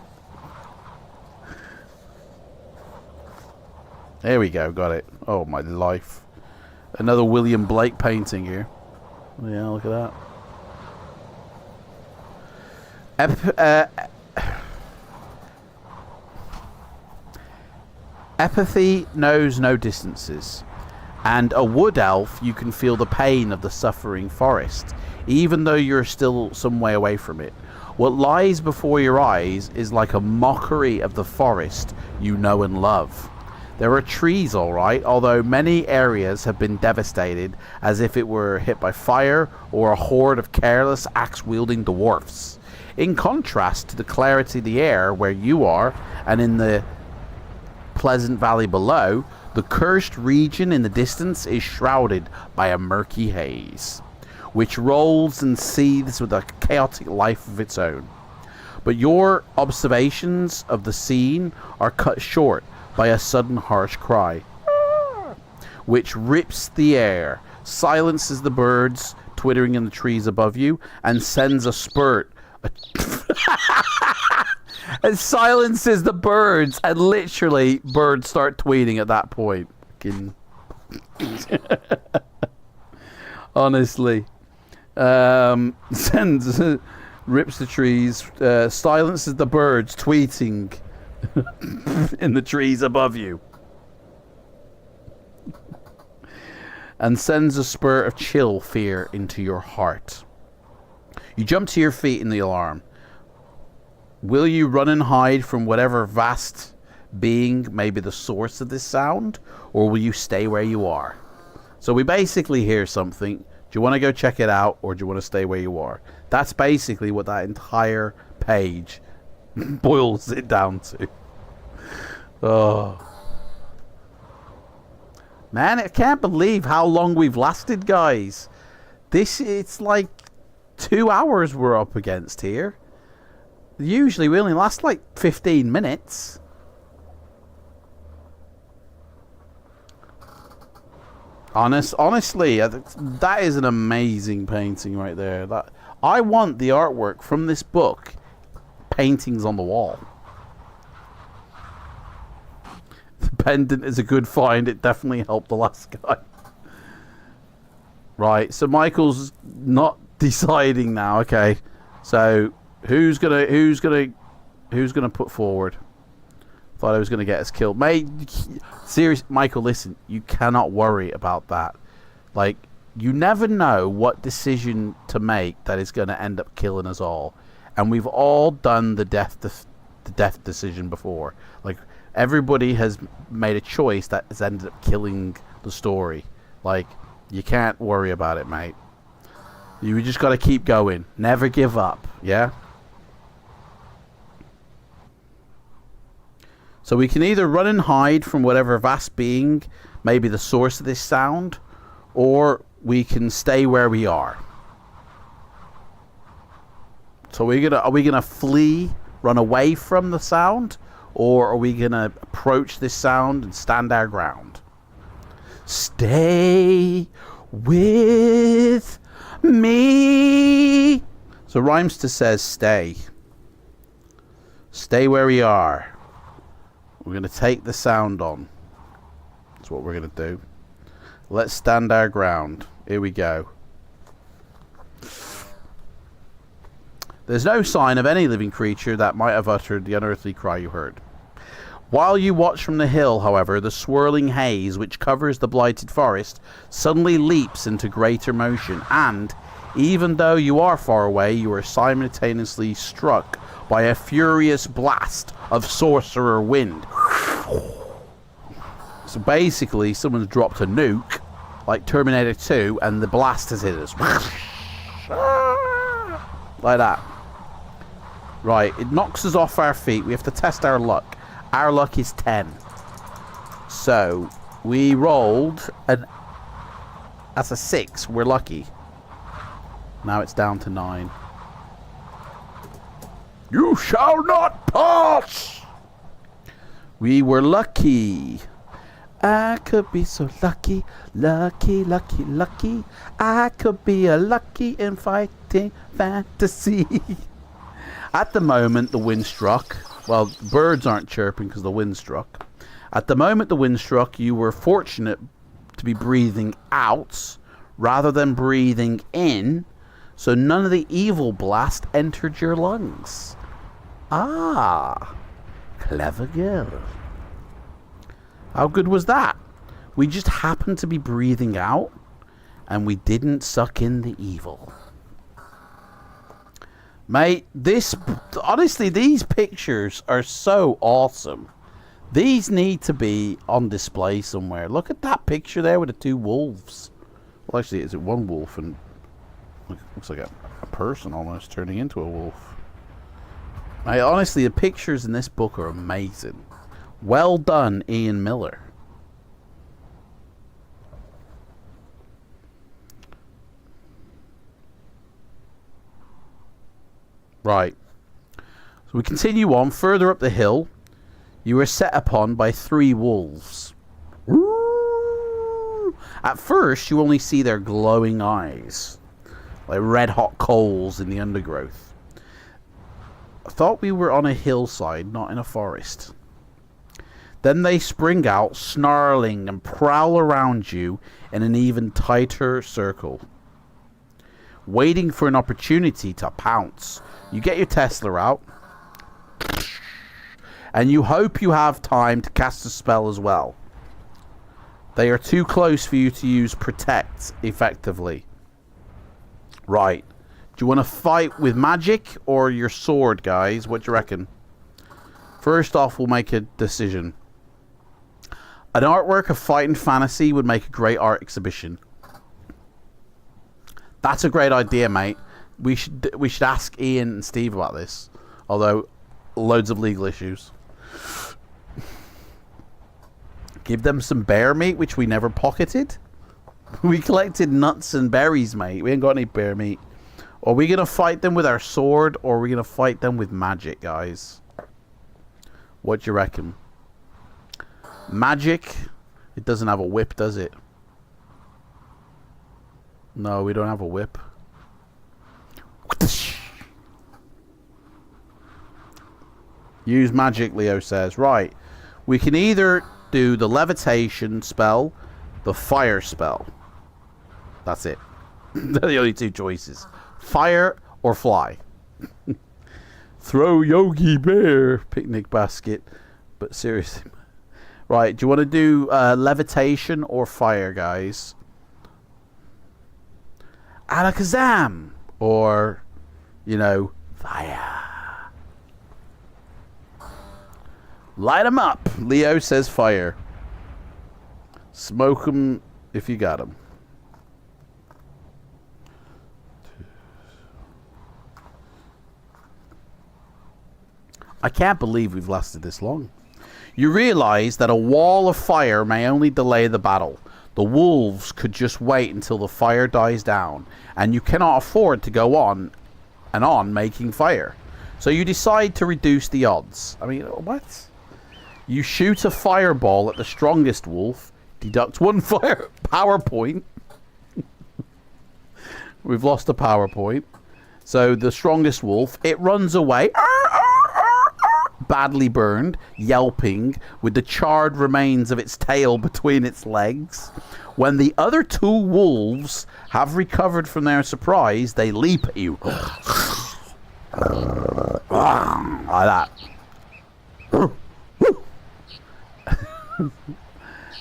There we go, got it. Oh my life. Another William Blake painting here. Yeah, look at that. Apathy knows no distances, and a wood elf, you can feel the pain of the suffering forest, even though you're still some way away from it. What lies before your eyes is like a mockery of the forest you know and love. There are trees, all right, although many areas have been devastated as if it were hit by fire or a horde of careless axe-wielding dwarfs. In contrast to the clarity of the air where you are, and in the pleasant valley below, the cursed region in the distance is shrouded by a murky haze, which rolls and seethes with a chaotic life of its own. But your observations of the scene are cut short by a sudden harsh cry, which rips the air, silences the birds twittering in the trees above you, and sends a spurt. It silences the birds, and literally birds start tweeting at that point. Honestly. Rips the trees, silences the birds tweeting in the trees above you, and sends a spurt of chill fear into your heart. You jump to your feet in the alarm. Will you run and hide from whatever vast being may be the source of this sound, or will you stay where you are? So we basically hear something. Do you want to go check it out, or do you want to stay where you are? That's basically what that entire page boils it down to. Oh man, I can't believe how long we've lasted, guys. It's like 2 hours we're up against here. Usually we only last like 15 minutes. Honestly, that is an amazing painting right there. I want the artwork from this book, paintings on the wall. The pendant is a good find. It definitely helped the last guy. Right, so Michael's not deciding now. Okay, so who's gonna put forward? Thought I was gonna get us killed, mate. Seriously, Michael, listen. You cannot worry about that. Like, you never know what decision to make that is gonna end up killing us all, and we've all done the death decision before. Like, everybody has made a choice that has ended up killing the story. Like, you can't worry about it, mate. You just got to keep going. Never give up, yeah? So we can either run and hide from whatever vast being may be the source of this sound, or we can stay where we are. So are we gonna flee, run away from the sound, or are we gonna approach this sound and stand our ground? Stay with me. So Rhymester says stay. Stay where we are. We're going to take the sound on. That's what we're going to do. Let's stand our ground. Here we go. There's no sign of any living creature that might have uttered the unearthly cry you heard. While you watch from the hill, however, the swirling haze which covers the blighted forest suddenly leaps into greater motion, and, even though you are far away, you are simultaneously struck by a furious blast of sorcerer wind. So basically, someone's dropped a nuke, like Terminator 2, and the blast has hit us. Like that. Right, it knocks us off our feet. We have to test our luck. Our luck is 10. So, we rolled that's a 6. We're lucky. Now it's down to 9. You shall not pass! We were lucky. I could be so lucky. Lucky, lucky, lucky. I could be a lucky in fighting fantasy. At the moment the wind struck. Well, birds aren't chirping because the wind struck. At the moment the wind struck, you were fortunate to be breathing out rather than breathing in, so none of the evil blast entered your lungs. Ah, clever girl. How good was that? We just happened to be breathing out, and we didn't suck in the evil. Mate, honestly, these pictures are so awesome. These need to be on display somewhere. Look at that picture there with the 2 wolves. Well, actually, is it 1 wolf and looks like a person almost turning into a wolf. Mate, honestly, the pictures in this book are amazing. Well done, Ian Miller. Right. So we continue on. Further up the hill, you are set upon by 3 wolves. At first, you only see their glowing eyes, like red-hot coals in the undergrowth. I thought we were on a hillside, not in a forest. Then they spring out, snarling, and prowl around you in an even tighter circle, waiting for an opportunity to pounce. You get your Tesla out, and you hope you have time to cast a spell as well. They are too close for you to use Protect effectively. Right. Do you want to fight with magic or your sword, guys? What do you reckon? First off, we'll make a decision. An artwork of fighting fantasy would make a great art exhibition. That's a great idea, mate. We should ask Ian and Steve about this. Although, loads of legal issues. Give them some bear meat, which we never pocketed. We collected nuts and berries, mate. We ain't got any bear meat. Are we going to fight them with our sword, or are we going to fight them with magic, guys? What do you reckon? Magic? It doesn't have a whip, does it? No, we don't have a whip. Use magic, Leo says. Right. We can either do the levitation spell, the fire spell. That's it. They're the only 2 choices. Fire or fly. Throw Yogi Bear picnic basket. But seriously. Right. Do you want to do levitation or fire, guys? Alakazam. Or, you know, fire. Light 'em up. Leo says fire. Smoke 'em if you got 'em. I can't believe we've lasted this long. You realize that a wall of fire may only delay the battle. The wolves could just wait until the fire dies down, and you cannot afford to go on and on making fire. So you decide to reduce the odds. I mean, what? You shoot a fireball at the strongest wolf, deduct 1 power point. We've lost a power point. So the strongest wolf, it runs away, badly burned, yelping, with the charred remains of its tail between its legs. When the other 2 wolves have recovered from their surprise, they leap at you. Like that.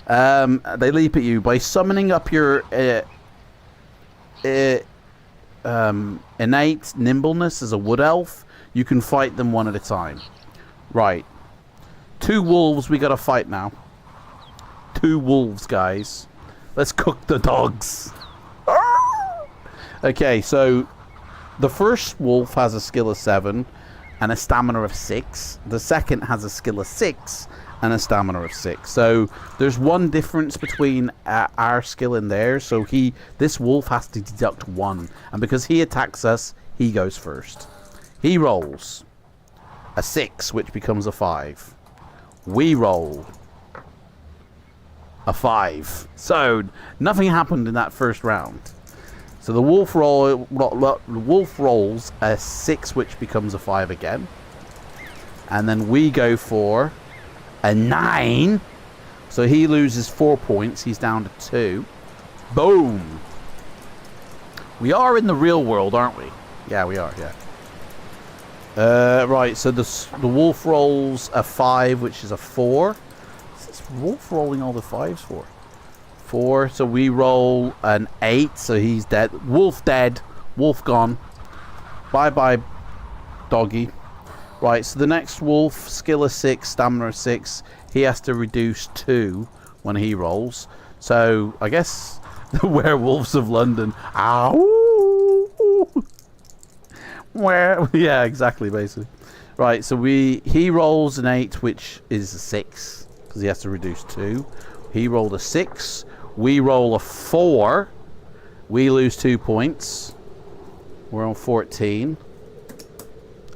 They leap at you by summoning up your innate nimbleness as a wood elf. You can fight them one at a time. Right. 2 wolves we gotta fight now. 2 wolves, guys. Let's cook the dogs. Okay, so the first wolf has a skill of 7 and a stamina of 6. The second has a skill of 6 and a stamina of 6. So there's one difference between our skill and theirs. So this wolf has to deduct 1, and because he attacks us, he goes first. He rolls a 6, which becomes a 5. We roll a 5. So nothing happened in that first round. So the wolf rolls a 6, which becomes a 5 again, and then we go for a 9. So he loses 4 points. He's down to 2. Boom. We are in the real world, aren't we? Yeah, we are. Yeah. Right. So the wolf rolls a 5, which is a 4. What's this wolf rolling all the 5s for? 4. So we roll an 8. So he's dead. Wolf dead. Wolf gone. Bye bye, doggy. Right, so the next wolf, skill of 6, stamina of 6. He has to reduce 2 when he rolls. So I guess the werewolves of London. Ow! Yeah, exactly, basically. Right, so he rolls an 8, which is a 6, because he has to reduce 2. He rolled a 6. We roll a 4. We lose 2 points. We're on 14.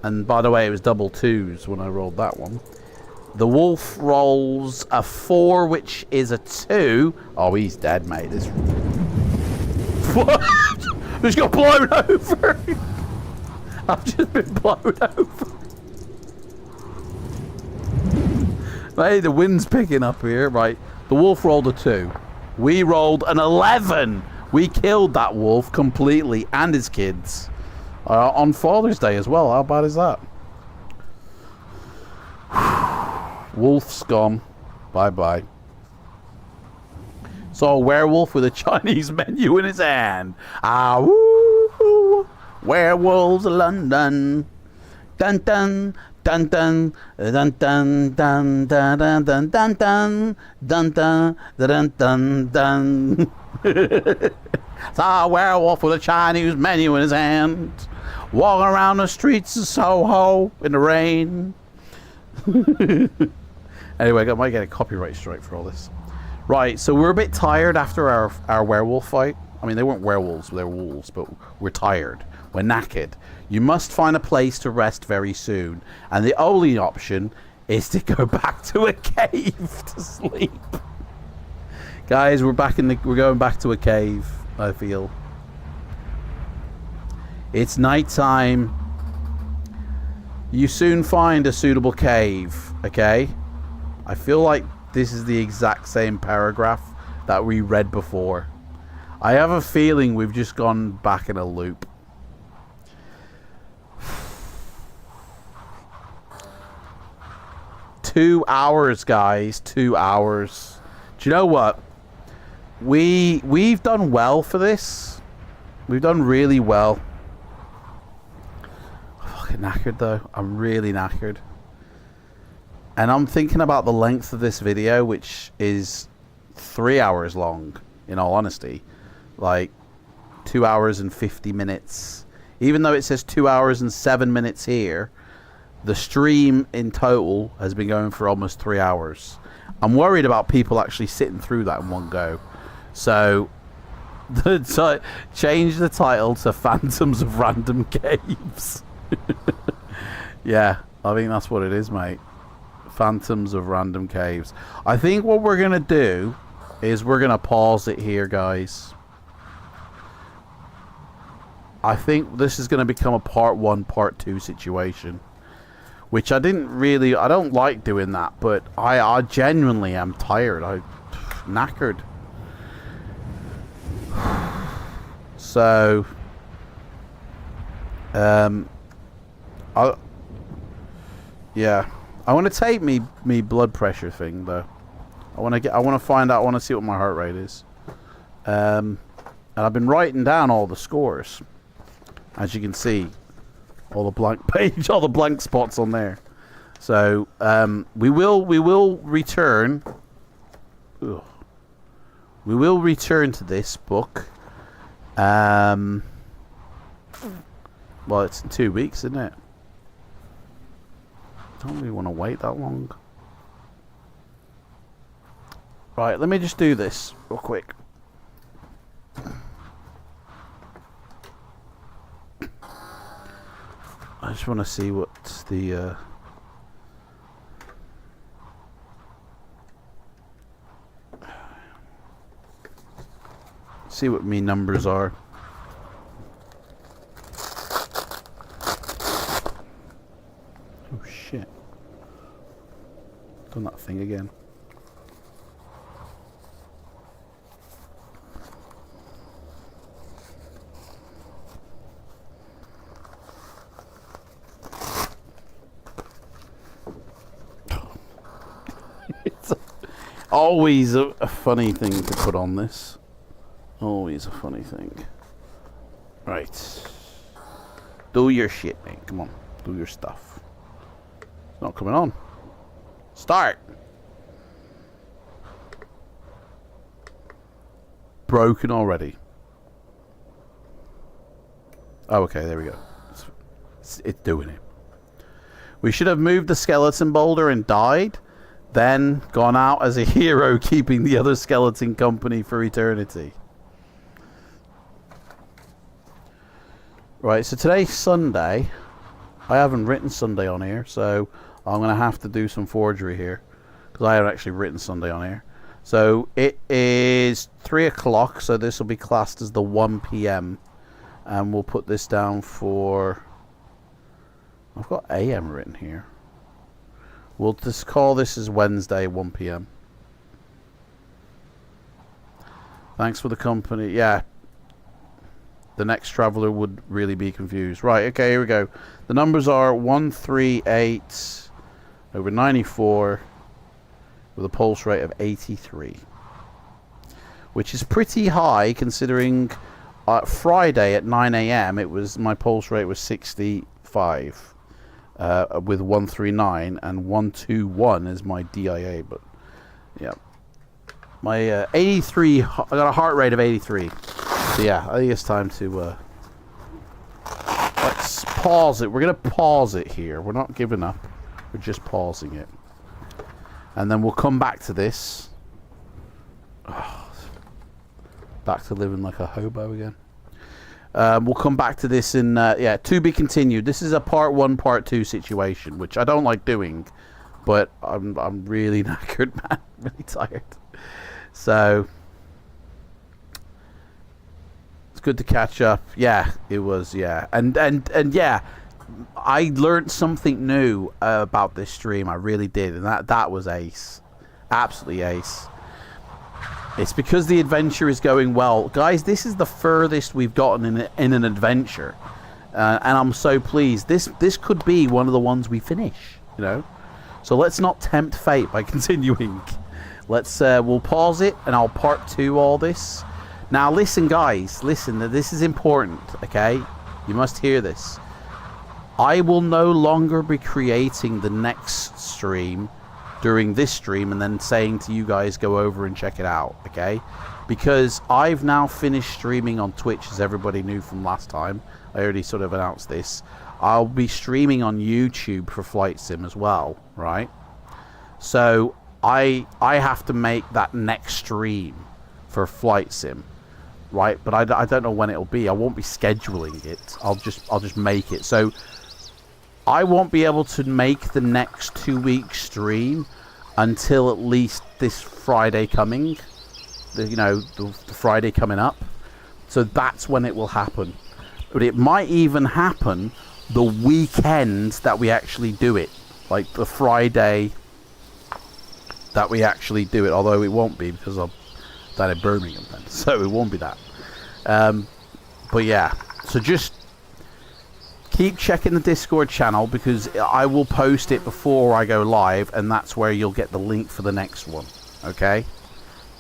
And by the way, it was double 2s when I rolled that one. The wolf rolls a 4, which is a 2. Oh, he's dead, mate. This... What? I just got blown over. I've just been blown over. Hey, the wind's picking up here. Right. The wolf rolled a 2. We rolled an 11. We killed that wolf completely and his kids. On Father's Day as well. How bad is that? Wolf's gone. Bye-bye. Saw a werewolf with a Chinese menu in his hand. Ah, woo! Werewolves of London. Dun dun dun dun dun dun dun dun dun dun dun dun dun dun dun dun. Saw a werewolf with a Chinese menu in his hand. Walking around the streets of Soho in the rain. Anyway, I might get a copyright strike for all this. Right, so we're a bit tired after our werewolf fight. I mean, they weren't werewolves, they were wolves, but we're tired. We're knackered. You must find a place to rest very soon. And the only option is to go back to a cave to sleep. Guys, we're going back to a cave, I feel. It's nighttime. You soon find a suitable cave, okay? I feel like this is the exact same paragraph that we read before. I have a feeling we've just gone back in a loop. Two hours, guys. 2 hours. Do you know what? We've done well for this. We've done really well. I'm fucking knackered though. I'm really knackered. And I'm thinking about the length of this video, which is 3 hours long, in all honesty. Like 2 hours and 50 minutes. Even though it says 2 hours and 7 minutes here, the stream in total has been going for almost 3 hours. I'm worried about people actually sitting through that in one go. So, change the title to Phantoms of Random Caves. Yeah, I think that's what it is, mate. Phantoms of Random Caves. I think what we're going to do is we're going to pause it here, guys. I think this is going to become a part 1, part 2 situation. Which I don't like doing that, but I genuinely am tired. I'm knackered. So, yeah. I want to take me blood pressure thing, though. I want to find out. I want to see what my heart rate is. And I've been writing down all the scores, as you can see, all the blank page, all the blank spots on there. So we will return. Ugh. We will return to this book. Well, it's in 2 weeks, isn't it? Don't really want to wait that long. Right, let me just do this real quick. I just want to see what the see what me numbers are. Oh shit. Done that thing again. It's always a funny thing to put on this. Always a funny thing. Right. Do your shit, mate. Come on. Do your stuff. It's not coming on. Start. Broken already. Oh, okay. There we go. It's doing it. We should have moved the skeleton boulder and died. Then gone out as a hero, keeping the other skeleton company for eternity. Right, so today's Sunday. I haven't written Sunday on here, so I'm going to have to do some forgery here. Because I haven't actually written Sunday on here. So it is 3 o'clock, so this will be classed as the 1 p.m. And we'll put this down for... I've got AM written here. We'll just call this as Wednesday, 1 p.m. Thanks for the company. Yeah. The next traveler would really be confused. Right, okay, here we go. The numbers are 138 over 94 with a pulse rate of 83. Which is pretty high considering Friday at 9 a.m. my pulse rate was 65. With 139 and 121 is my DIA, but yeah, my 83. I got a heart rate of 83. So yeah, I think it's time to let's pause it. We're gonna pause it here. We're not giving up. We're just pausing it, and then we'll come back to this. Oh, back to living like a hobo again. We'll come back to this in, yeah, to be continued. This is a part 1, part 2 situation, which I don't like doing, but I'm really knackered, man. Really tired. So, it's good to catch up. Yeah, it was, yeah. And yeah, I learned something new about this stream. I really did, and that was ace. Absolutely ace. It's because the adventure is going well. Guys, this is the furthest we've gotten in an adventure. And I'm so pleased. This could be one of the ones we finish, you know. So let's not tempt fate by continuing. Let's we'll pause it and I'll part 2 all this. Now listen, guys, listen, this is important, okay? You must hear this. I will no longer be creating the next stream during this stream and then saying to you guys go over and check it out, okay? Because I've now finished streaming on Twitch, as everybody knew from last time. I already sort of announced this. I'll be streaming on YouTube for Flight Sim as well, right? So I have to make that next stream for Flight Sim, right? But I don't know when it'll be. I won't be scheduling it. I'll just make it. So I won't be able to make the next 2-week stream until at least this Friday coming. The Friday coming up. So that's when it will happen. But it might even happen the weekend that we actually do it. Like the Friday that we actually do it. Although it won't be because I'm down in Birmingham then. So it won't be that. But yeah. So just keep checking the Discord channel because I will post it before I go live, and that's where you'll get the link for the next one. Okay?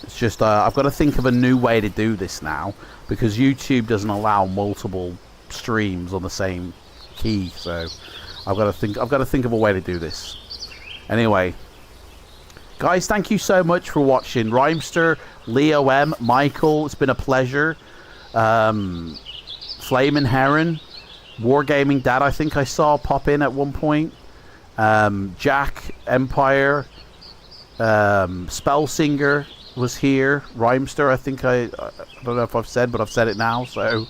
It's just, I've got to think of a new way to do this now, because YouTube doesn't allow multiple streams on the same key, so I've got to think of a way to do this. Anyway, guys, thank you so much for watching. Rhymester, Leo M, Michael, it's been a pleasure. Flamin' Heron, Wargaming Dad, I think I saw pop in at one point. Jack, Empire, Spellsinger was here. Rhymester, I think I don't know if I've said, but I've said it now. So,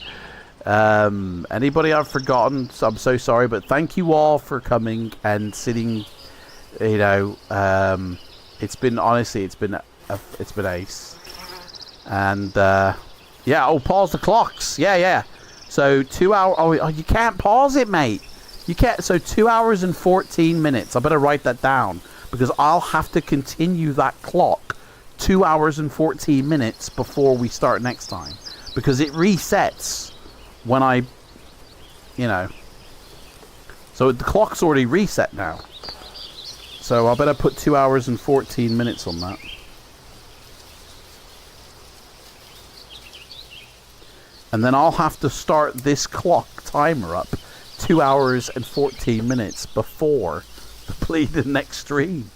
anybody I've forgotten, so I'm so sorry. But thank you all for coming and sitting. You know, it's been, honestly, it's been ace. And yeah, oh, pause the clocks. Yeah. So 2 hours. Oh, you can't pause it, mate. You can't. So 2 hours and 14 minutes. I better write that down, because I'll have to continue that clock 2 hours and 14 minutes before we start next time, because it resets when I, you know. So the clock's already reset now. So I better put 2 hours and 14 minutes on that. And then I'll have to start this clock timer up 2 hours and 14 minutes before the next stream.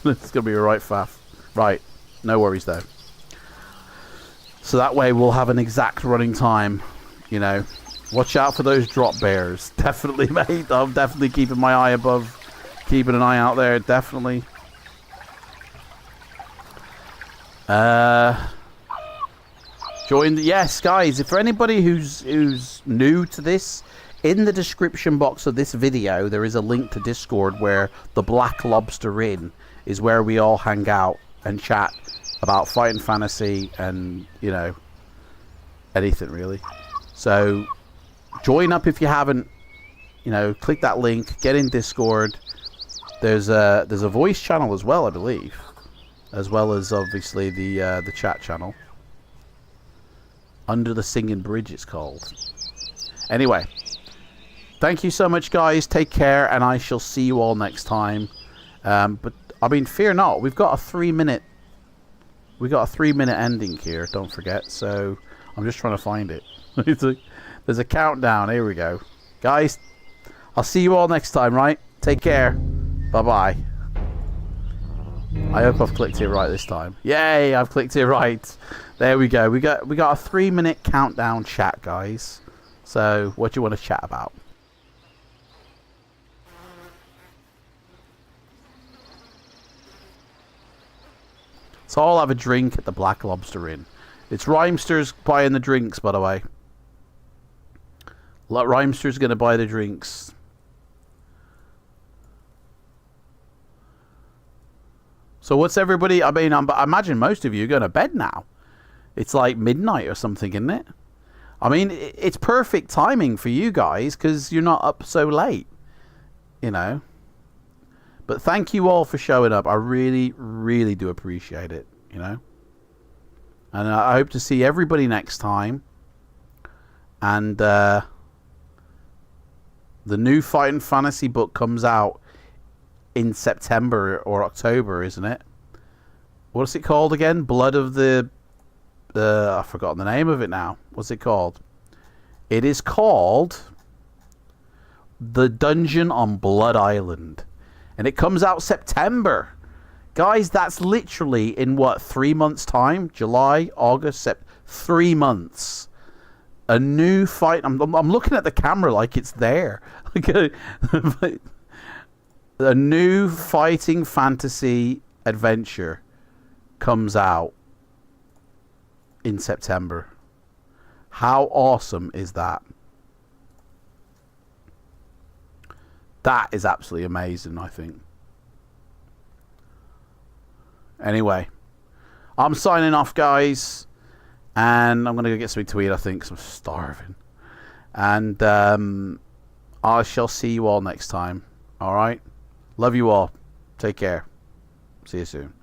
It's gonna be a right faff. Right, no worries though. So that way we'll have an exact running time. You know, watch out for those drop bears. Definitely, mate. I'm definitely keeping my eye above, keeping an eye out there. Definitely. Join the, yes, guys, if for anybody who's new to this, in the description box of this video there is a link to Discord where the Black Lobster Inn is where we all hang out and chat about fighting fantasy and, you know, anything really. So join up if you haven't, you know, click that link, get in Discord. There's a voice channel as well, I believe, as well as obviously the chat channel. Under the Singing Bridge it's called. Anyway, thank you so much, guys. Take care, and I shall see you all next time. But I mean, fear not, we've got a 3 minute ending here, don't forget. So I'm just trying to find it. There's a countdown. Here we go, guys. I'll see you all next time, right? Take care. Bye bye. I hope I've clicked it right this time. Yay, I've clicked it right. There we go. We got a 3 minute countdown chat, guys. So what do you want to chat about? So I'll have a drink at the Black Lobster Inn. It's Rhymester's buying the drinks, by the way. Rhymester's going to buy the drinks. So what's everybody... I mean, I imagine most of you are going to bed now. It's like midnight or something, isn't it? I mean, it's perfect timing for you guys because you're not up so late, you know. But thank you all for showing up. I really, really do appreciate it, you know. And I hope to see everybody next time. And the new Fighting Fantasy book comes out in September or October, isn't it? What's it called again? Blood of the... I've forgotten the name of it now. What's it called? It is called The Dungeon on Blood Island. And it comes out September. Guys, that's literally in what, 3 months time? July, August, 3 months. A new fight. I'm looking at the camera like it's there. A new fighting fantasy adventure comes out in September. How awesome is that? That is absolutely amazing, I think. Anyway, I'm signing off, guys, and I'm gonna go get something to eat, I think, 'cause I'm starving. And I shall see you all next time. All right, love you all. Take care. See you soon.